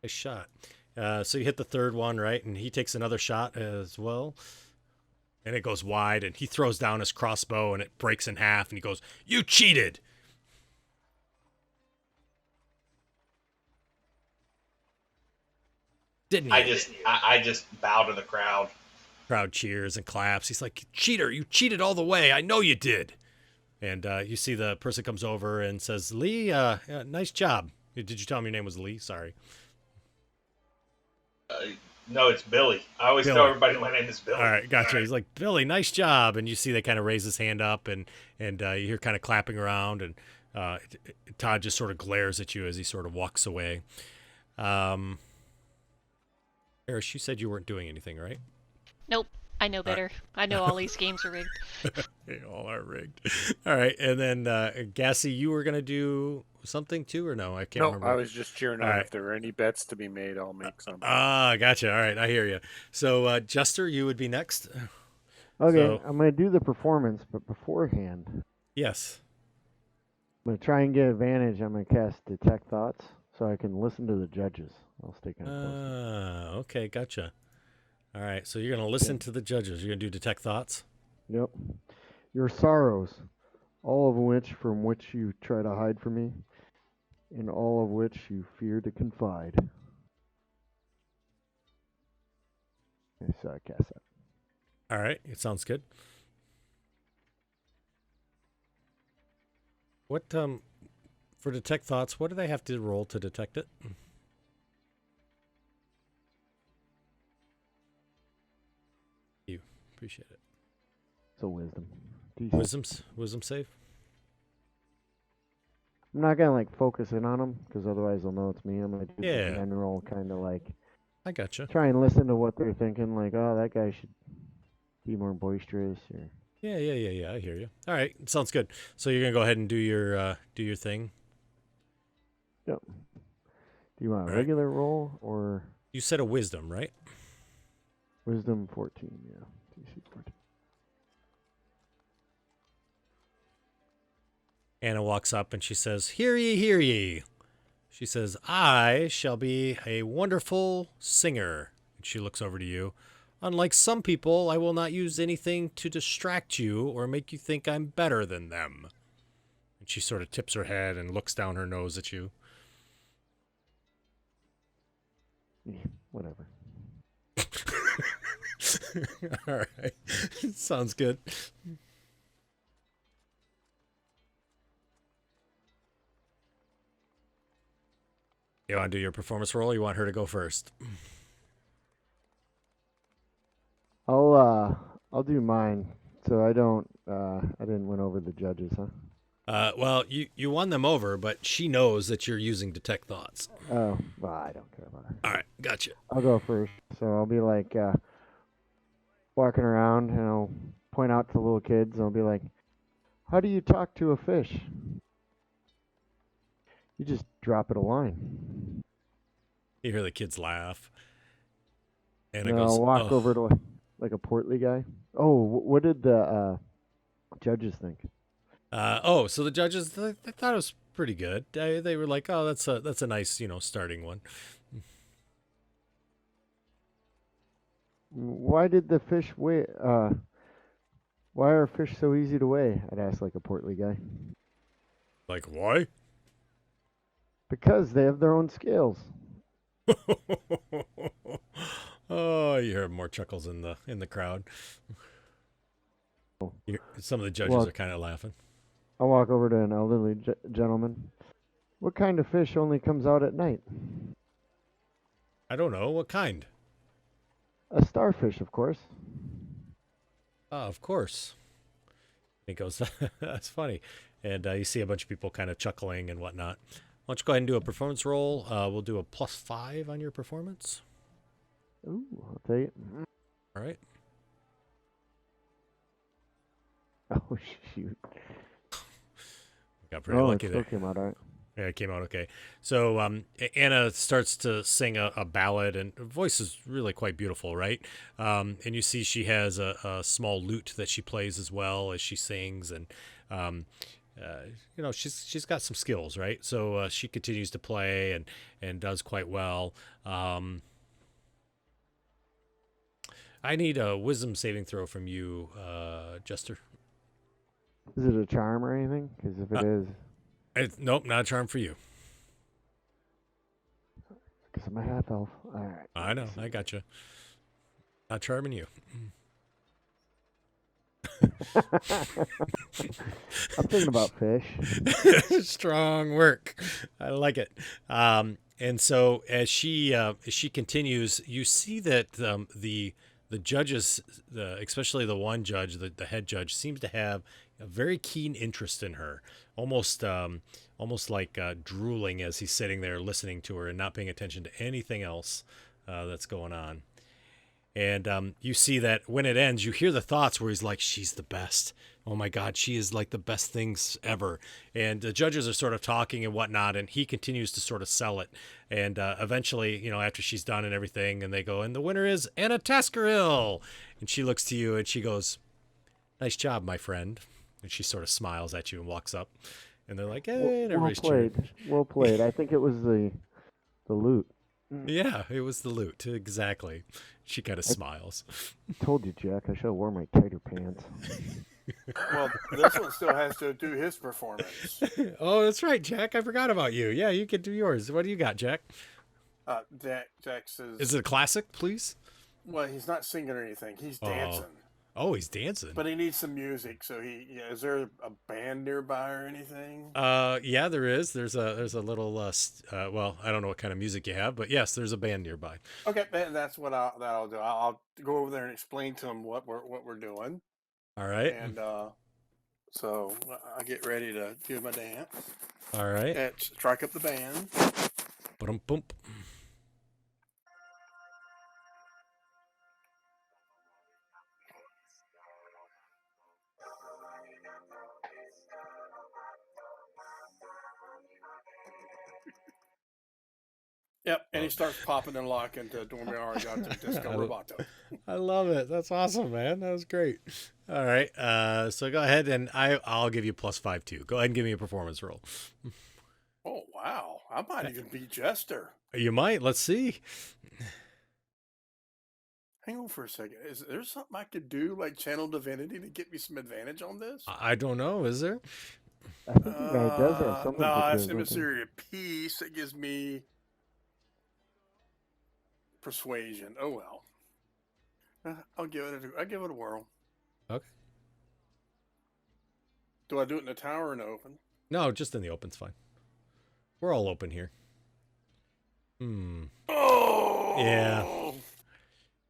S1: Nice shot. So you hit the third one, right? And he takes another shot as well. and it goes wide, and he throws down his crossbow, and it breaks in half, and he goes, "You cheated!" Didn't you?
S6: I just bow to the crowd.
S1: Crowd cheers and claps. He's like, "Cheater, you cheated all the way. I know you did." And you see the person comes over and says, "Lee, nice job." Did you tell him your name was Lee? Sorry.
S6: No, it's Billy. I always
S1: Billy.
S6: tell everybody my name is Billy.
S1: All right, gotcha. He's like, "Billy, nice job." And you see they kind of raise his hand up, and you hear kind of clapping around, and Todd just sort of glares at you as he sort of walks away. Eris, you said you weren't doing anything, right?
S3: Nope. I know better. I know all these games are rigged.
S1: They all are rigged. All right, and then Gassy, you were gonna do something too, or no? I can't remember.
S5: I was just cheering on.
S1: All right.
S5: If there were any bets to be made, I'll make some.
S1: Gotcha. All right, I hear you. So, Jester, you would be next.
S2: Okay,
S1: So-
S2: I'm going to do the performance, but beforehand,
S1: Yes.
S2: I'm going to try and get advantage. I'm going to cast Detect Thoughts so I can listen to the judges. I'll stay kind of close.
S1: Okay, gotcha. All right, so you're gonna listen to the judges. You're gonna do Detect Thoughts.
S2: Yep. Your sorrows, all of which from which you try to hide from me, and all of which you fear to confide. Okay, so I cast that.
S1: All right, it sounds good. What for Detect Thoughts? What do they have to roll to detect it? You appreciate it.
S2: So wisdom. DC.
S1: Wisdom save.
S2: I'm not gonna like focus in on them because otherwise they'll know it's me. I'm gonna do
S1: Yeah.
S2: the general kind of like
S1: I gotcha.
S2: try and listen to what they're thinking. Like, oh, that guy should be more boisterous. Or
S1: Yeah. I hear you. All right, sounds good. So you're gonna go ahead and do your thing.
S2: yep. Do you want a
S1: Right.
S2: regular roll or
S1: You said a wisdom, right?
S2: wisdom 14? Yeah, DC 14.
S1: Anna walks up and she says, "Hear ye, hear ye." She says, "I shall be a wonderful singer." And she looks over to you. "Unlike some people, I will not use anything to distract you or make you think I'm better than them." And she sort of tips her head and looks down her nose at you.
S2: Yeah, whatever.
S1: All right. Sounds good. You want to do your performance roll? Or you want her to go first?
S2: I'll do mine. So I didn't win over the judges, huh?
S1: Well, you won them over, but she knows that you're using Detect Thoughts.
S2: Oh, well, I don't care about her.
S1: All right, gotcha.
S2: I'll go first. So I'll be like walking around and I'll point out to little kids and I'll be like, "How do you talk to a fish?" You just drop it a line.
S1: You hear the kids laugh. And
S2: And
S1: it goes,
S2: I'll walk
S1: "Oh."
S2: over to like a portly guy. Oh, what did the judges think?
S1: So the judges, they thought it was pretty good. They were like, "Oh, that's a nice, starting one."
S2: Why did the fish weigh? Why are fish so easy to weigh? I'd ask like a portly guy.
S1: Like, why?
S2: Because they have their own scales.
S1: Oh, you hear more chuckles in the crowd. Some of the judges
S2: Well-
S1: are kind of laughing.
S2: I'll walk over to an elderly gentleman. What kind of fish only comes out at night?
S1: I don't know what kind.
S2: A starfish, of course.
S1: Of course. He goes, "That's funny," and you see a bunch of people kind of chuckling and whatnot. Why don't you go ahead and do a performance roll? We'll do a +5 on your performance.
S2: Ooh, I'll take it.
S1: All right.
S2: Oh shoot!
S1: Got pretty
S2: Oh, it
S1: lucky
S2: still
S1: there.
S2: came out all right.
S1: Yeah, it came out okay. So Anna starts to sing a ballad, and her voice is really quite beautiful, right? And you see she has a small lute that she plays as well as she sings, and she's got some skills, right? So she continues to play and does quite well. I need a wisdom saving throw from you, Jester.
S2: Is it a charm or anything? Because if it is,
S1: Nope, not a charm for you.
S2: because I'm a half elf. All right.
S1: I know, I gotcha. Not charming you.
S2: I'm thinking about fish.
S1: Strong work. I like it. And so as she continues, you see that the judges, especially the one judge, the head judge, seems to have a very keen interest in her, almost like drooling as he's sitting there listening to her and not paying attention to anything else that's going on. And you see that when it ends, you hear the thoughts where he's like, she's the best. Oh my God, she is like the best things ever. And the judges are sort of talking and whatnot, and he continues to sort of sell it. And eventually, after she's done and everything, and they go, and the winner is Anna Taskeril. And she looks to you and she goes, nice job, my friend. And she sort of smiles at you and walks up. And they're like, hey, and everybody's cheering.
S2: Well played. I think it was the loot.
S1: Yeah, it was the loot. Exactly. She kind of smiles.
S2: I told you, Jack, I should have worn my tighter pants.
S4: Well, this one still has to do his performance.
S1: Oh, that's right, Jack. I forgot about you. Yeah, you can do yours. What do you got, Jack?
S4: Jack says...
S1: Is it a classic, please?
S4: Well, he's not singing or anything. He's dancing.
S1: Oh, he's dancing.
S4: But he needs some music, so is there a band nearby or anything?
S1: Yeah, there is. There's a little well, I don't know what kind of music you have, but yes, there's a band nearby.
S4: Okay, that's what I'll do. I'll go over there and explain to him what we're doing.
S1: All right.
S4: And so I get ready to do my dance.
S1: All right.
S4: And strike up the band.
S1: Ba-dum-bump.
S4: Yep, and he starts popping and locking to Dorme Arigato Disco Roboto.
S1: I love it. That's awesome, man. That was great. All right. So go ahead and I'll give you +5 too. Go ahead and give me a performance roll.
S4: Oh wow. I might even be Jester.
S1: You might. Let's see.
S4: Hang on for a second. Is there something I could do, like channel divinity, to get me some advantage on this?
S1: I don't know. Is there?
S2: I think the guy does have something
S4: no,
S2: to
S4: it's
S2: do,
S4: emissary of peace. It gives me persuasion. Oh well. I'll give it a whirl.
S1: Okay.
S4: Do I do it in the tower or in the open?
S1: No, just in the open's fine. We're all open here.
S4: Oh
S1: yeah.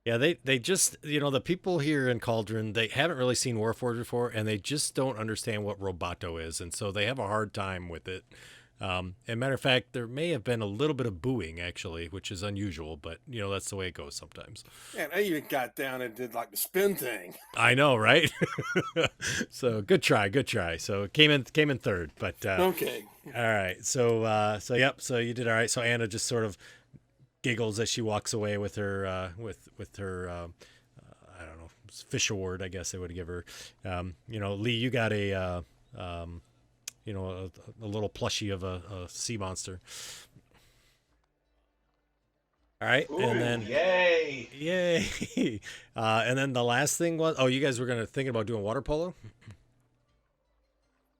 S1: Yeah, they just, the people here in Cauldron, they haven't really seen Warforged before, and they just don't understand what Roboto is, and so they have a hard time with it. And matter of fact, there may have been a little bit of booing, actually, which is unusual, but, that's the way it goes sometimes.
S4: And I even got down and did, like, the spin thing.
S1: I know, right? So, good try. So, came in third, but...
S4: okay.
S1: All right, so you did all right. So, Anna just sort of giggles as she walks away with her with her I don't know, fish award, I guess they would give her. Lee, you got a little plushie of a sea monster. All right.
S6: Ooh,
S1: and then yay. And then the last thing was, you guys were thinking about doing water polo.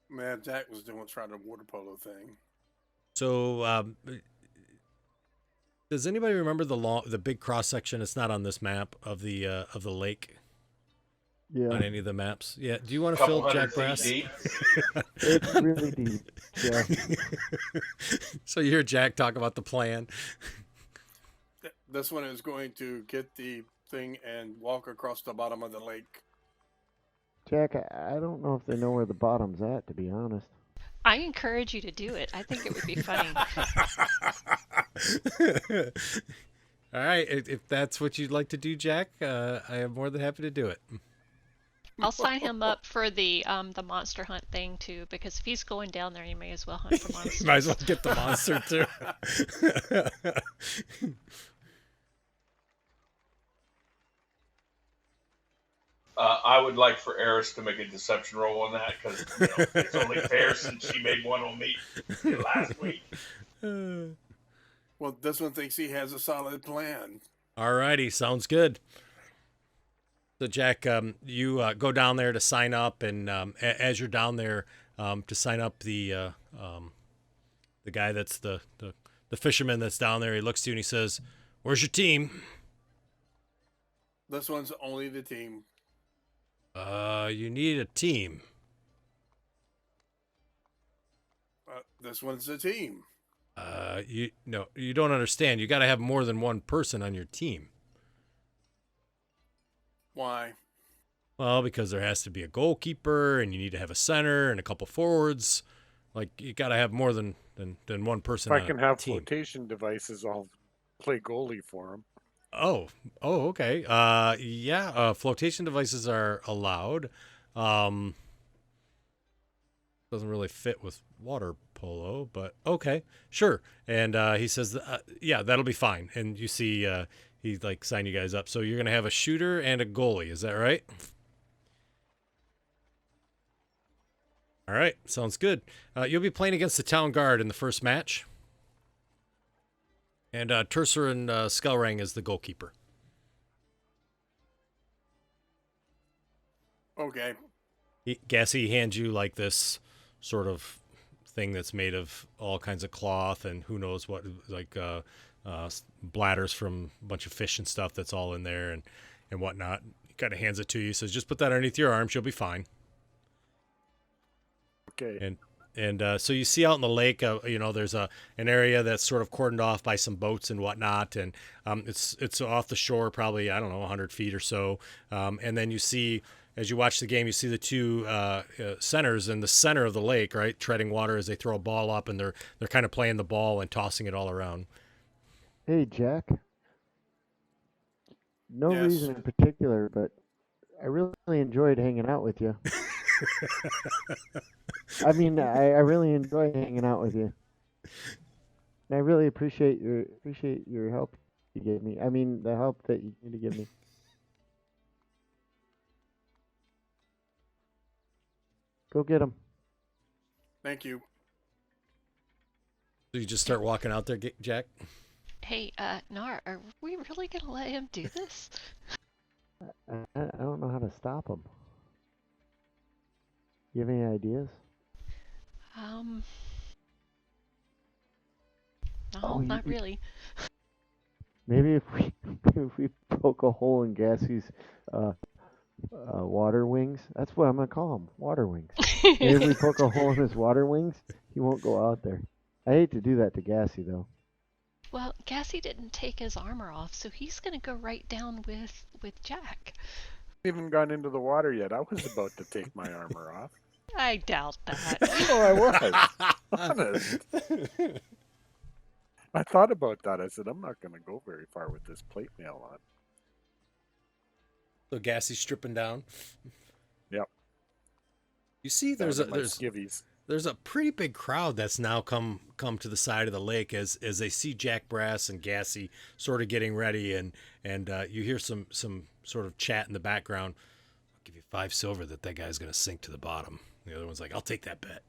S4: Man, Jack was trying the water polo thing.
S1: So does anybody remember the big cross section? It's not on this map of the lake.
S2: Yeah.
S1: On any of the maps. Yeah. Do you want to fill Jack Brass?
S2: It's really deep. Yeah.
S1: So you hear Jack talk about the plan.
S4: This one is going to get the thing and walk across the bottom of the lake.
S2: Jack, I don't know if they know where the bottom's at, to be honest.
S3: I encourage you to do it. I think it would be funny.
S1: All right. If that's what you'd like to do, Jack, I am more than happy to do it.
S3: I'll sign him up for the monster hunt thing too, because if he's going down there, you may as well hunt for monsters.
S1: You might as well get the monster too.
S6: I would like for Eris to make a deception roll on that, because it's only fair since she made one on me last week.
S4: Well, this one thinks he has a solid plan.
S1: All righty, sounds good. So Jack, you go down there to sign up, and as you're down there to sign up, the guy that's the fisherman that's down there, he looks to you and he says, "Where's your team?"
S4: This one's only the team.
S1: You need a team.
S4: This one's the team.
S1: You don't understand. You got to have more than one person on your team.
S4: Why?
S1: Well, because there has to be a goalkeeper, and you need to have a center and a couple forwards. Like, you got to have more than one person
S5: If
S1: on
S5: I can
S1: a
S5: have
S1: team.
S5: flotation devices, I'll play goalie for him.
S1: Oh, okay. Flotation devices are allowed. Doesn't really fit with water polo, but okay, sure. And he says, yeah, that'll be fine. And you see, he like sign you guys up. So you're gonna have a shooter and a goalie. Is that right? All right, sounds good. You'll be playing against the town guard in the first match. And Tercer and Skelrang is the goalkeeper.
S4: Okay.
S1: Gassy hands you like this sort of thing that's made of all kinds of cloth and who knows what, like bladders from a bunch of fish and stuff that's all in there and whatnot. He kind of hands it to you. Says, just put that underneath your arms. You'll be fine.
S5: Okay.
S1: And so you see out in the lake, there's an area that's sort of cordoned off by some boats and whatnot, and it's off the shore, probably 100 feet or so. And then you see, as you watch the game, you see the two centers in the center of the lake, right, treading water as they throw a ball up, and they're kind of playing the ball and tossing it all around.
S2: Hey, Jack. No
S4: Yes.
S2: reason in particular, but I really enjoyed hanging out with you. I mean, I really enjoy hanging out with you. And I really appreciate your help you gave me. I mean, the help that you need to give me. Go get him.
S4: Thank you.
S1: So you just start walking out there, Jack?
S3: Hey, Nar, are we really gonna let him do this?
S2: I don't know how to stop him. You have any ideas?
S3: No, not really.
S2: Maybe if we poke a hole in Gassy's water wings. That's what I'm gonna call them, water wings. Maybe if we poke a hole in his water wings, he won't go out there. I hate to do that to Gassy though.
S3: Well, Gassy didn't take his armor off, so he's gonna go right down with Jack.
S5: I haven't gone into the water yet. I was about to take my armor off.
S3: I doubt that.
S5: Oh, I was. Honest. I thought about that. I said, I'm not going to go very far with this plate mail on.
S1: So Gassy's stripping down.
S5: Yep.
S1: You see, there's
S5: skivvies.
S1: There's a pretty big crowd that's now come to the side of the lake as they see Jack Brass and Gassy sort of getting ready, and you hear some sort of chat in the background. I'll give you 5 silver that guy's gonna sink to the bottom. The other one's like, I'll take that bet.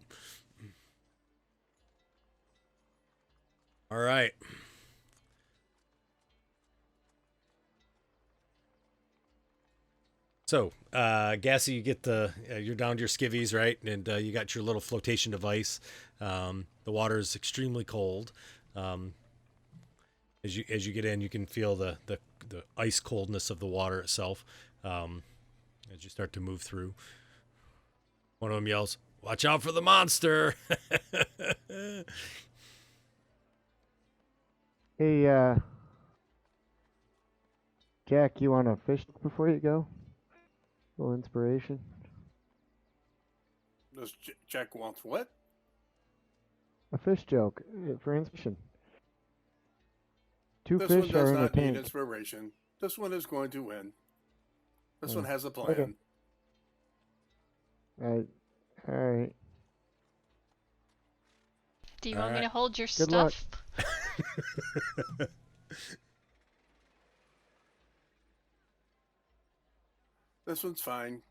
S1: All right. So, Gassy, you get you're down to your skivvies, right? And you got your little flotation device. The water is extremely cold. As you get in, you can feel the ice coldness of the water itself. As you start to move through, one of them yells, "Watch out for the monster!"
S2: Hey, Jack, you want to fish before you go? A little inspiration.
S4: Does Jack wants what?
S2: A fish joke for inspiration. Two
S4: This
S2: fish
S4: one does
S2: are in a
S4: not need
S2: tank.
S4: inspiration. This one is going to win. This one has a plan.
S2: Okay. All right.
S3: Do you want me to hold your
S2: Good luck.
S3: stuff?
S4: This one's fine.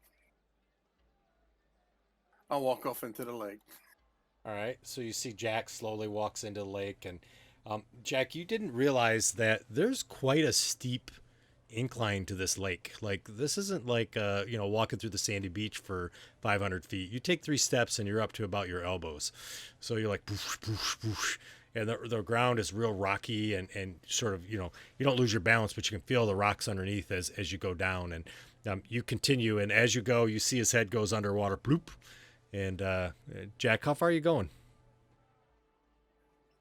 S4: I'll walk off into the lake.
S1: All right, so you see Jack slowly walks into the lake, and Jack, you didn't realize that there's quite a steep incline to this lake. Like, this isn't like, walking through the sandy beach for 500 feet. You take 3 steps and you're up to about your elbows. So you're like, boosh, boosh, boosh. And the ground is real rocky and sort of, you don't lose your balance, but you can feel the rocks underneath as you go down. And you continue, and as you go, you see his head goes underwater, bloop. And Jack, how far are you going?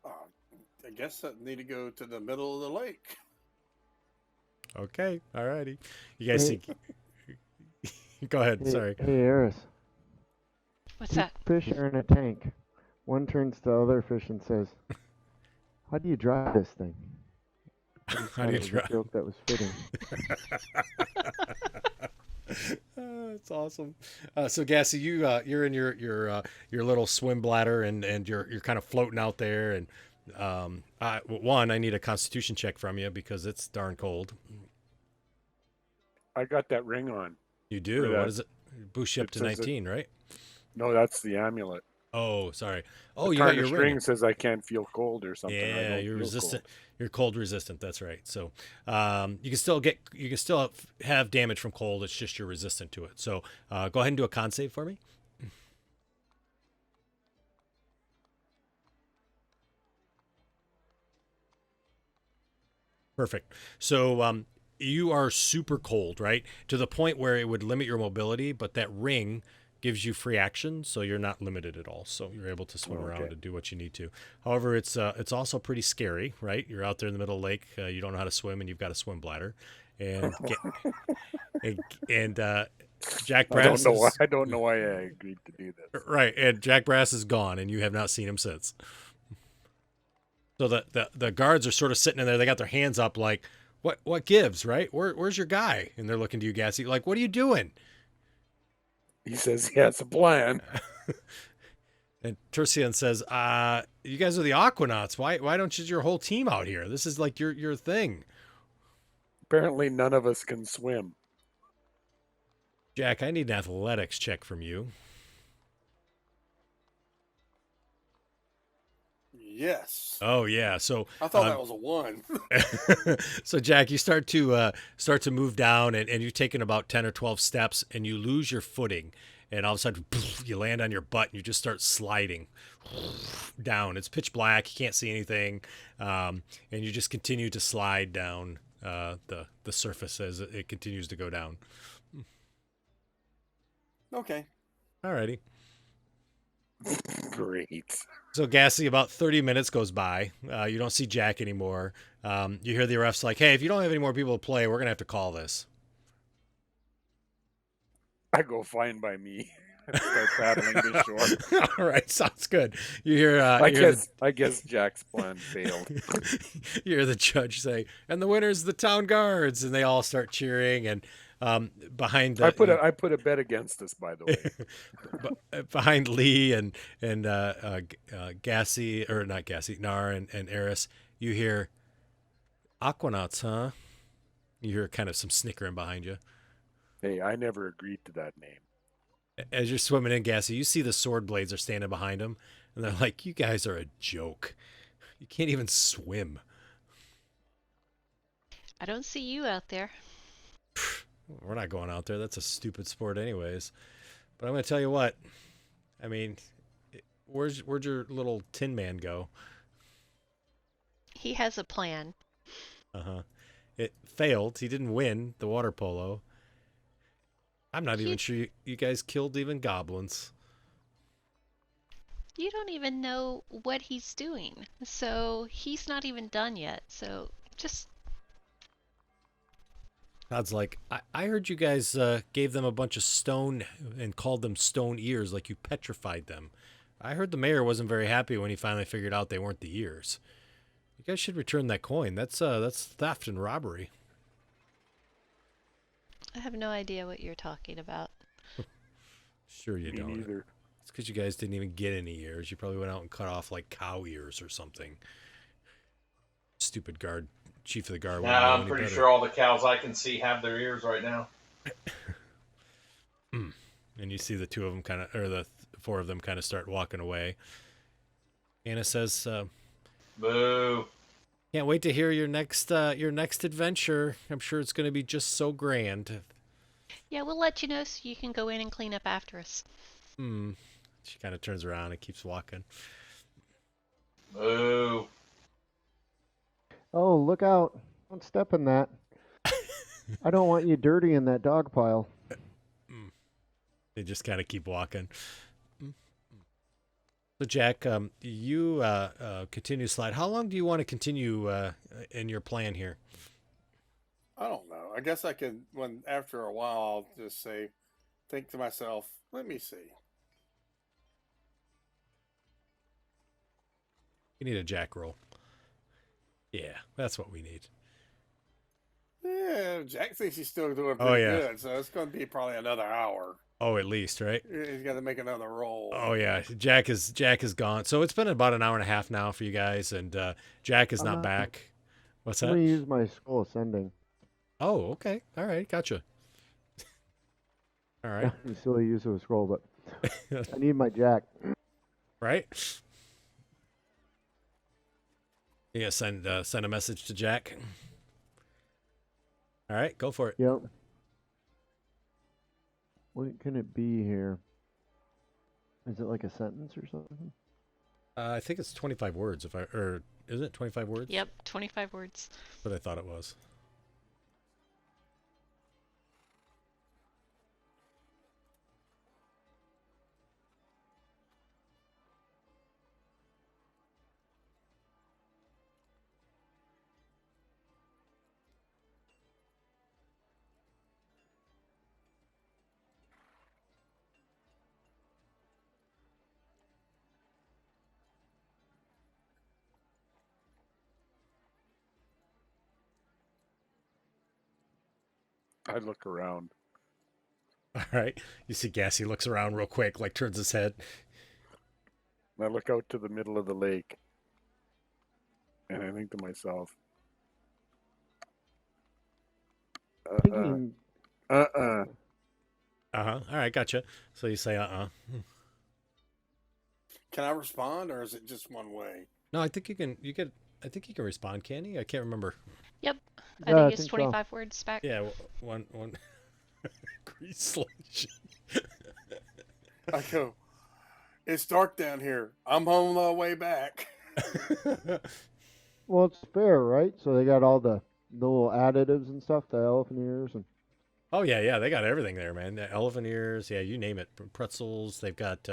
S4: I guess I need to go to the middle of the lake.
S1: Okay, all righty. You guys see... Go ahead, sorry.
S2: Hey, Eris.
S3: What's
S2: 2
S3: that?
S2: fish are in a tank. One turns to the other fish and says, "How do you drive this thing?"
S1: How do you
S2: It was a
S1: drive?
S2: joke that was fitting.
S1: That's awesome. So Gassy, you're in your little swim bladder and you're kind of floating out there. And I need a Constitution check from you because it's darn cold.
S5: I got that ring on.
S1: You do.
S5: that-
S1: What is it? Boost you up
S5: it
S1: to
S5: says
S1: 19, right?
S5: No, that's the amulet.
S1: Oh, sorry. Oh,
S5: The
S1: you got
S5: tarnished
S1: your ring.
S5: ring says I can't feel cold or something. I
S1: Yeah,
S5: don't
S1: you're
S5: feel
S1: resistant.
S5: cold.
S1: You're cold resistant. That's right. So you can still have damage from cold. It's just you're resistant to it. So go ahead and do a con save for me. Perfect. So you are super cold, right? To the point where it would limit your mobility, but that ring gives you free action, so you're not limited at all. So you're able to swim around and do what you need to. However, it's also pretty scary, right? You're out there in the middle of the lake. You don't know how to swim, and you've got a swim bladder. And Jack Brass.
S5: I don't know why I agreed to do this.
S1: Right, and Jack Brass is gone, and you have not seen him since. So the guards are sort of sitting in there. They got their hands up, like, what gives, right? Where's your guy? And they're looking to you, Gassy, like, what are you doing?
S5: He says he has a plan.
S1: And Tercian says, you guys are the Aquanauts. Why don't you your whole team out here? This is like your thing.
S5: Apparently, none of us can swim.
S1: Jack, I need an athletics check from you.
S4: Yes.
S1: Oh yeah, so
S4: I thought that was a 1.
S1: so Jack, you start to move down, and you've taken about 10 or 12 steps, and you lose your footing, and all of a sudden you land on your butt, and you just start sliding down. It's pitch black, you can't see anything, and you just continue to slide down the surface as it continues to go down.
S4: Okay.
S1: Alrighty.
S5: Great.
S1: So Gassy, about 30 minutes goes by. You don't see Jack anymore. You hear the refs like, "Hey, if you don't have any more people to play, we're gonna have to call this."
S5: I go fine by me. I start paddling to shore.
S1: All right, sounds good. You hear,
S5: I guess Jack's plan failed.
S1: you hear the judge say, "And the winner's the town guards," and they all start cheering. And behind the,
S5: I put a bet against us, by the way.
S1: behind Lee and Gassy, or not Gassy, Nar and Eris, you hear, "Aquanauts, huh?" You hear kind of some snickering behind you.
S5: Hey, I never agreed to that name.
S1: As you're swimming in, Gassy, you see the sword blades are standing behind him, and they're like, "You guys are a joke. You can't even swim."
S3: I don't see you out there.
S1: We're not going out there. That's a stupid sport anyways. But I'm going to tell you what. I mean, where'd your little Tin Man go?
S3: He has a plan.
S1: Uh-huh. It failed. He didn't win the water polo. I'm not even sure you guys killed even goblins.
S3: You don't even know what he's doing. So he's not even done yet. So just...
S1: Todd's like, I heard you guys gave them a bunch of stone and called them stone ears, like you petrified them. I heard the mayor wasn't very happy when he finally figured out they weren't the ears. You guys should return that coin. That's theft and robbery.
S3: I have no idea what you're talking about.
S1: Sure you don't.
S5: Me neither.
S1: It's because you guys didn't even get any ears. You probably went out and cut off like cow ears or something. Stupid guard, chief of the guard.
S6: Nah, I'm pretty sure all the cows I can see have their ears right now.
S1: And you see the two of them kind of, or the four of them kind of start walking away. Anna says,
S6: Boo.
S1: Can't wait to hear your next adventure. I'm sure it's going to be just so grand.
S3: Yeah, we'll let you know so you can go in and clean up after us.
S1: She kind of turns around and keeps walking.
S6: Boo.
S2: Oh, look out. Don't step in that. I don't want you dirty in that dog pile.
S1: They just kind of keep walking. So, Jack, you continue to slide. How long do you want to continue in your plan here?
S4: I don't know. I guess I could, when after a while, I'll just say, think to myself, let me see.
S1: You need a Jack roll. Yeah, that's what we need.
S4: Yeah, Jack thinks he's still doing
S1: Oh,
S4: pretty
S1: yeah.
S4: good, so it's going to be probably another hour.
S1: Oh, at least, right?
S4: He's got to make another roll.
S1: Oh yeah, Jack is gone. So it's been about an hour and a half now for you guys, and Jack is not back. What's
S2: I'm
S1: that?
S2: going to use my skull ascending.
S1: Oh, okay. All right, gotcha. All right.
S2: I'm still a use of a scroll, but I need my Jack.
S1: Right. You gotta send a message to Jack. All right, go for it.
S2: Yep. What can it be here? Is it like a sentence or something?
S1: I think it's 25 words. Is it 25 words?
S3: Yep, 25 words.
S1: But I thought it was.
S5: I look around.
S1: All right. You see Gassy looks around real quick, like turns his head.
S5: I look out to the middle of the lake, and I think to myself,
S2: Thinking,
S1: Uh-huh. All right, gotcha. So you say
S4: Can I respond, or is it just one way?
S1: No, I think you can I think you can respond, can you? I can't remember.
S3: Yep, I
S2: Yeah,
S3: think
S2: I
S3: it's
S2: think so.
S3: 25 words back.
S1: Yeah, one grease solution.
S4: I go, it's dark down here. I'm on my way back.
S2: well, it's fair, right? So they got all the little additives and stuff, the elephant ears and
S1: Oh yeah, they got everything there, man. The elephant ears, yeah, you name it. Pretzels, they've got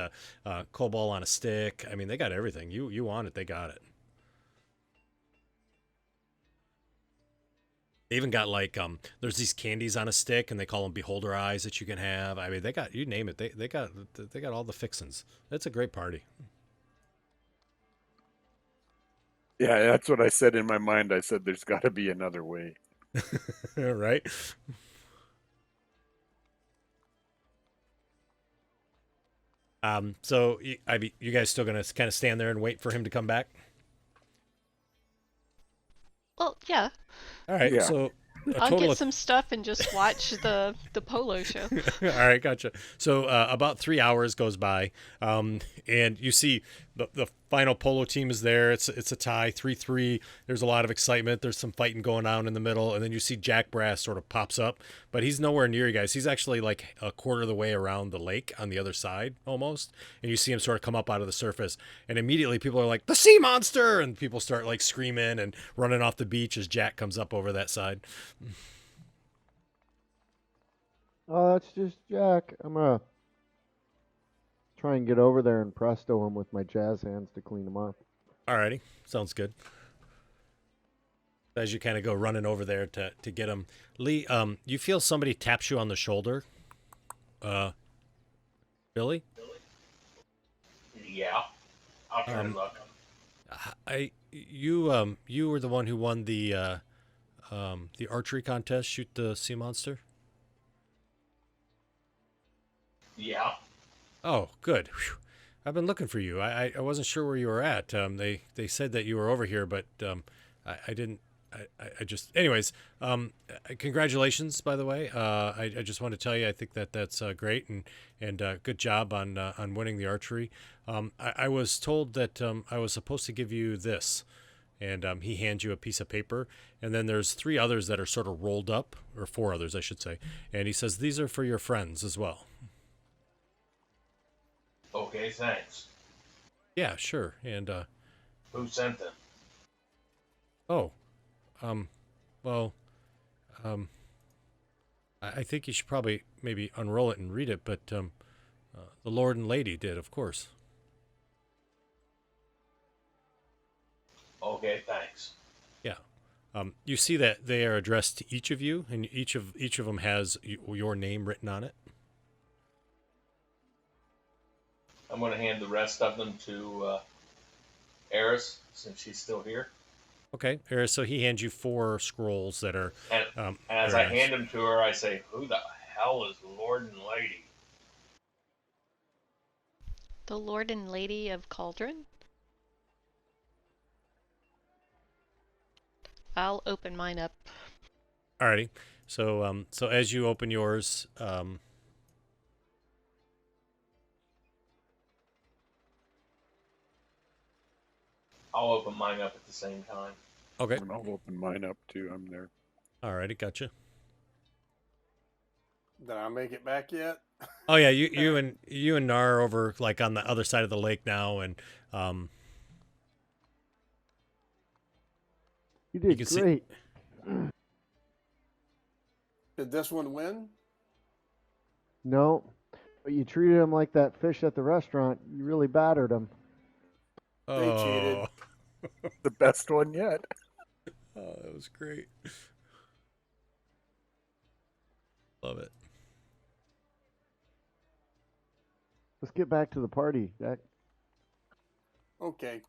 S1: cobalt on a stick. I mean, they got everything. You want it, they got it. They even got like there's these candies on a stick, and they call them beholder eyes that you can have. I mean, they got, you name it. They got all the fixins. It's a great party.
S5: yeah, that's what I said in my mind. I said, there's got to be another way.
S1: Right? So you guys still gonna kind of stand there and wait for him to come back?
S3: Well, yeah,
S1: All right.
S5: Yeah.
S1: So a
S3: I'll
S1: total
S3: get
S1: of
S3: some stuff and just watch the polo show.
S1: All right, gotcha. So about 3 hours goes by, and you see the final polo team is there. It's a tie, 3-3. There's a lot of excitement. There's some fighting going on in the middle, and then you see Jack Brass sort of pops up, but he's nowhere near you guys. He's actually like a quarter of the way around the lake on the other side almost, and you see him sort of come up out of the surface, and immediately people are like, "The sea monster!" and people start like screaming and running off the beach as Jack comes up over that side.
S2: oh, that's just Jack. I'm gonna try and get over there and presto him with my jazz hands to clean him up.
S1: Alrighty, sounds good. As you kind of go running over there to get him, Lee, you feel somebody taps you on the shoulder. Billy?
S6: Yeah. I'll try and look.
S1: You were the one who won the archery contest. Shoot the sea monster.
S6: Yeah.
S1: Oh, good. Whew. I've been looking for you. I wasn't sure where you were at. They said that you were over here, but I didn't. I just. Anyways, congratulations, by the way. I just want to tell you, I think that's great and good job on winning the archery. I was told that I was supposed to give you this. and he hands you a piece of paper. And then there's 3 others that are sort of rolled up, or 4 others, I should say. And he says, these are for your friends as well.
S6: Okay, thanks.
S1: Yeah, sure. And,
S6: Who sent them?
S1: oh, well, I think you should probably maybe unroll it and read it, but the Lord and Lady did, of course.
S6: Okay, thanks.
S1: Yeah. You see that they are addressed to each of you, and each of them has your name written on it.
S6: I'm going to hand the rest of them to Eris, since she's still here.
S1: Okay, so he hands you 4 scrolls that are.
S6: And as I hand them to her, I say, "Who the hell is Lord and Lady?"
S3: The Lord and Lady of Cauldron? I'll open mine up.
S1: Alrighty. So so as you open yours,
S6: I'll open mine up at the same time.
S1: okay.
S5: And I'll open mine up too. I'm there.
S1: Alrighty, gotcha.
S4: Did I make it back yet?
S1: Oh yeah, you and Nar are over like on the other side of the lake now, and
S2: You did
S1: can see-
S2: great.
S4: Did this one win?
S2: No, but you treated him like that fish at the restaurant. You really battered him.
S4: They cheated.
S5: The best one yet.
S1: Oh, that was great. Love it.
S2: Let's get back to the party, Jack.
S4: Okay.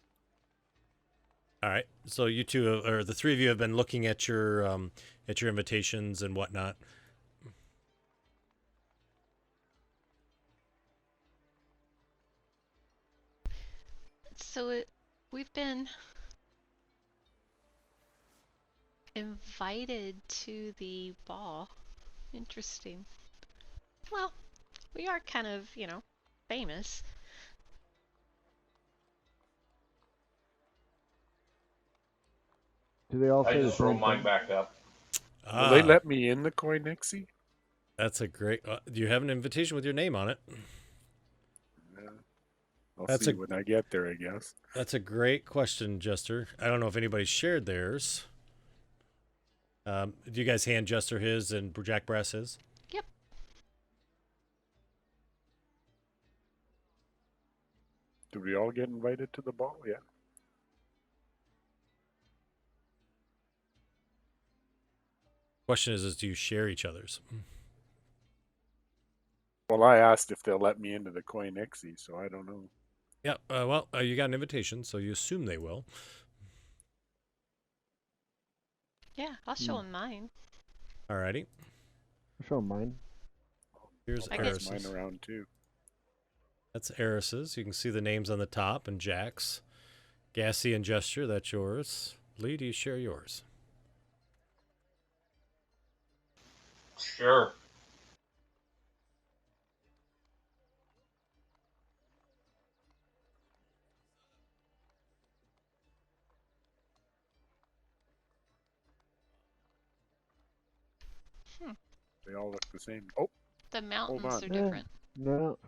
S1: All right. So you two, or the 3 of you, have been looking at your invitations and whatnot.
S3: So we've been invited to the ball. Interesting. Well, we are kind of, famous.
S2: Do they all
S6: I
S2: say the
S6: just roll
S2: same
S6: mine
S2: thing?
S6: back up.
S5: Will they let me in the Koinixie?
S1: That's a great. Do you have an invitation with your name on it?
S5: Yeah. I'll
S1: That's
S5: see
S1: a-
S5: when I get there, I guess.
S1: That's a great question, Jester. I don't know if anybody shared theirs. Do you guys hand Jester his and Jack Brass his?
S3: Yep.
S5: Did we all get invited to the ball? Yeah.
S1: Question is do you share each other's?
S5: Well, I asked if they'll let me into the Koinixie, so I don't know.
S1: Yeah. Well, you got an invitation, so you assume they will.
S3: Yeah, I'll show him mine.
S1: Alrighty.
S2: I'll show 'em mine.
S1: Here's
S3: I
S5: Pass
S3: guess-
S5: mine
S1: Eris's.
S5: around too.
S1: That's Eris's. You can see the names on the top and Jack's. Gassy and Gesture, that's yours. Lee, do you share yours?
S6: Sure.
S5: They all look the same. Oh,
S3: The mountains
S5: on.
S3: are
S2: Yeah.
S3: different.
S2: No.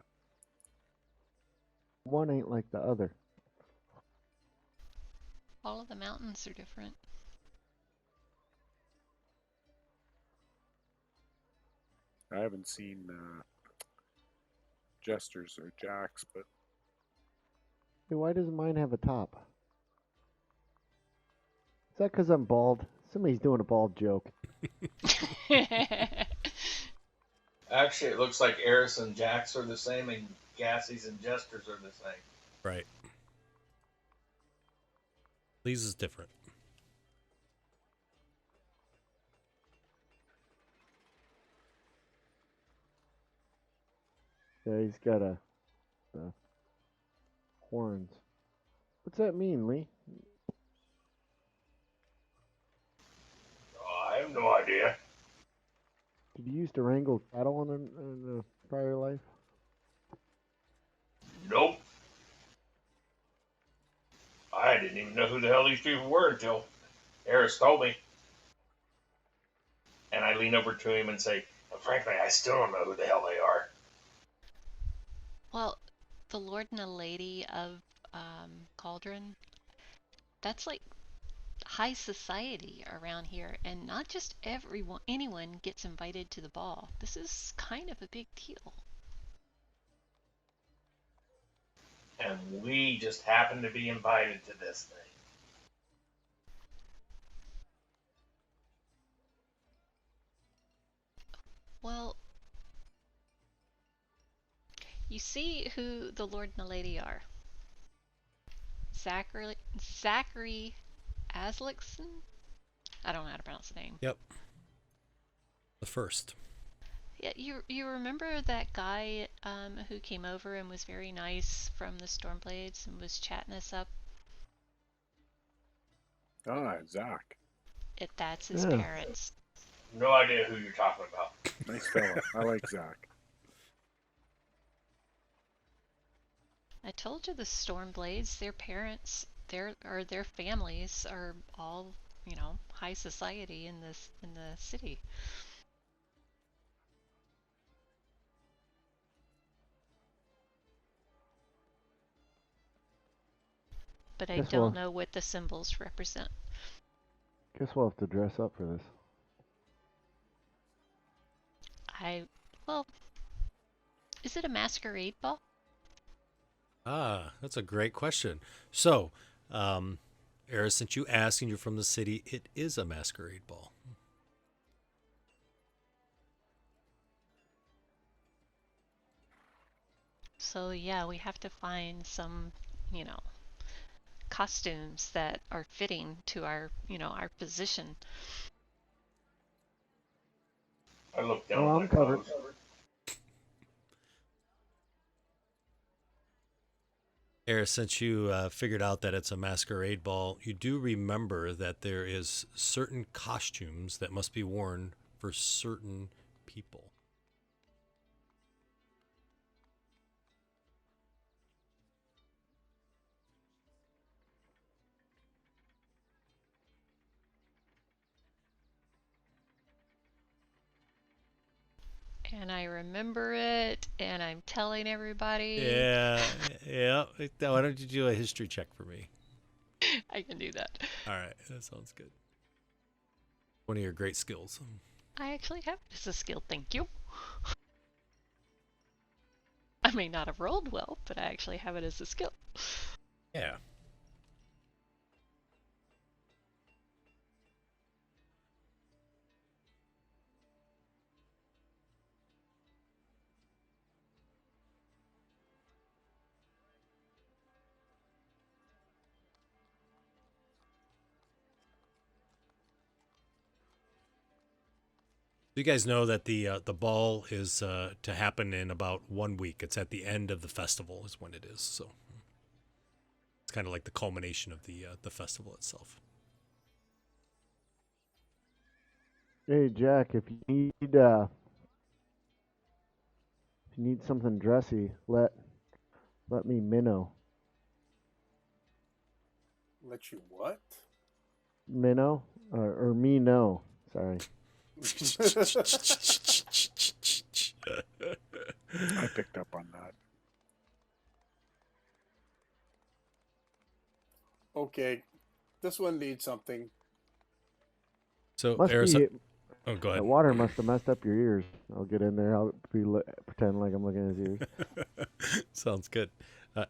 S2: One ain't like the other.
S3: All of the mountains are different.
S5: I haven't seen Jester's or Jack's, but
S2: Hey, why doesn't mine have a top? Is that because I'm bald? Somebody's doing a bald joke.
S6: Actually, it looks like Eris and Jax are the same, and Gassie's and Jester's are the same.
S1: Right. Lee's is different.
S2: Yeah, he's got horns. What's that mean, Lee?
S6: Oh, I have no idea.
S2: Did you used to wrangle cattle in a prior life?
S6: Nope. I didn't even know who the hell know these people were until Eris told me. And I lean over to him and say, well, frankly, I still don't know who the hell they are.
S3: Well, the Lord and the Lady of Cauldron, that's like high society around here, and not just anyone gets invited to the ball. This is kind of a big deal.
S6: And we just happen to be invited to this thing.
S3: Well, you see who the Lord and the Lady are. Zachary Aslickson? I don't know how to pronounce the name.
S1: Yep. The first.
S3: Yeah, you remember that guy who came over and was very nice from the Stormblades and was chatting us up?
S5: Ah, Zach.
S3: That's his
S2: Yeah.
S3: parents.
S6: No idea who you're talking about.
S5: Nice fella. I like Zach.
S3: I told you the Stormblades, their parents, their families are all, high society in the city. But I don't know what the symbols represent.
S2: Guess we'll have to dress up for this.
S3: Well, is it a masquerade ball?
S1: Ah, that's a great question. So, Eris, since you asked and you're from the city, it is a masquerade ball.
S3: So yeah, we have to find some, costumes that are fitting to our, our position.
S6: I looked down
S2: Oh,
S6: at my
S2: I'm covered.
S6: clothes.
S1: Eris, since you figured out that it's a masquerade ball, you do remember that there is certain costumes that must be worn for certain people.
S3: And I remember it, and I'm telling everybody.
S1: Yeah. Why don't you do a history check for me?
S3: I can do that.
S1: All right, that sounds good. One of your great skills.
S3: I actually have it as a skill, thank you. I may not have rolled well, but I actually have it as a skill.
S1: Yeah. You guys know that the ball is to happen in about 1 week. It's at the end of the festival is when it is. So it's kind of like the culmination of the festival itself.
S2: Hey Jack, if you need something dressy, let me minnow.
S4: Let you what?
S2: Minnow? Or me no. Sorry.
S5: I picked up on that.
S4: Okay, this one needs something.
S1: So
S2: Must
S1: Eris,
S2: be
S1: oh, go
S2: that
S1: ahead.
S2: water must have messed up your ears. I'll get in there. I'll pretend like I'm looking at his ears.
S1: Sounds good.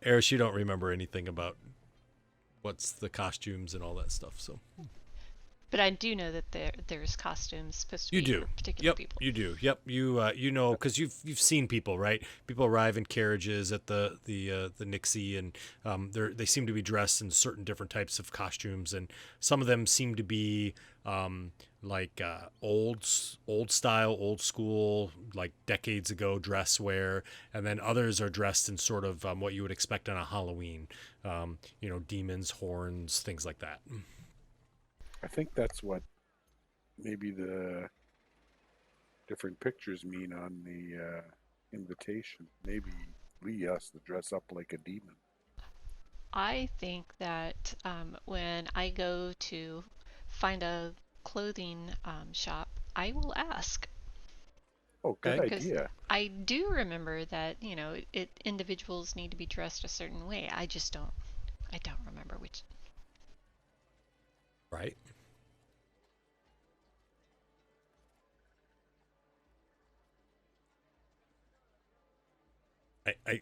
S1: Eris, you don't remember anything about what's the costumes and all that stuff, so.
S3: But I do know that there's costumes supposed to
S1: You
S3: be
S1: do.
S3: for particular people.
S1: You do. Yep. You know, because you've seen people, right? People arrive in carriages at the Nixie, and they seem to be dressed in certain different types of costumes, and some of them seem to be like old style, old school, like decades ago dress wear, and then others are dressed in sort of what you would expect on a Halloween. Demons, horns, things like that.
S5: I think that's what maybe the different pictures mean on the invitation. Maybe Lee has to dress up like a demon.
S3: I think that when I go to find a clothing shop, I will ask.
S5: Oh, good
S1: Okay.
S3: Because
S5: idea.
S3: I do remember that, individuals need to be dressed a certain way. I don't remember which.
S1: Right.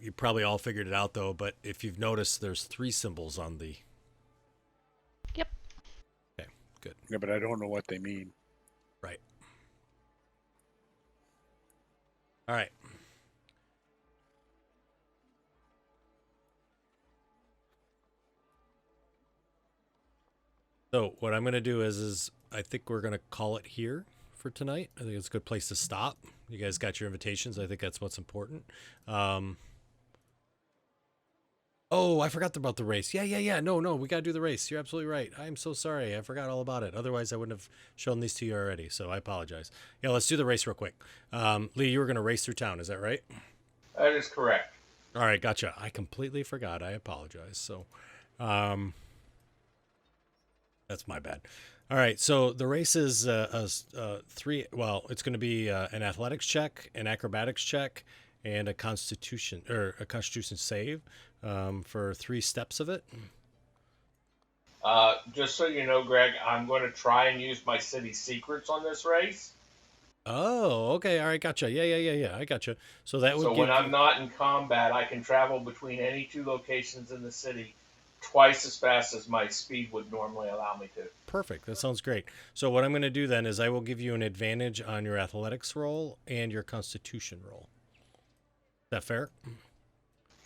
S1: You probably all figured it out though, but if you've noticed, there's 3 symbols on the.
S3: Yep.
S1: Okay, good.
S5: Yeah, but I don't know what they mean.
S1: Right. All right. So what I'm going to do is I think we're going to call it here for tonight. I think it's a good place to stop. You guys got your invitations. I think that's what's important. Oh, I forgot about the race. Yeah. No, we got to do the race. You're absolutely right. I'm so sorry. I forgot all about it. Otherwise, I wouldn't have shown these to you already. So I apologize. Yeah, let's do the race real quick. Lee, you were going to race through town. Is that right?
S6: That is correct.
S1: All right, gotcha. I completely forgot. I apologize. So, that's my bad. All right, so the race is 3. Well, it's going to be an athletics check, an acrobatics check, and a constitution save for 3 steps of it.
S6: Just so you know, Greg, I'm going to try and use my city secrets on this race.
S1: Oh, okay. All right, gotcha. Yeah. I gotcha. So that would
S6: So
S1: give
S6: when
S1: you.
S6: I'm not in combat, I can travel between any 2 locations in the city twice as fast as my speed would normally allow me to.
S1: Perfect. That sounds great. So what I'm going to do then is I will give you an advantage on your athletics roll and your constitution roll. Is that fair?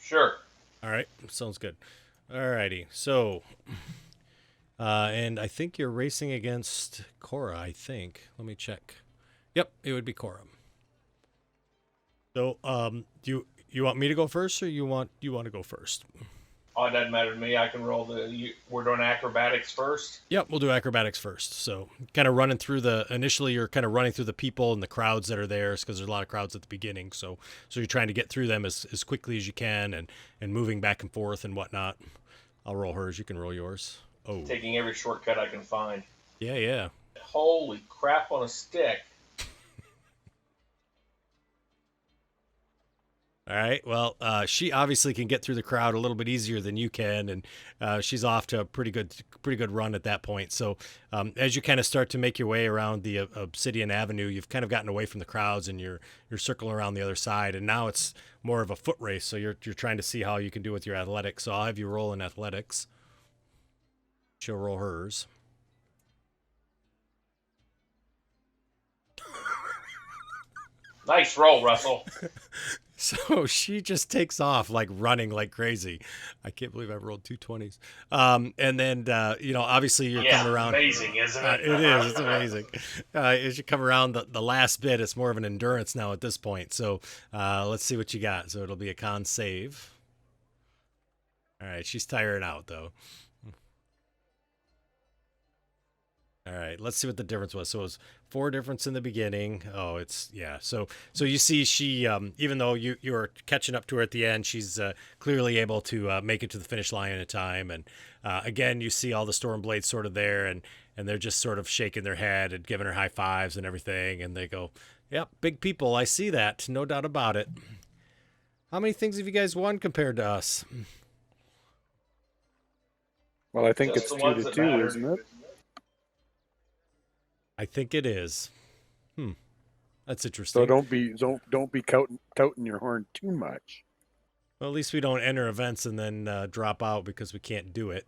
S6: Sure.
S1: All right. Sounds good. All righty. So, and I think you're racing against Cora, I think. Let me check. Yep, it would be Cora. So, do you want me to go first, or you want to go first?
S6: Oh, it doesn't matter to me. I can roll we're doing acrobatics first.
S1: Yep, we'll do acrobatics first. So, kind of running through initially you're kind of running through the people and the crowds that are there because there's a lot of crowds at the beginning. So you're trying to get through them as quickly as you can and moving back and forth and whatnot. I'll roll hers. You can roll yours. Oh.
S6: Taking every shortcut I can find.
S1: Yeah.
S6: Holy crap on a stick.
S1: All right. Well, she obviously can get through the crowd a little bit easier than you can, and she's off to a pretty good run at that point. So, as you kind of start to make your way around the Obsidian Avenue, you've kind of gotten away from the crowds, and you're circling around the other side. And now it's more of a foot race. So you're trying to see how you can do with your athletics. So I'll have you roll in athletics. She'll roll hers.
S6: Nice roll, Russell.
S1: So she just takes off like running like crazy. I can't believe I rolled 2 20s. And then, obviously you're coming around.
S6: Amazing, isn't it?
S1: It is. It's amazing. As you come around the last bit, it's more of an endurance now at this point. So let's see what you got. So it'll be a con save. All right. She's tiring out though. All right, let's see what the difference was. So it was 4 difference in the beginning. Oh, So you see she, even though you were catching up to her at the end, she's clearly able to make it to the finish line in a time. And again, you see all the Stormblades sort of there, and they're just sort of shaking their head and giving her high fives and everything. And they go, "Yep, big people. I see that. No doubt about it." How many things have you guys won compared to us?
S5: Well, I think
S6: Just
S5: it's
S6: the
S5: 2 to
S6: ones that
S5: 2,
S6: matter.
S5: isn't it?
S1: I think it is. That's interesting.
S5: So don't be touting your horn too much.
S1: Well, at least we don't enter events and then drop out because we can't do it.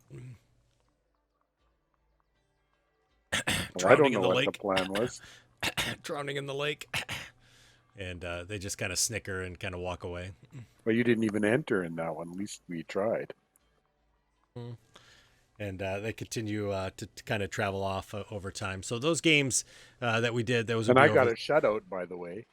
S5: Well, I don't know what the plan was.
S1: Drowning in the lake. And they just kind of snicker and kind of walk away.
S5: Well, you didn't even enter in that one. At least we tried.
S1: And they continue to kind of travel off over time. So those games that we did,
S5: And I got a shutout, by the way.